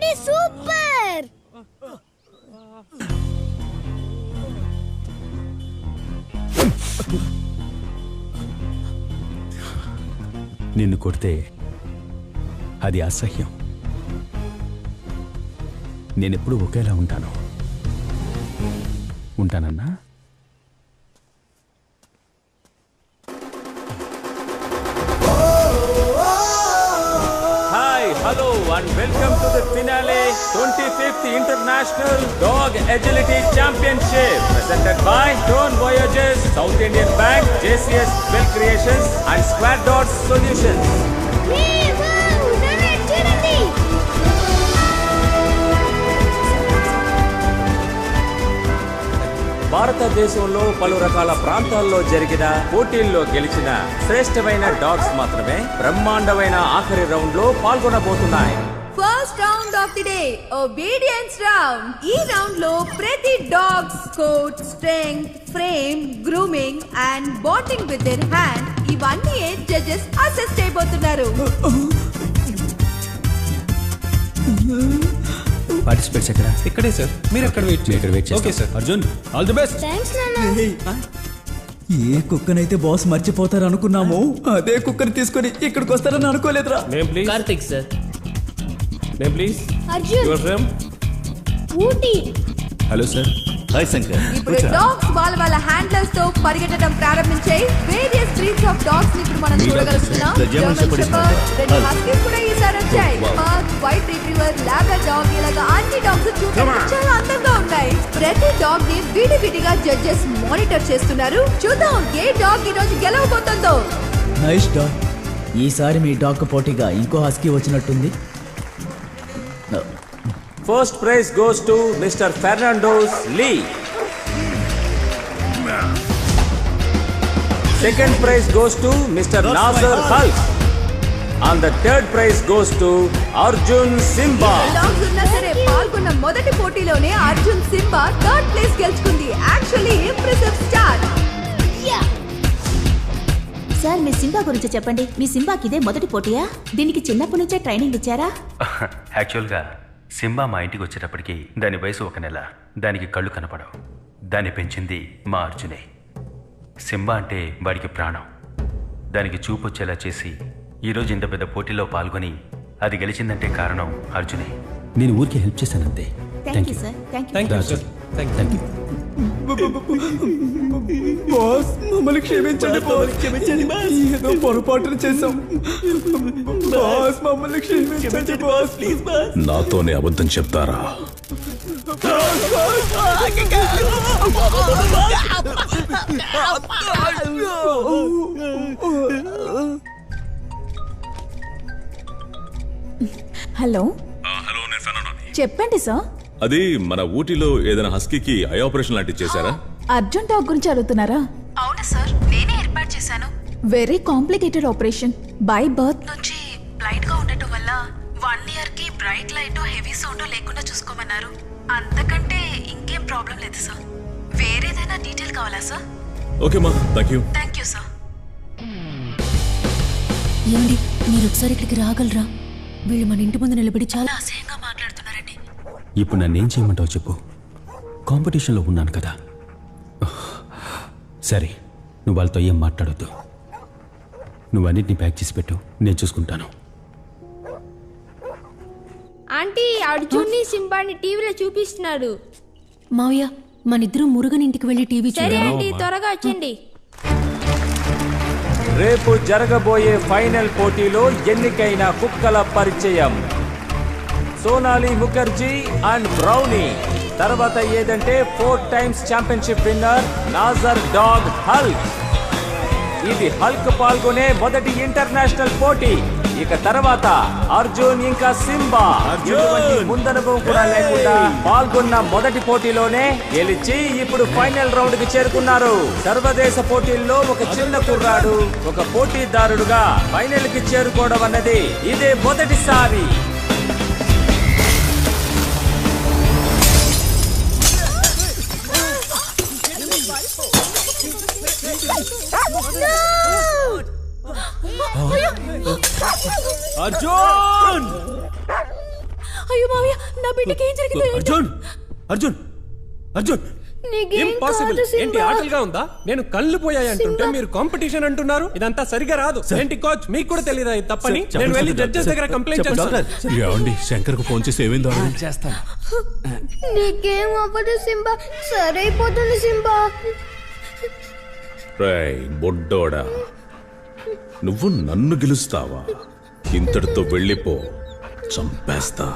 F: అర్జున్ని సూపర్.
I: నిన్ను కొడితే అది అసహ్యం. నేనెప్పుడు ఒకేలా ఉంటానన్నా.
C: Hi, hello, and welcome to the finale 25th International Dog Agility Championship presented by Drone Voyages, South Indian Bank, JCS Well Creations, and Square Dots Solutions. భారతదేశంలో పలు రకాల ప్రాంతాల్లో జరిగిన పోటీల్లో గెలిచిన శ్రేష్టమైన డాగ్స్ మాత్రమే బ్రహ్మాండమైన ఆఖరి రౌండ్ లో పాల్గొనబోతున్నాయి.
M: First round of the day obedience round. ఈ రౌండ్ లో ప్రతి dog coat, strength, frame, grooming and bonding with their hand ఇవన్నీ జడ్జెస్ అసెస్ చేయబోతున్నారు.
I: పార్టిసిపేట్స్ ఎక్కడ?
P: ఇక్కడే సార్. మీరు ఎక్కడ వెయిట్ చేయండి.
I: Okay sir. Arjun, all the best.
F: Thanks నాన్న.
E: ఏ కుక్కనైతే బాస్ మర్చిపోతారు అనుకున్నామో అదే కుక్కని తీసుకొని ఇక్కడికి వస్తారని అనుకోలేదురా.
B: Karthik sir.
P: Name please.
F: Arjun.
P: You're from
F: Ooty.
I: Hello sir.
V: Hi Shankar.
M: ఇప్పుడు డాగ్స్ వాళ్ళ హ్యాండ్లర్స్ తో పరిగెట్టడం ప్రారంభించే వేరియస్ బ్రీడ్స్ ఆఫ్ డాగ్స్ ని ఇప్పుడు మనం చూడగలుగుతున్నాం. జర్మన్ షెపర్డ్, రెడ్ హస్కీస్ కూడా ఈసారి వచ్చాయి. పగ్, వైట్ రిట్రీవర్, లాబ్రాడార్ డాగ్ ఇలాగా అన్ని డాగ్స్ చూడడానికి చాలా అందంగా ఉన్నాయి. ప్రతి డాగ్ ని విడివిడిగా జడ్జెస్ మానిటర్ చేస్తున్నారు. చూద్దాం ఏ డాగ్ ఈ రోజు గెలవబోతుందో.
T: Nice dog. ఈసారి మీ డాగ్ పోటీగా ఇంకో హస్కీ వచ్చినట్టుంది.
C: First prize goes to Mr. Fernando Lee. Second prize goes to Mr. Nazar Hulk. And the third prize goes to Arjun Simba.
M: Dogs ఉన్నా సరే పాల్గొన్న మొదటి పోటీలోనే అర్జున్ సింబా థర్డ్ ప్లేస్ గెలుచుకుంది. Actually impressive start.
O: సార్ మీ Simba గురించి చెప్పండి. మీ సింబాకి ఇదే మొదటి పోటీయా? దీనికి చిన్నప్పటి నుంచే ట్రైనింగ్ ఇచ్చారా?
Q: యాక్చువల్గా సింబా మా ఇంటికి వచ్చేటప్పటికి దాని వయసు 1 నెల. దానికి కళ్ళు కనపడవు. దాన్ని పెంచింది మా అర్జునే. సింబా అంటే వాడికి ప్రాణం. దానికి చూపు వచ్చేలా చేసి ఈరోజు ఇంత పెద్ద పోటీలో పాల్గొని అది గెలిచిందంటే కారణం అర్జునే.
I: నేను ఊరికి హెల్ప్ చేశానంతే.
O: Thank you sir. Thank you sir.
I: Thank you.
E: Boss మమ్మల్ని క్షమించండి బాస్. క్షమించండి బాస్. ఏదో పొరపాటున చేసాం బాస్. మమ్మల్ని క్షమించండి బాస్. Please boss.
A: నాతోనే అబద్ధం చెప్తారా?
R: హలో.
A: హలో, నేను ఫెర్నాండోని.
R: చెప్పండి సార్.
A: అది మన ఊటీలో ఏదైనా హస్కీకి ఐ ఆపరేషన్ లాంటివి చేశారా?
R: అర్జున్ డాగ్ గురించి అడుగుతున్నారా?
O: అవును సార్, నేనే ఏర్పాటు చేశాను.
R: Very complicated operation. By birth
O: నుంచి బ్లైండ్ గా ఉండటం వల్ల 1 year కి బ్రైట్ లైట్ హెవీ సౌండ్ లేకుండా చూసుకోమన్నారు. అంతకంటే ఇంకేం ప్రాబ్లం లేదు సార్. వేరేదైనా డీటెయిల్ కావాలా సార్?
A: ఓకే మా, thank you.
O: Thank you sir.
L: ఏమండి, మీరు ఒకసారి ఇక్కడికి రాగలరా? వీళ్ళు మన ఇంటి ముందు నిలబడి చాలా అసహ్యంగా మాట్లాడుతున్నారండి.
I: ఇప్పుడు నన్నేం చేయమంటావు చెప్పు. కాంపిటీషన్లో ఉన్నాను కదా. సరే, నువ్వు వాళ్ళతో ఏం మాట్లాడొద్దు. నువ్వు అన్నిటిని ప్యాక్ చేసి పెట్టు, నేను చూసుకుంటాను.
J: ఆంటీ, అర్జున్ని సింబాని టీవీలో చూపిస్తున్నాడు.
L: మావయ్య, మనిద్దరం మురుగన్ ఇంటికి వెళ్ళి టీవీ
J: సరే
L: చూడాలి.
J: ఆంటీ, త్వరగా వచ్చండి.
C: రేపు జరగబోయే ఫైనల్ పోటీలో ఎన్నికైన కుక్కల పరిచయం. Sonali Mukherjee and Brownie. తర్వాత ఏదంటే 4 times championship winner Nazar dog Hulk. ఇది హల్క్ పాల్గొనే మొదటి ఇంటర్నేషనల్ పోటీ. ఇక తర్వాత అర్జున్ ఇంకా సింబా. ఎటువంటి ముందనుభవం కూడా లేకుండా పాల్గొన్న మొదటి పోటీలోనే గెలిచి ఇప్పుడు ఫైనల్ రౌండ్ కి చేరుకున్నారు. సర్వదేశ పోటీల్లో ఒక చిన్న కుర్రాడు ఒక పోటీదారుడుగా ఫైనల్ కి చేరుకోవడం అన్నది ఇదే మొదటిసారి.
E: అర్జున్!
L: అయ్యో మావయ్య, నా బిడ్డకి ఏం జరిగిందో ఏంటో.
P: అర్జున్ అర్జున్ అర్జున్ ఇంపాసిబుల్. ఏంటి ఆటలుగా ఉందా? నేను కళ్ళు పోయాయి అంటుంటే మీరు కాంపిటీషన్ అంటున్నారు. ఇదంతా సరిగా రాదు. ఏంటి కోచ్, మీకు కూడా తెలియదా ఇది తప్పని? నేను వెళ్ళి జడ్జెస్ దగ్గర కంప్లైంట్ చేస్తాను.
H: ఏమండి శంకర్ కు ఫోన్ చేసి ఏమైందో
N: చేస్తాను.
F: నీకేం అవ్వదు సింబా, సరైపోతుంది సింబా.
A: రేయ్ బొడ్డోడా, నువ్వు నన్ను గెలుస్తావా? ఇంతటితో వెళ్ళిపో, చంపేస్తా.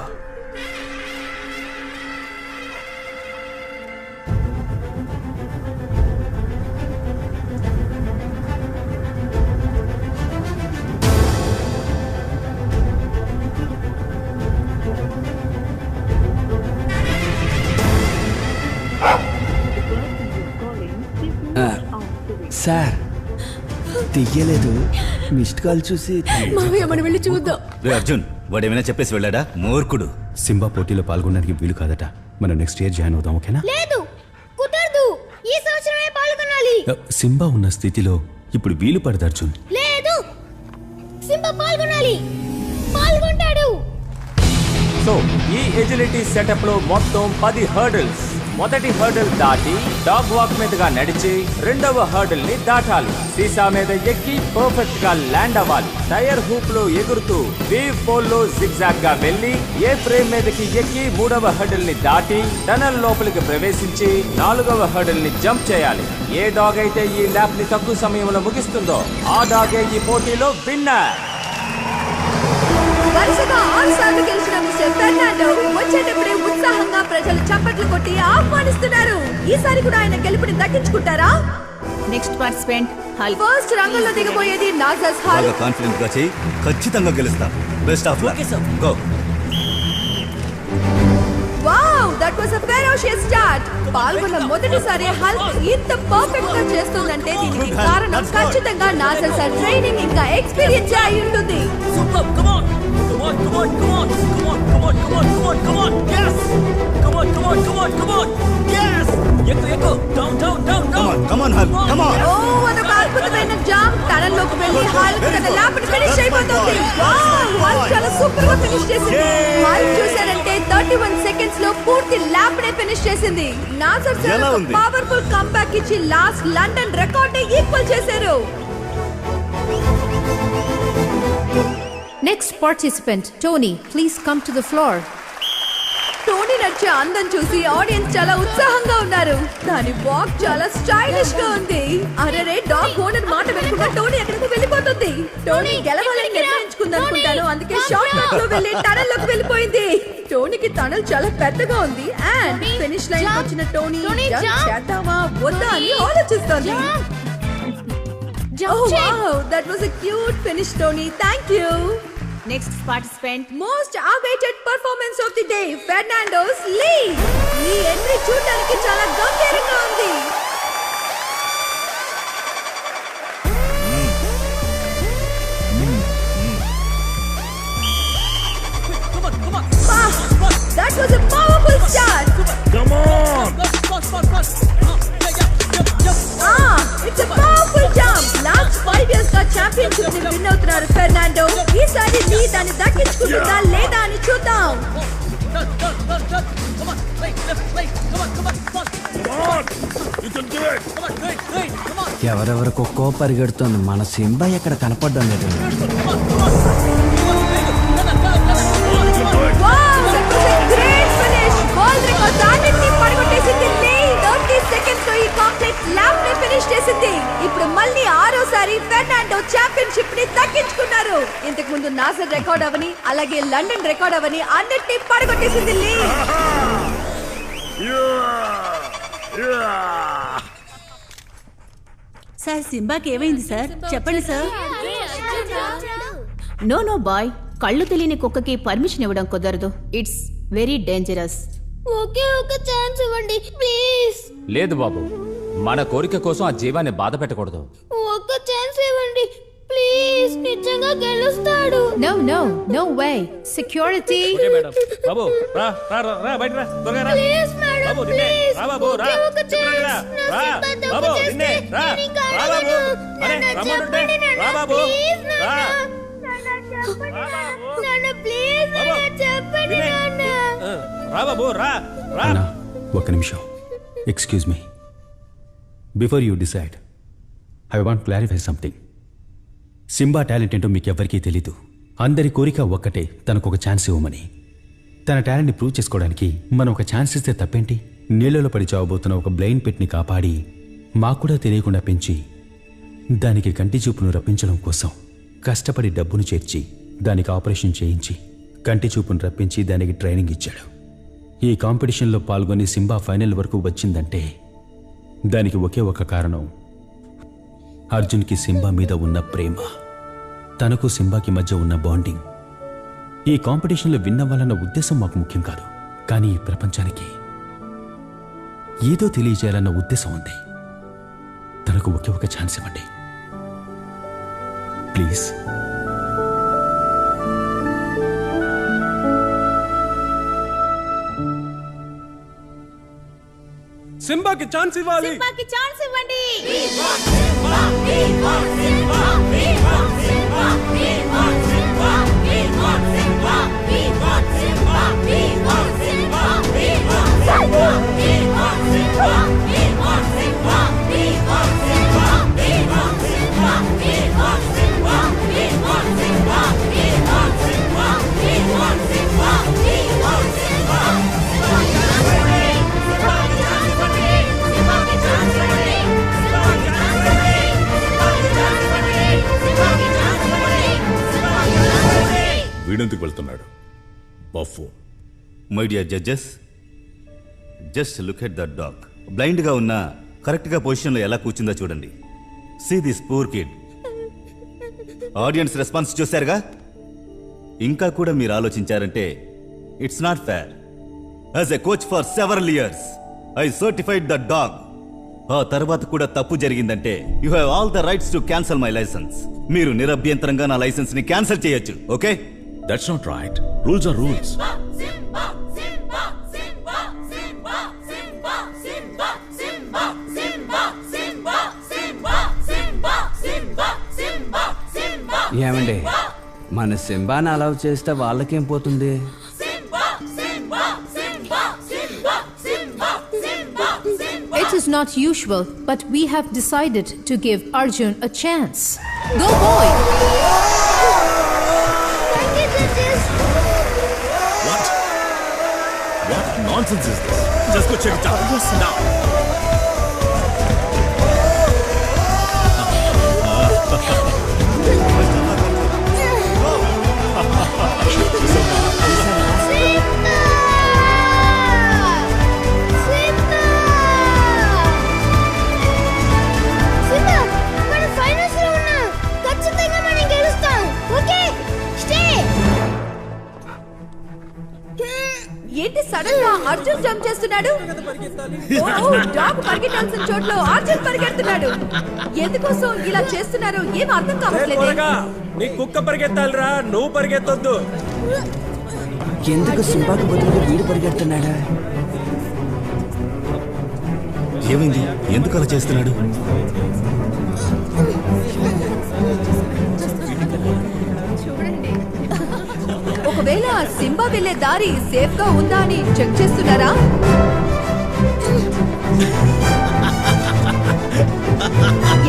N: సార్ తీయలేదు, మిస్డ్ కాల్ చూసి
L: మావయ్య మనం వెళ్ళి చూద్దాం.
V: రే అర్జున్, వాడేమైనా చెప్పేసి వెళ్ళాడా? మూర్ఖుడు.
I: సింబా పోటీలో పాల్గొనడానికి వీలు కాదట. మనం నెక్స్ట్ ఇయర్ జాయిన్ అవుదాం, ఓకేనా?
F: లేదు, కుదరదు. ఈ సంవత్సరమే పాల్గొనాలి.
I: సింబా ఉన్న స్థితిలో ఇప్పుడు వీలు పడదు అర్జున్.
F: లేదు, సింబా పాల్గొనాలి. పాల్గొంటాడు.
C: సో ఈ ఎజిలిటీ సెటప్ లో మొత్తం 10 హర్డిల్స్. మొదటి హర్డిల్ దాటి డాగ్ వాక్ మీదుగా నడిచి రెండవ హర్డిల్ ని దాటాలి. సీసా మీద ఎక్కి పర్ఫెక్ట్ గా ల్యాండ్ అవ్వాలి. టైర్ హూప్ లో ఎగురుతూ వేవ్ పోల్ లో జిగ్జాగ్ గా వెళ్లి ఏ ఫ్రేమ్ మీదకి ఎక్కి మూడవ హర్డిల్ ని దాటి టనల్ లోపలికి ప్రవేశించి 4వ హర్డిల్ ని జంప్ చేయాలి. ఏ డాగ్ అయితే ఈ ల్యాప్ ని తక్కువ సమయంలో ముగిస్తుందో ఆ డాగే ఈ పోటీలో విన్నర్.
M: వరుసగా 6 సార్లు గెలిచిన మిస్టర్ ఫెర్నాండో వచ్చేటప్పుడే ఉత్సాహంగా ప్రజలు చప్పట్లు కొట్టి ఆహ్వానిస్తున్నారు. ఈసారి కూడా ఆయన గెలుపుని దక్కించుకుంటారా?
R: Next participant Hulk.
M: ఫస్ట్ రంగంలో దిగబోయేది నాజస్ హల్క్.
V: బాగా కాన్ఫిడెంట్ గా చెయ్యి, ఖచ్చితంగా గెలుస్తాం. Best of luck. Go.
M: Wow, that was a ferocious start. పాల్గొన్న మొదటిసారి హల్క్ ఇంత పర్ఫెక్ట్ గా చేస్తుందంటే దీనికి కారణం ఖచ్చితంగా నాజస్ సార్ ట్రైనింగ్ ఇంకా ఎక్స్పీరియన్స్ అయి ఉంటుంది.
E: Super, come on come on come on come on come on come on come on come on come on yes come on come on come on come on yes ఎక్కు ఎక్కు down down down down
V: come on Hulk come on.
M: ఓ అదొక అద్భుతమైన jump. Tunnel లోకి వెళ్ళి Hulk తన lap ని finish అయిపోతుంది. వావ్, హల్క్ చాలా సూపర్ గా ఫినిష్ చేసింది. హల్క్ చూసారంటే 31 సెకండ్స్ లో పూర్తి ల్యాప్ ని ఫినిష్ చేసింది. నాజర్ సార్ పవర్ఫుల్ కంబ్యాక్ ఇచ్చి లాస్ట్ లండన్ రికార్డ్ ని ఈక్వల్ చేశారు.
W: Next participant, Tony, please come to the floor.
M: Tony నడిచే అందం చూసి ఆడియన్స్ చాలా ఉత్సాహంగా ఉన్నారు. దాని వాక్ చాలా స్టైలిష్ గా ఉంది. అరే డాగ్ ఓనర్ మాట వినకుండా టోనీ ఎక్కడికి వెళ్ళిపోతుంది. టోనీ గెలవాలని నిర్ణయించుకుంది అనుకుంటాను, అందుకే షార్ట్ కట్ లో వెళ్ళి టనల్ లోకి వెళ్ళిపోయింది. టోనీకి టనల్ చాలా పెద్దగా ఉంది అండ్ ఫినిష్ లైన్ వచ్చిన టోనీ జంప్ చేద్దామా వద్దా అని ఆలోచిస్తోంది. Oh wow, that was a cute finish, Tony. Thank you.
R: Next participant
M: Most awaited performance of the day, Fernando's lead. ఈ ఎంట్రీ చూడడానికి చాలా గంభీరంగా ఉంది. That was a powerful start.
E: Come on.
M: It's a powerful jump. Last 5 years గా championship ని win అవుతున్నారు Fernando. ఈసారి లీ దాన్ని దక్కించుకుంటుందా లేదా అని చూద్దాం.
T: ఎవరెవరికొక్కో పరిగెడుతుంది, మన సింబా ఎక్కడ కనపడడం లేదు.
M: Wow, that was a great finish. World record అన్నిటిని పడగొట్టేసింది లీ. 30 సెకండ్స్ లో ఈ కాంప్లెక్స్ ల్యాప్ ని ఫినిష్ చేసింది. ఇప్పుడు మళ్ళీ 6వసారి ఫెర్నాండో ఛాంపియన్షిప్ ని దక్కించుకున్నారు. ఇంతకు ముందు నాజర్ రికార్డ్ అవని అలాగే లండన్ రికార్డ్ అవని అన్నిటిని పడగొట్టేసింది లీ.
R: సార్ సింబాకి ఏమైంది సార్? చెప్పండి సార్. నో బాయ్, కళ్ళు తెలియని కుక్కకి పర్మిషన్ ఇవ్వడం కుదరదు. It's very dangerous.
F: ఒకే ఒక ఛాన్స్ ఇవ్వండి ప్లీజ్.
G: లేదు బాబు, మన కోరిక కోసం ఆ జీవాన్ని బాధ పెట్టకూడదు.
F: ఒక్క ఛాన్స్ ఇవ్వండి ప్లీజ్. నిజంగా గెలుస్తాడు.
W: No way. Security.
C: బాబు రా రా రా బయట రా త్వరగా రా.
F: ప్లీజ్ మేడం
C: బాబు నిన్నే
F: ప్లీజ్.
C: రా బాబు రా.
F: ఒకే ఒక ఛాన్స్.
C: రా బాబు నిన్నే రా. రా బాబు అరే రమ్మంటుంటే రా బాబు రా.
F: నాన్న ప్లీజ్ నాన్న చెప్పండి నాన్న.
C: రా బాబు రా రా.
I: అన్నా ఒక నిమిషం, excuse me. Before you decide I want clarify something. Simba talent ఏంటో మీకు ఎవ్వరికీ తెలీదు. అందరి కోరిక ఒక్కటే, తనకు ఒక ఛాన్స్ ఇవ్వమని. తన టాలెంట్ని ప్రూవ్ చేసుకోవడానికి మనం ఒక ఛాన్స్ ఇస్తే తప్పేంటి? నీళ్ళలో పడి చావబోతున్న ఒక బ్లైండ్ పెట్ని కాపాడి మాకు కూడా తెలియకుండా పెంచి దానికి కంటి చూపును రప్పించడం కోసం కష్టపడి డబ్బును చేర్చి దానికి ఆపరేషన్ చేయించి కంటి చూపును రప్పించి దానికి ట్రైనింగ్ ఇచ్చాడు. ఈ కాంపిటీషన్లో పాల్గొని సింబా ఫైనల్ వరకు వచ్చిందంటే దానికి ఒకే ఒక కారణం, అర్జున్కి సింబా మీద ఉన్న ప్రేమ, తనకు సింబాకి మధ్య ఉన్న బాండింగ్. ఈ కాంపిటీషన్లో విన్ అవ్వాలన్న ఉద్దేశం మాకు ముఖ్యం కాదు, కానీ ఈ ప్రపంచానికి ఏదో తెలియజేయాలన్న ఉద్దేశం ఉంది. తనకు ఒకే ఒక ఛాన్స్ ఇవ్వండి ప్లీజ్.
P: సింబాకి ఛాన్స్ ఇవ్వాలి.
J: సింబాకి ఛాన్స్ ఇవ్వండి.
A: వీడెందుకు వెళ్తున్నాడు? బఫ్ఫూ.
V: My dear judges, just look at that dog. Blind గా ఉన్న కరెక్ట్ గా పొజిషన్ లో ఎలా కూర్చుందో చూడండి. See this poor kid. Audience response చూశారుగా. ఇంకా కూడా మీరు ఆలోచించారంటే it's not fair. As a coach for several years I certified the dog. ఆ తర్వాత కూడా తప్పు జరిగిందంటే you have all the rights to cancel my licence. మీరు నిరభ్యంతరంగా నా లైసెన్స్ ని క్యాన్సిల్ చేయొచ్చు. Okay?
A: That's not right. Rules are rules.
N: ఏమండి, మన సింబాని అలౌ చేస్తే వాళ్ళకేం పోతుంది?
W: It is not usual, but we have decided to give Arjun a chance. Go, boy!
A: What nonsense is this? Just go check it out.
W: Yes, sir.
A: Now.
M: ఏంటి sudden గా Arjun jump చేస్తున్నాడు? Dog పరిగెత్తాల్సిన చోట్లో Arjun పరిగెడుతున్నాడు. ఎందుకోసం ఇలా చేస్తున్నారు ఏం అర్థం కావట్లేదు.
C: నీ కుక్క పరిగెత్తాలిరా, నువ్వు పరిగెత్తొద్దు.
T: ఎందుకు సింబాకు బదులుగా వీడు పరిగెడుతున్నాడా?
V: ఏమైంది? ఎందుకు అలా చేస్తున్నాడు?
M: ఒకవేళ సింబా వెళ్లే దారి సేఫ్ గా ఉందా అని చెక్ చేస్తున్నారా?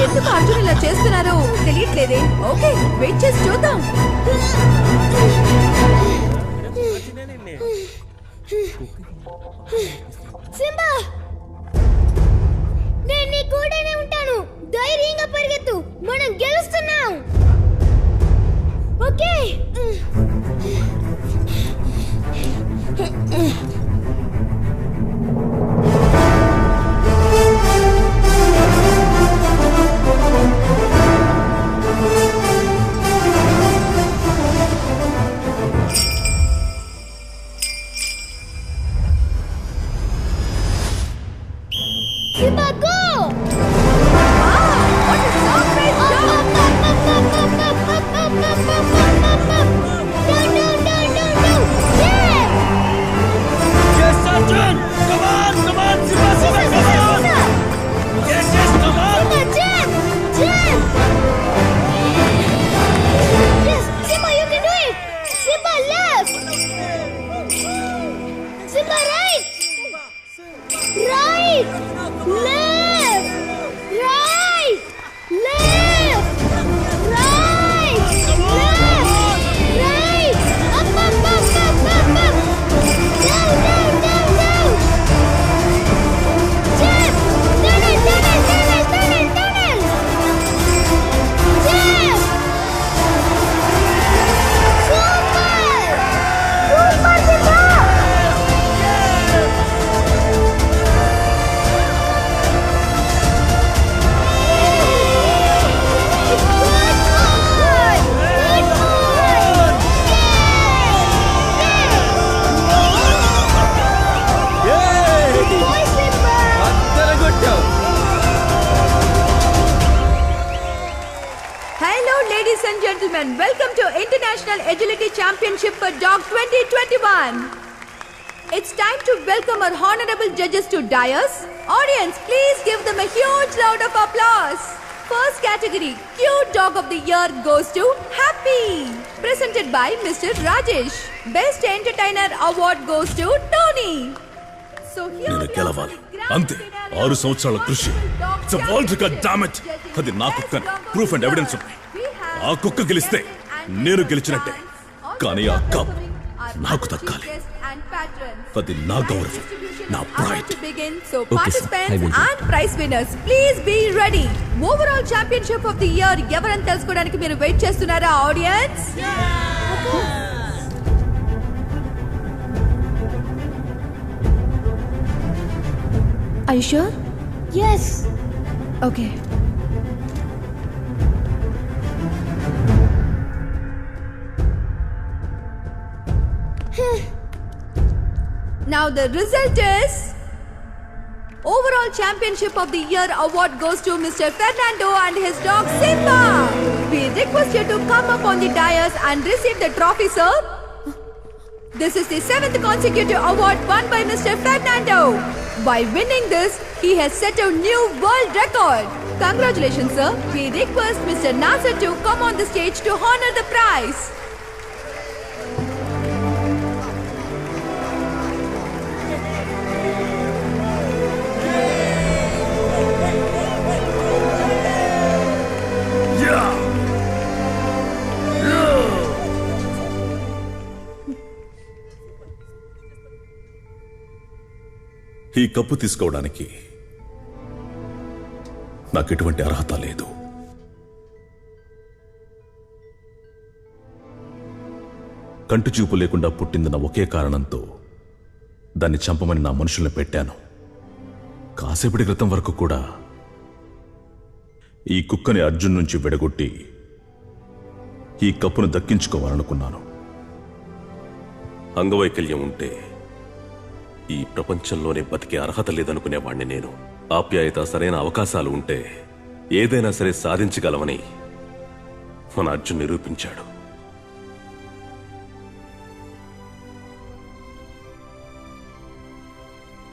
M: ఎందుకు అర్జున్ ఇలా చేస్తున్నారో తెలియట్లేదే. ఓకే, వెయిట్ చేసి చూద్దాం.
F: సింబా, నేను నీ కూడానే ఉంటాను. ధైర్యంగా పరిగెత్తు, మనం గెలుస్తున్నాం. Okay. Simba, go! left, right, left, right, left, right, up, up, up, up, up, up, down, down, down, down, jump, tunnel, tunnel, tunnel, tunnel, tunnel, jump, super, super,
M: Hello, ladies and gentlemen. Welcome to International Agility Championship for Dog 2021. It's time to welcome our honorable judges to dais. Audience, please give them a huge round of applause. First category, Cute Dog of the Year goes to Happy, presented by Mr. Rajesh. Best Entertainer Award goes to Tony. So here
A: నేను గెలవాలి అంతే 6 సంవత్సరాల కృషి it's world record damage అది నా కుక్క proof and evidence ఉన్నాయి ఆ కుక్క గెలిస్తే నేను గెలిచినట్టే కానీ ఆ కప్ నాకు దక్కాలి అది నా గౌరవం నా pride
M: to begin. So participants and prize winners, please be ready. Overall championship of the year ఎవరని తెలుసుకోవడానికి మీరు వెయిట్ చేస్తున్నారా audience?
R: Are you sure?
F: yes.
R: Okay.
M: Now the result is overall championship of the year award goes to Mr. Fernando and his dog Simba. We request you to come up on the dais and receive the trophy, sir. This is the 7th consecutive award won by Mr. Fernando. By winning this, he has set a new world record. Congratulations, sir. We request Mr. Nasser to come on the stage to honor the prize.
A: ఈ cup తీసుకోవడానికి నాకు ఎటువంటి అర్హత లేదు. కంటి చూపు లేకుండా పుట్టిందన్న ఒకే కారణంతో దాన్ని చంపమని నా మనుషుల్ని పెట్టాను. కాసేపటి క్రితం వరకు కూడా ఈ కుక్కని అర్జున్ నుంచి విడగొట్టి ఈ కప్పును దక్కించుకోవాలనుకున్నాను. అంగవైకల్యం ఉంటే ఈ ప్రపంచంలోనే బతికే అర్హత లేదనుకునేవాణ్ణి నేను. ఆప్యాయత, సరైన అవకాశాలు ఉంటే ఏదైనా సరే సాధించగలమని మన అర్జున్ నిరూపించాడు.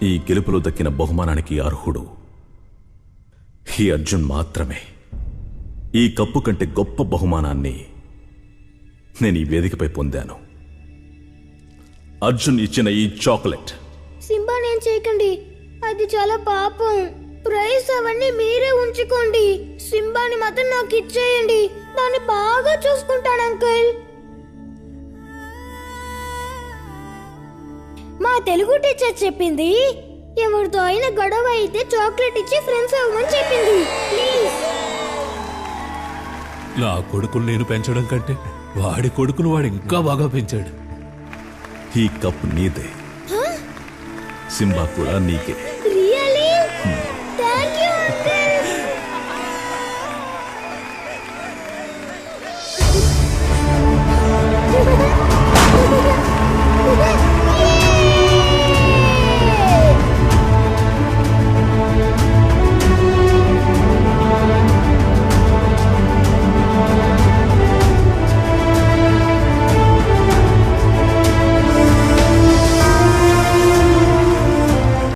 A: ఈ గెలుపులో దక్కిన బహుమానానికి అర్హుడు ఈ అర్జున్ మాత్రమే. ఈ కప్పు కంటే గొప్ప బహుమానాన్ని నేను ఈ వేదికపై పొందాను. అర్జున్ ఇచ్చిన ఈ చాక్లెట్.
F: సింబా నేను చేయకండి, అది చాలా పాపం. ప్రైస్ అవన్నీ మీరే ఉంచుకోండి. సింబాని మాత్రం నాకు ఇచ్చేయండి, దాన్ని బాగా చూసుకుంటాను అంకుల్. మా తెలుగు టీచర్ చెప్పింది, ఎవరితో అయినా గొడవ అయితే చాక్లెట్ ఇచ్చి ఫ్రెండ్స్ అవ్వమని చెప్పింది. ప్లీజ్.
H: నా కొడుకును నేను పెంచడం కంటే వాడి కొడుకును వాడు ఇంకా బాగా పెంచాడు.
A: ఈ కప్ నీదే, సింబా కూడా నీకే.